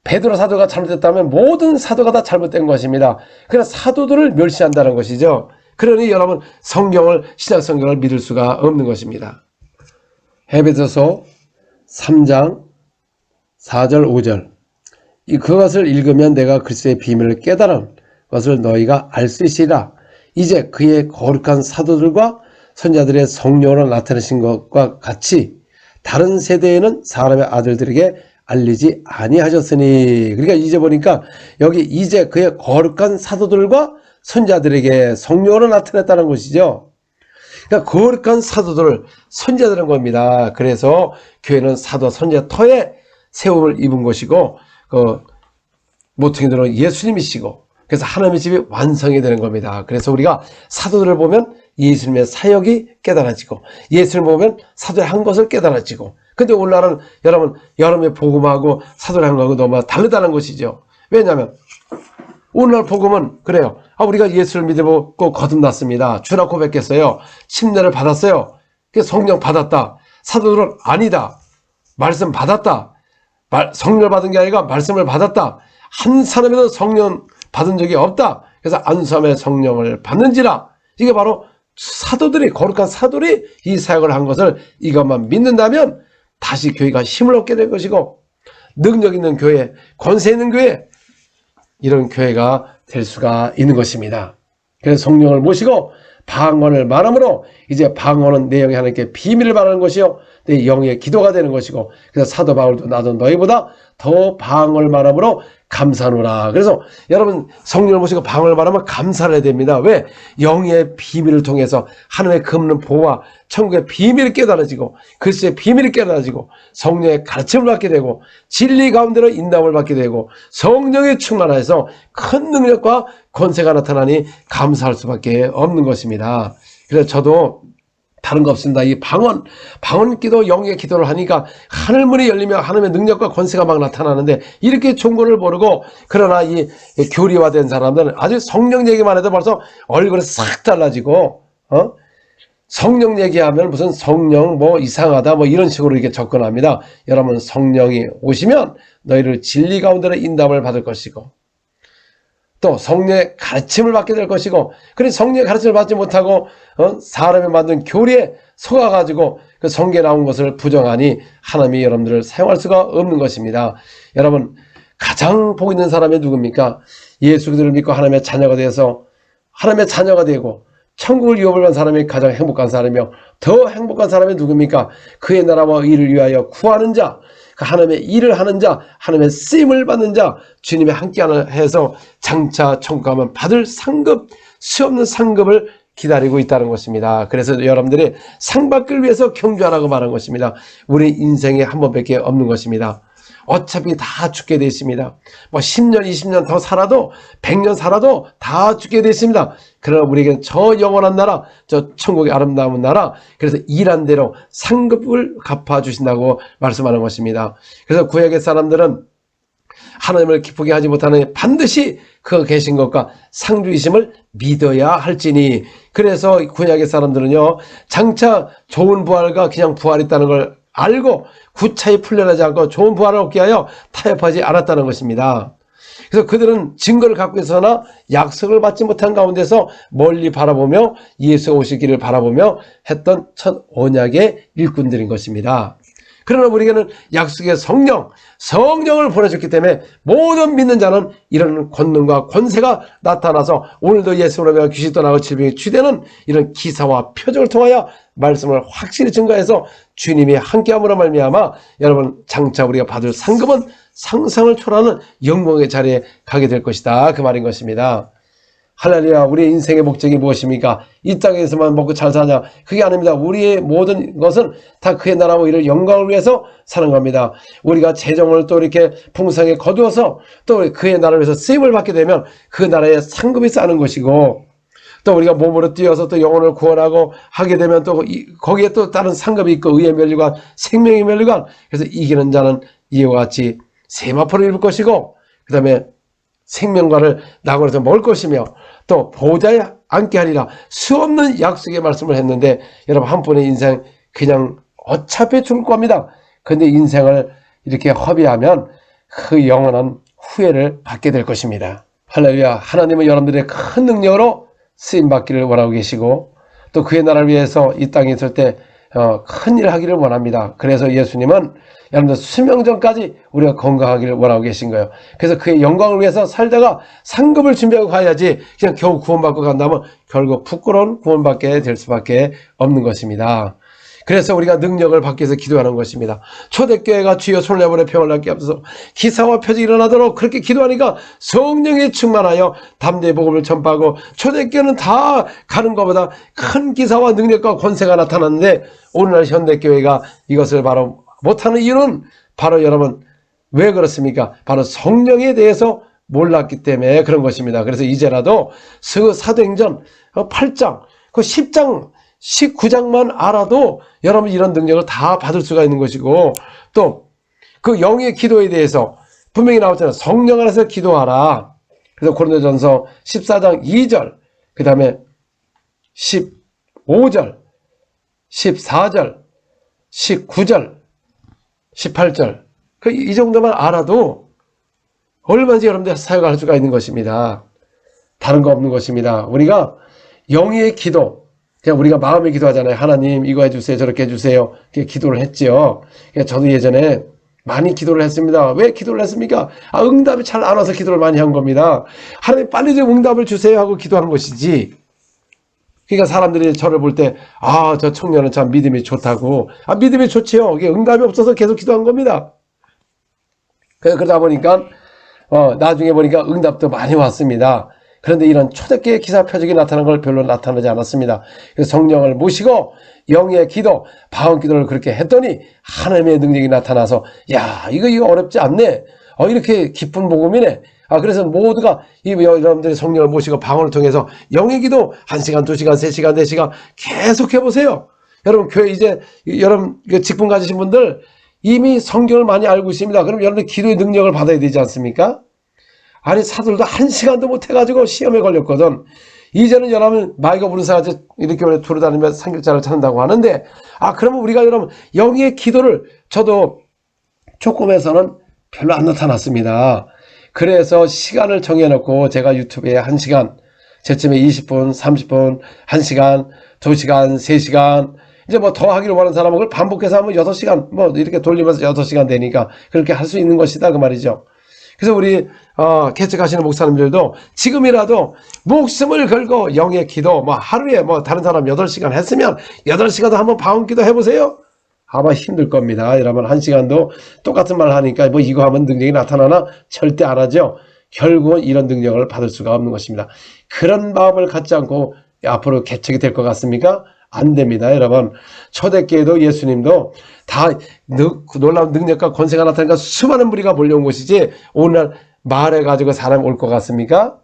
베드로 사도가 잘못됐다면 모든 사도가 다 잘못된 것입니다. 그래서 사도들을 멸시한다는 것이죠. 그러니 여러분 성경을 신약 성경을 믿을 수가 없는 것입니다. 에베소서 3장 4절 5절 그것을 읽으면 내가 그리스도의 비밀을 깨달은 것을 너희가 알 수 있으리라. 이제 그의 거룩한 사도들과 선자들의 성령으로 나타내신 것과 같이 다른 세대에는 사람의 아들들에게 알리지 아니하셨으니. 그러니까 이제 보니까 여기 이제 그의 거룩한 사도들과 선자들에게 성령으로 나타냈다는 것이죠. 그러니까 거룩한 사도들, 선자들인 겁니다. 그래서 교회는 사도, 선자 터에 세움을 입은 것이고 모퉁이들은 예수님이시고 그래서 하나님의 집이 완성이 되는 겁니다. 그래서 우리가 사도들을 보면 예수님의 사역이 깨달아지고 예수님을 보면 사도의 한 것을 깨달아지고 근데 오늘날은 여러분의 복음하고 사도의 한 것하고 너무 다르다는 것이죠. 왜냐하면 오늘날 복음은 그래요. 우리가 예수를 믿고 거듭났습니다. 주라 고백했어요. 침례를 받았어요. 성령 받았다. 사도들은 아니다. 말씀 받았다. 성령을 받은 게 아니라 말씀을 받았다. 한 사람에도 성령 받은 적이 없다. 그래서 안수함의 성령을 받는지라. 이게 바로 사도들이 거룩한 사도들이 이 사역을 한 것을 이것만 믿는다면 다시 교회가 힘을 얻게 될 것이고 능력 있는 교회, 권세 있는 교회 이런 교회가 될 수가 있는 것입니다. 그래서 성령을 모시고 방언을 말함으로 이제 방언은 내 영에 하나님께 비밀을 말하는 것이요 내 영의 기도가 되는 것이고 그래서 사도 바울도 나도 너희보다 더 방언을 말함으로 감사하노라. 그래서 여러분 성령을 모시고 방언을 말하면 감사를 해야 됩니다. 왜? 영의 비밀을 통해서 하나님의 금는 보호와 천국의 비밀이 깨달아지고 그리스도의 비밀이 깨달아지고 성령의 가르침을 받게 되고 진리 가운데로 인도함을 받게 되고 성령의 충만하여서 큰 능력과 권세가 나타나니 감사할 수밖에 없는 것입니다. 그래서 저도 다른 거 없습니다. 이 방언 기도, 영의 기도를 하니까 하늘문이 열리며 하나님의 능력과 권세가 막 나타나는데 이렇게 좋은 거를 모르고 그러나 이 교리화된 사람들은 아주 성령 얘기만 해도 벌써 얼굴이 싹 달라지고 성령 얘기하면 무슨 성령 뭐 이상하다 뭐 이런 식으로 이렇게 접근합니다. 여러분 성령이 오시면 너희를 진리 가운데로 인도함을 받을 것이고 또 성령의 가르침을 받게 될 것이고 그래서 성령의 가르침을 받지 못하고 사람이 만든 교리에 속아가지고 그 성경에 나온 것을 부정하니 하나님이 여러분들을 사용할 수가 없는 것입니다. 여러분 가장 복 있는 사람이 누굽니까? 예수 그리스도를 믿고 하나님의 자녀가 되어서 하나님의 자녀가 되고 천국을 유업을 한 사람이 가장 행복한 사람이며 더 행복한 사람이 누굽니까? 그의 나라와 의를 위하여 구하는 자 하나님의 일을 하는 자, 하나님의 쓰임을 받는 자, 주님의 함께하는 해서 장차 천국 가면 받을 상급, 수없는 상급을 기다리고 있다는 것입니다. 그래서 여러분들이 상 받기 위해서 경주하라고 말한 것입니다. 우리 인생에 한 번밖에 없는 것입니다. 어차피 다 죽게 되어 있습니다. 뭐 10년, 20년 더 살아도 100년 살아도 다 죽게 되어 있습니다. 그러나 우리에게는 저 영원한 나라, 저 천국의 아름다운 나라, 그래서 일한 대로 상급을 갚아주신다고 말씀하는 것입니다. 그래서 구약의 사람들은 하나님을 기쁘게 하지 못하는 반드시 그 계신 것과 상주이심을 믿어야 할지니 그래서 구약의 사람들은요 장차 좋은 부활과 그냥 부활이 있다는 걸 알고 구차히 풀려나지 않고 좋은 부활을 얻게 하여 타협하지 않았다는 것입니다. 그래서 그들은 증거를 갖고 있으나 약속을 받지 못한 가운데서 멀리 바라보며 예수 오시기를 바라보며 했던 첫 언약의 일꾼들인 것입니다. 그러나 우리에게는 약속의 성령을 보내줬기 때문에 모든 믿는 자는 이런 권능과 권세가 나타나서 오늘도 예수로 귀신 떠나고 질병이 치유되는 이런 기사와 표적을 통하여 말씀을 확실히 증거해서 주님이 함께함으로 말미암아 여러분 장차 우리가 받을 상급은 상상을 초월하는 영광의 자리에 가게 될 것이다, 그 말인 것입니다. 할렐루야. 우리의 인생의 목적이 무엇입니까? 이 땅에서만 먹고 잘 사냐? 그게 아닙니다. 우리의 모든 것은 다 그의 나라와 이를 영광을 위해서 사는 겁니다. 우리가 재정을 또 이렇게 풍성하게 거두어서 또 그의 나라를 위해서 쓰임을 받게 되면 그 나라에 상급이 쌓는 것이고, 또 우리가 몸으로 뛰어서 또 영혼을 구원하고 하게 되면 또 거기에 또 다른 상급이 있고, 의의 면류관, 생명의 면류관. 그래서 이기는 자는 이와 같이 세마포를 입을 것이고, 그 다음에 생명과를 낙원에서 먹을 것이며 또 보좌에 앉게 하리라. 수없는 약속의 말씀을 했는데 여러분, 한 분의 인생 그냥 어차피 죽을 겁니다. 근데 인생을 이렇게 허비하면 그 영원한 후회를 받게 될 것입니다. 할렐루야. 하나님은 여러분들의 큰 능력으로 쓰임받기를 원하고 계시고, 또 그의 나라를 위해서 이 땅에 있을 때 큰 일 하기를 원합니다. 그래서 예수님은 여러분들 수명 전까지 우리가 건강하기를 원하고 계신 거예요. 그래서 그의 영광을 위해서 살다가 상급을 준비하고 가야지 그냥 겨우 구원받고 간다면 결국 부끄러운 구원받게 될 수밖에 없는 것입니다. 그래서 우리가 능력을 받기 위해서 기도하는 것입니다. 초대교회가 주여 손을 내버려 병을 낫게 하소서, 기사와 표적이 일어나도록 그렇게 기도하니까 성령에 충만하여 담대히 복음을 전파하고, 초대교회는 다 가는 것보다 큰 기사와 능력과 권세가 나타났는데 오늘날 현대교회가 이것을 바로 못하는 이유는 바로 여러분 왜 그렇습니까? 바로 성령에 대해서 몰랐기 때문에 그런 것입니다. 그래서 이제라도 사도행전 8장, 그 10장 19장만 알아도 여러분 이런 능력을 다 받을 수가 있는 것이고, 또 그 영의 기도에 대해서 분명히 나왔잖아요. 성령 안에서 기도하라. 그래서 고린도전서 14장 2절, 그 다음에 15절, 14절, 19절, 18절, 이 정도만 알아도 얼마든지 여러분들 사역할 수가 있는 것입니다. 다른 거 없는 것입니다. 우리가 영의 기도, 그냥 우리가 마음에 기도하잖아요. 하나님 이거 해주세요, 저렇게 해주세요. 기도를 했죠. 저도 예전에 많이 기도를 했습니다. 왜 기도를 했습니까? 응답이 잘 안 와서 기도를 많이 한 겁니다. 하나님 빨리 좀 응답을 주세요 하고 기도하는 것이지. 그러니까 사람들이 저를 볼 때 저 청년은 참 믿음이 좋다고. 믿음이 좋지요. 응답이 없어서 계속 기도한 겁니다. 그러다 보니까 나중에 보니까 응답도 많이 왔습니다. 그런데 이런 초대교회 기사 표적이 나타난 걸 별로 나타나지 않았습니다. 그래서 성령을 모시고 영의 기도, 방언 기도를 그렇게 했더니 하나님의 능력이 나타나서 이거 어렵지 않네. 이렇게 깊은 복음이네. 그래서 모두가 여러분들이 성령을 모시고 방언을 통해서 영의 기도 1시간, 2시간, 3시간, 4시간 계속 해보세요. 여러분 교회 이제 여러분 직분 가지신 분들 이미 성경을 많이 알고 있습니다. 그럼 여러분들 기도의 능력을 받아야 되지 않습니까? 아니 사도들도 1시간도 못 해가지고 시험에 걸렸거든. 이제는 여러분 마이가 부른 사람이 이렇게 돌아다니면서 삼겹살을 찾는다고 하는데, 그러면 우리가 여러분 영의 기도를 저도 조금 해서는 별로 안 나타났습니다. 그래서 시간을 정해놓고 제가 유튜브에 1시간, 제쯤에 20분, 30분, 1시간, 2시간, 3시간, 이제 뭐 더 하기를 원하는 사람은 그걸 반복해서 하면 6시간, 뭐 이렇게 돌리면서 6시간 되니까 그렇게 할 수 있는 것이다, 그 말이죠. 그래서 우리 개척하시는 목사님들도 지금이라도 목숨을 걸고 영의 기도, 하루에 다른 사람 8시간 했으면 8시간도 한번 방언 기도 해보세요. 아마 힘들 겁니다. 여러분 1시간도 똑같은 말 하니까 이거 하면 능력이 나타나나? 절대 안 하죠. 결국은 이런 능력을 받을 수가 없는 것입니다. 그런 마음을 갖지 않고 앞으로 개척이 될 것 같습니까? 안 됩니다. 여러분 초대교회도 예수님도 다 놀라운 능력과 권세가 나타나니까 수많은 무리가 몰려온 것이지 오늘날 말해가지고 사람 올 것 같습니까?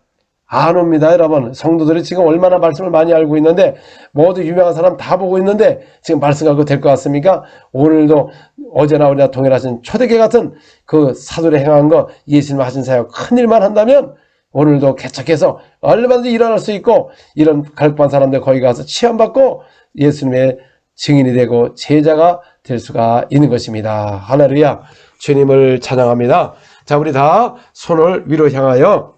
안 옵니다. 여러분 성도들이 지금 얼마나 말씀을 많이 알고 있는데, 모두 유명한 사람 다 보고 있는데 지금 말씀 갖고 될 것 같습니까? 오늘도 어제나 오늘나 동일하신 초대교회 같은 그 사도들이 행한 거, 예수님 하신 사역 큰 일만 한다면 오늘도 개척해서 얼마든지 일어날 수 있고, 이런 갈급한 사람들 거기 가서 치험받고 예수님의 증인이 되고 제자가 될 수가 있는 것입니다. 할렐루야. 주님을 찬양합니다. 자, 우리 다 손을 위로 향하여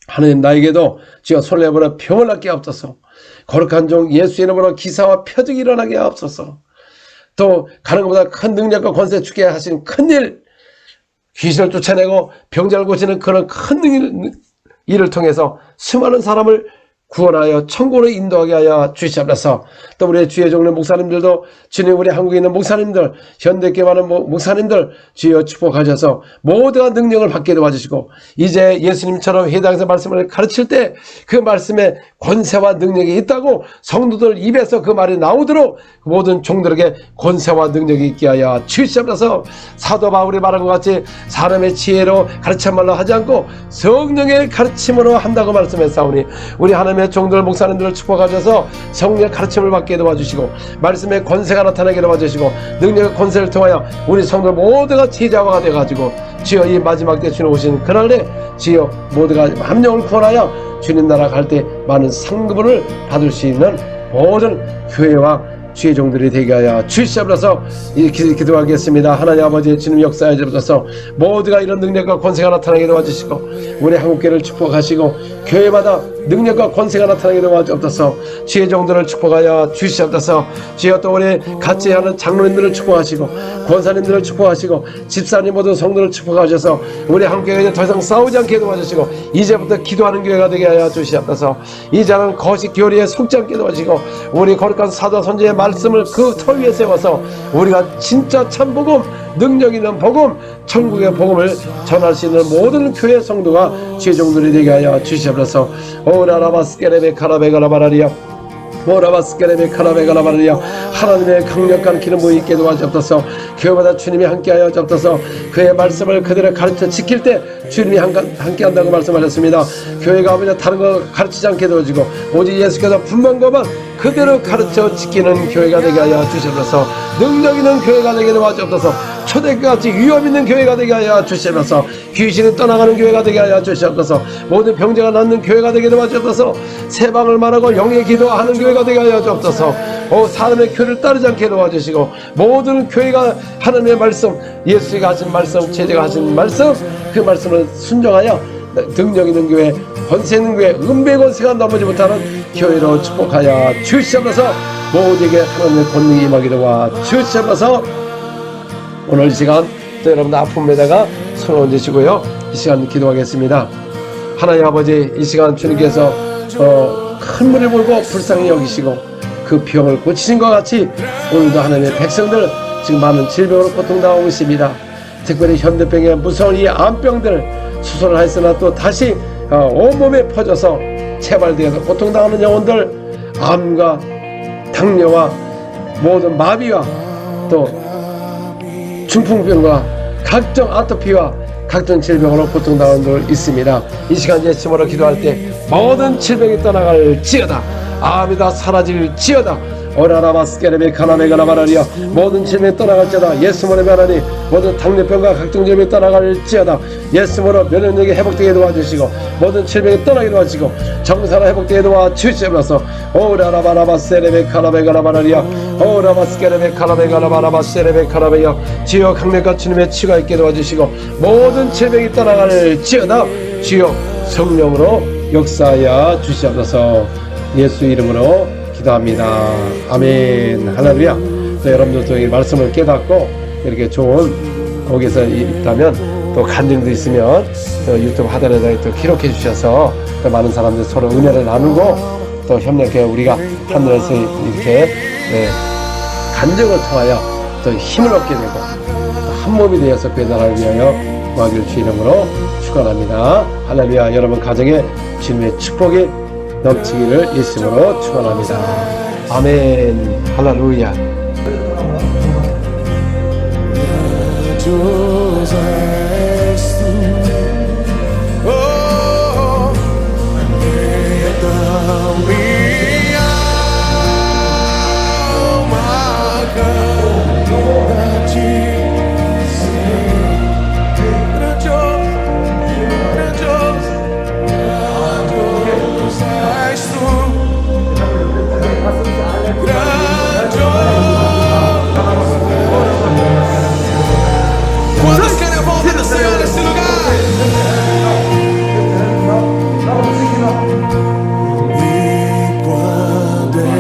하나님 나에게도 주여 손을 내버려 병을 낫게 하옵소서. 거룩한 종 예수 이름으로 기사와 표적이 일어나게 하옵소서. 또 가는 것보다 큰 능력과 권세 주게 하신 큰일, 귀신을 쫓아내고 병자를 고치는 그런 큰 일을 통해서 수많은 사람을 구원하여 천국으로 인도하게 하여 주시옵소서. 또 우리 주의 종들 목사님들도 주님, 우리 한국에 있는 목사님들, 현대교회하는 목사님들 주여 축복하셔서 모두가 능력을 받게 도와주시고, 이제 예수님처럼 회당에서 말씀을 가르칠 때 그 말씀에 권세와 능력이 있다고 성도들 입에서 그 말이 나오도록 모든 종들에게 권세와 능력이 있게 하여 주시옵소서. 사도 바울이 말한 것 같이 사람의 지혜로 가르친 말로 하지 않고 성령의 가르침으로 한다고 말씀했사오니, 우리 하나님의 종들 목사님들을 축복하셔서 성령의 가르침을 받게 도와주시고, 말씀의 권세가 나타나게 도와주시고, 능력의 권세를 통하여 우리 성도 모두가 제자화가 되어가지고 주여 이 마지막 때 주님 오신 그날에 주여 모두가 함령을 구원하여 주님 나라 갈 때 많은 상급을 받을 수 있는 모든 교회와 주의 종들이 되게 하여 주시옵소서. 기도하겠습니다. 하나님 아버지, 주님 역사에 주셔서 모두가 이런 능력과 권세가 나타나게 도와주시고, 우리 한국교회를 축복하시고 교회마다 능력과 권세가 나타나게 도와주옵소서. 주의 종들을 축복하여 주시옵소서. 주여 또 우리 같이 하는 장로님들을 축복하시고 권사님들을 축복하시고 집사님 모든 성도를 축복하셔서 우리 한국교회가 더 이상 싸우지 않게 도와주시고, 이제부터 기도하는 교회가 되게 하여 주시옵소서. 이제는 거짓 교리에 속지 않게 도와주시고, 우리 거룩한 사도 선지의 말씀을 그 터 위에 세워서 우리가 진짜 참 복음, 능력 있는 복음, 천국의 복음을 전할 수 있는 모든 교회 성도가 주의 종들이 되게 하여 주시옵소서. 오라라바스케레베 카라베가라바라리야 모라바스케레베 카라베가라바라리야. 하나님의 강력한 기름 부이 있게 도와주옵소서. 교회마다 주님이 함께하여 주옵소서. 그의 말씀을 그대로 가르쳐 지킬 때 주님이 함께한다고 말씀하셨습니다. 교회가 아버지 다른 거 가르치지 않게 도와주고 오직 예수께서 분만 것만 그대로 가르쳐 지키는 교회가 되게 하여 주시옵소서. 능력 있는 교회가 되게 도와주옵소서. 초대교회같이 위험 있는 교회가 되게 하여 주시옵소서. 귀신이 떠나가는 교회가 되게 하여 주시옵소서. 모든 병자가 낫는 교회가 되게 도와주옵소서. 세방을 말하고 영의 기도하는 교회가 되게 하여 주옵소서. 사람의 교를 따르지 않게 도와주시고, 모든 교회가 하나님의 말씀, 예수가 하신 말씀, 제자가 하신 말씀, 그 말씀을 순종하여 능력 있는 교회, 권세 있는 교회, 은배 권세가 넘어지 못하는 교회로 축복하여 주시옵소서. 모두에게 하나님의 권능이 임하게 도와 주시옵소서. 오늘 이 시간 또 여러분들 아픔에다가 손을 얹으시고요, 이 시간 기도하겠습니다. 하나님 아버지, 이 시간 주님께서 큰 물을 몰고 불쌍히 여기시고 그 병을 고치신 것 같이 오늘도 하나님의 백성들 지금 많은 질병으로 고통당하고 있습니다. 특별히 현대병의 무서운 이 암병들 수술을 했으나 또 다시 온몸에 퍼져서 체발되어서 고통당하는 영혼들, 암과 당뇨와 모든 마비와 또 중풍병과 각종 아토피와 각종 질병으로 고통당하는 분 있습니다. 이 시간 예수님으로 기도할 때 모든 질병이 떠나갈지어다. 암이 다 사라질지어다. 오라라바스케레베 카나메가라바라리아. 모든 질병이 떠나갈지어다. 예수님으로 면하니 모든 당뇨병과 각종 질병이 떠나갈지어다. 예수님으로 면역력이 회복되게 도와주시고 모든 질병이 떠나게 도와주시고 정사로 회복되게 도와주시옵소서. 오라라바라바세레베 카나메가라바라리아. 오라바스케레베 카나메가라바라바세레베 카나메야. 주여 강력한 주님의 치유가 있게 도와주시고 모든 질병이 떠나갈지어다. 주여 성령으로 역사하여 주시옵소서. 예수 이름으로 기도합니다. 아멘. 할렐루야. 또 여러분들도 이 말씀을 깨닫고 이렇게 좋은 거기서 있다면 또 간증도 있으면 또 유튜브 하단에다 또 기록해 주셔서 또 많은 사람들 서로 은혜를 나누고 또 협력해 우리가 하늘에서 이렇게 간증을 통하여 또 힘을 얻게 되고 한 몸이 되어서 그 나라를 위하여 구하기를 주 이름으로 축원합니다. 할렐루야. 여러분 가정에 주님의 축복이 넘치기를 예수님으로 축원합니다. 아멘. 할렐루야. ¿Cuántos queremos obedecer este lugar? Y poder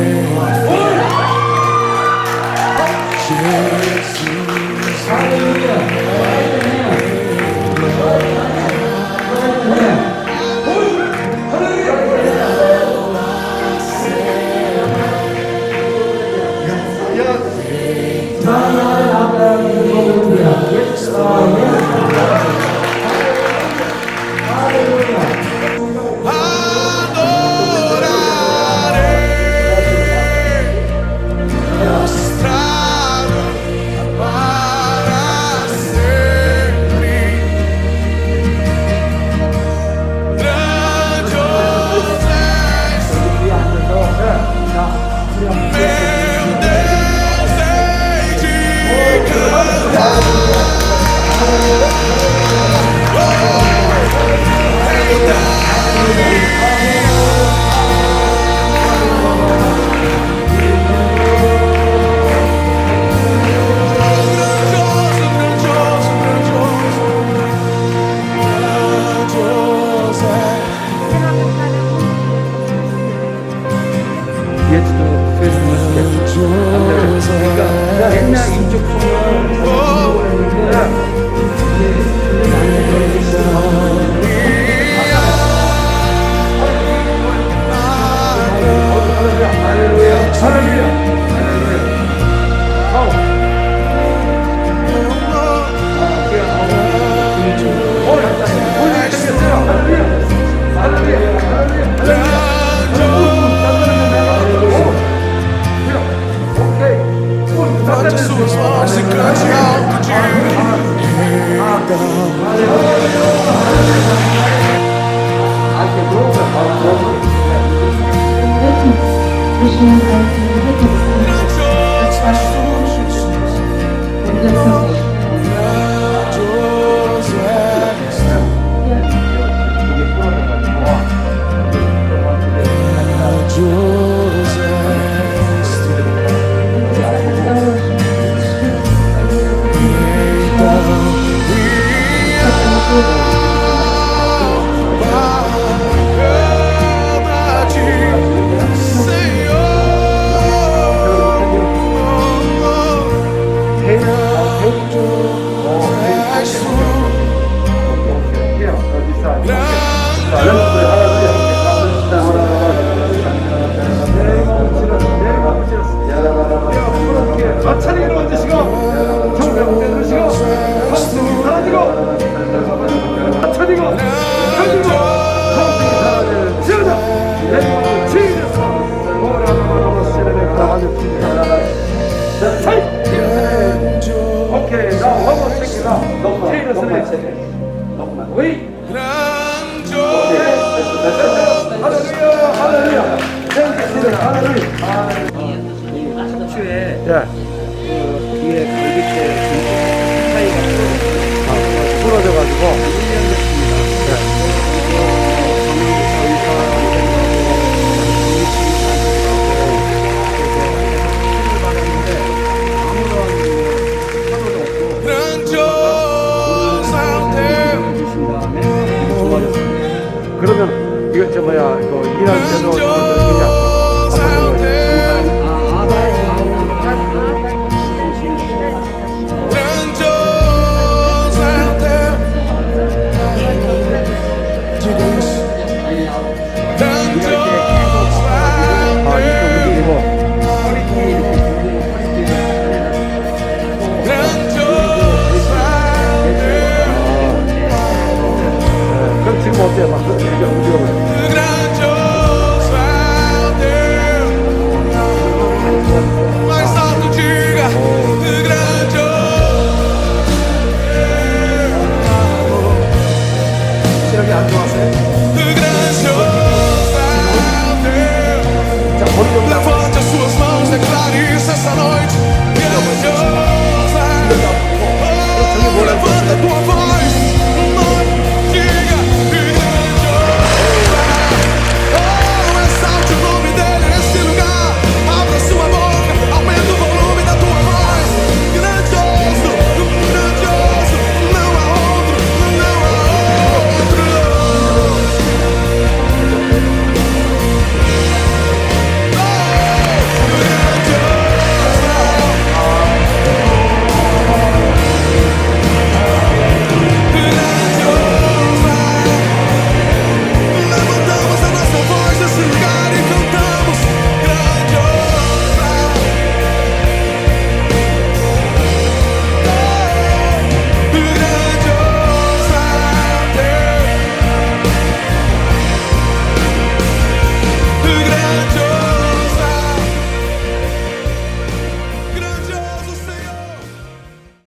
그러면 이거 저 뭐야 이거 일할 때도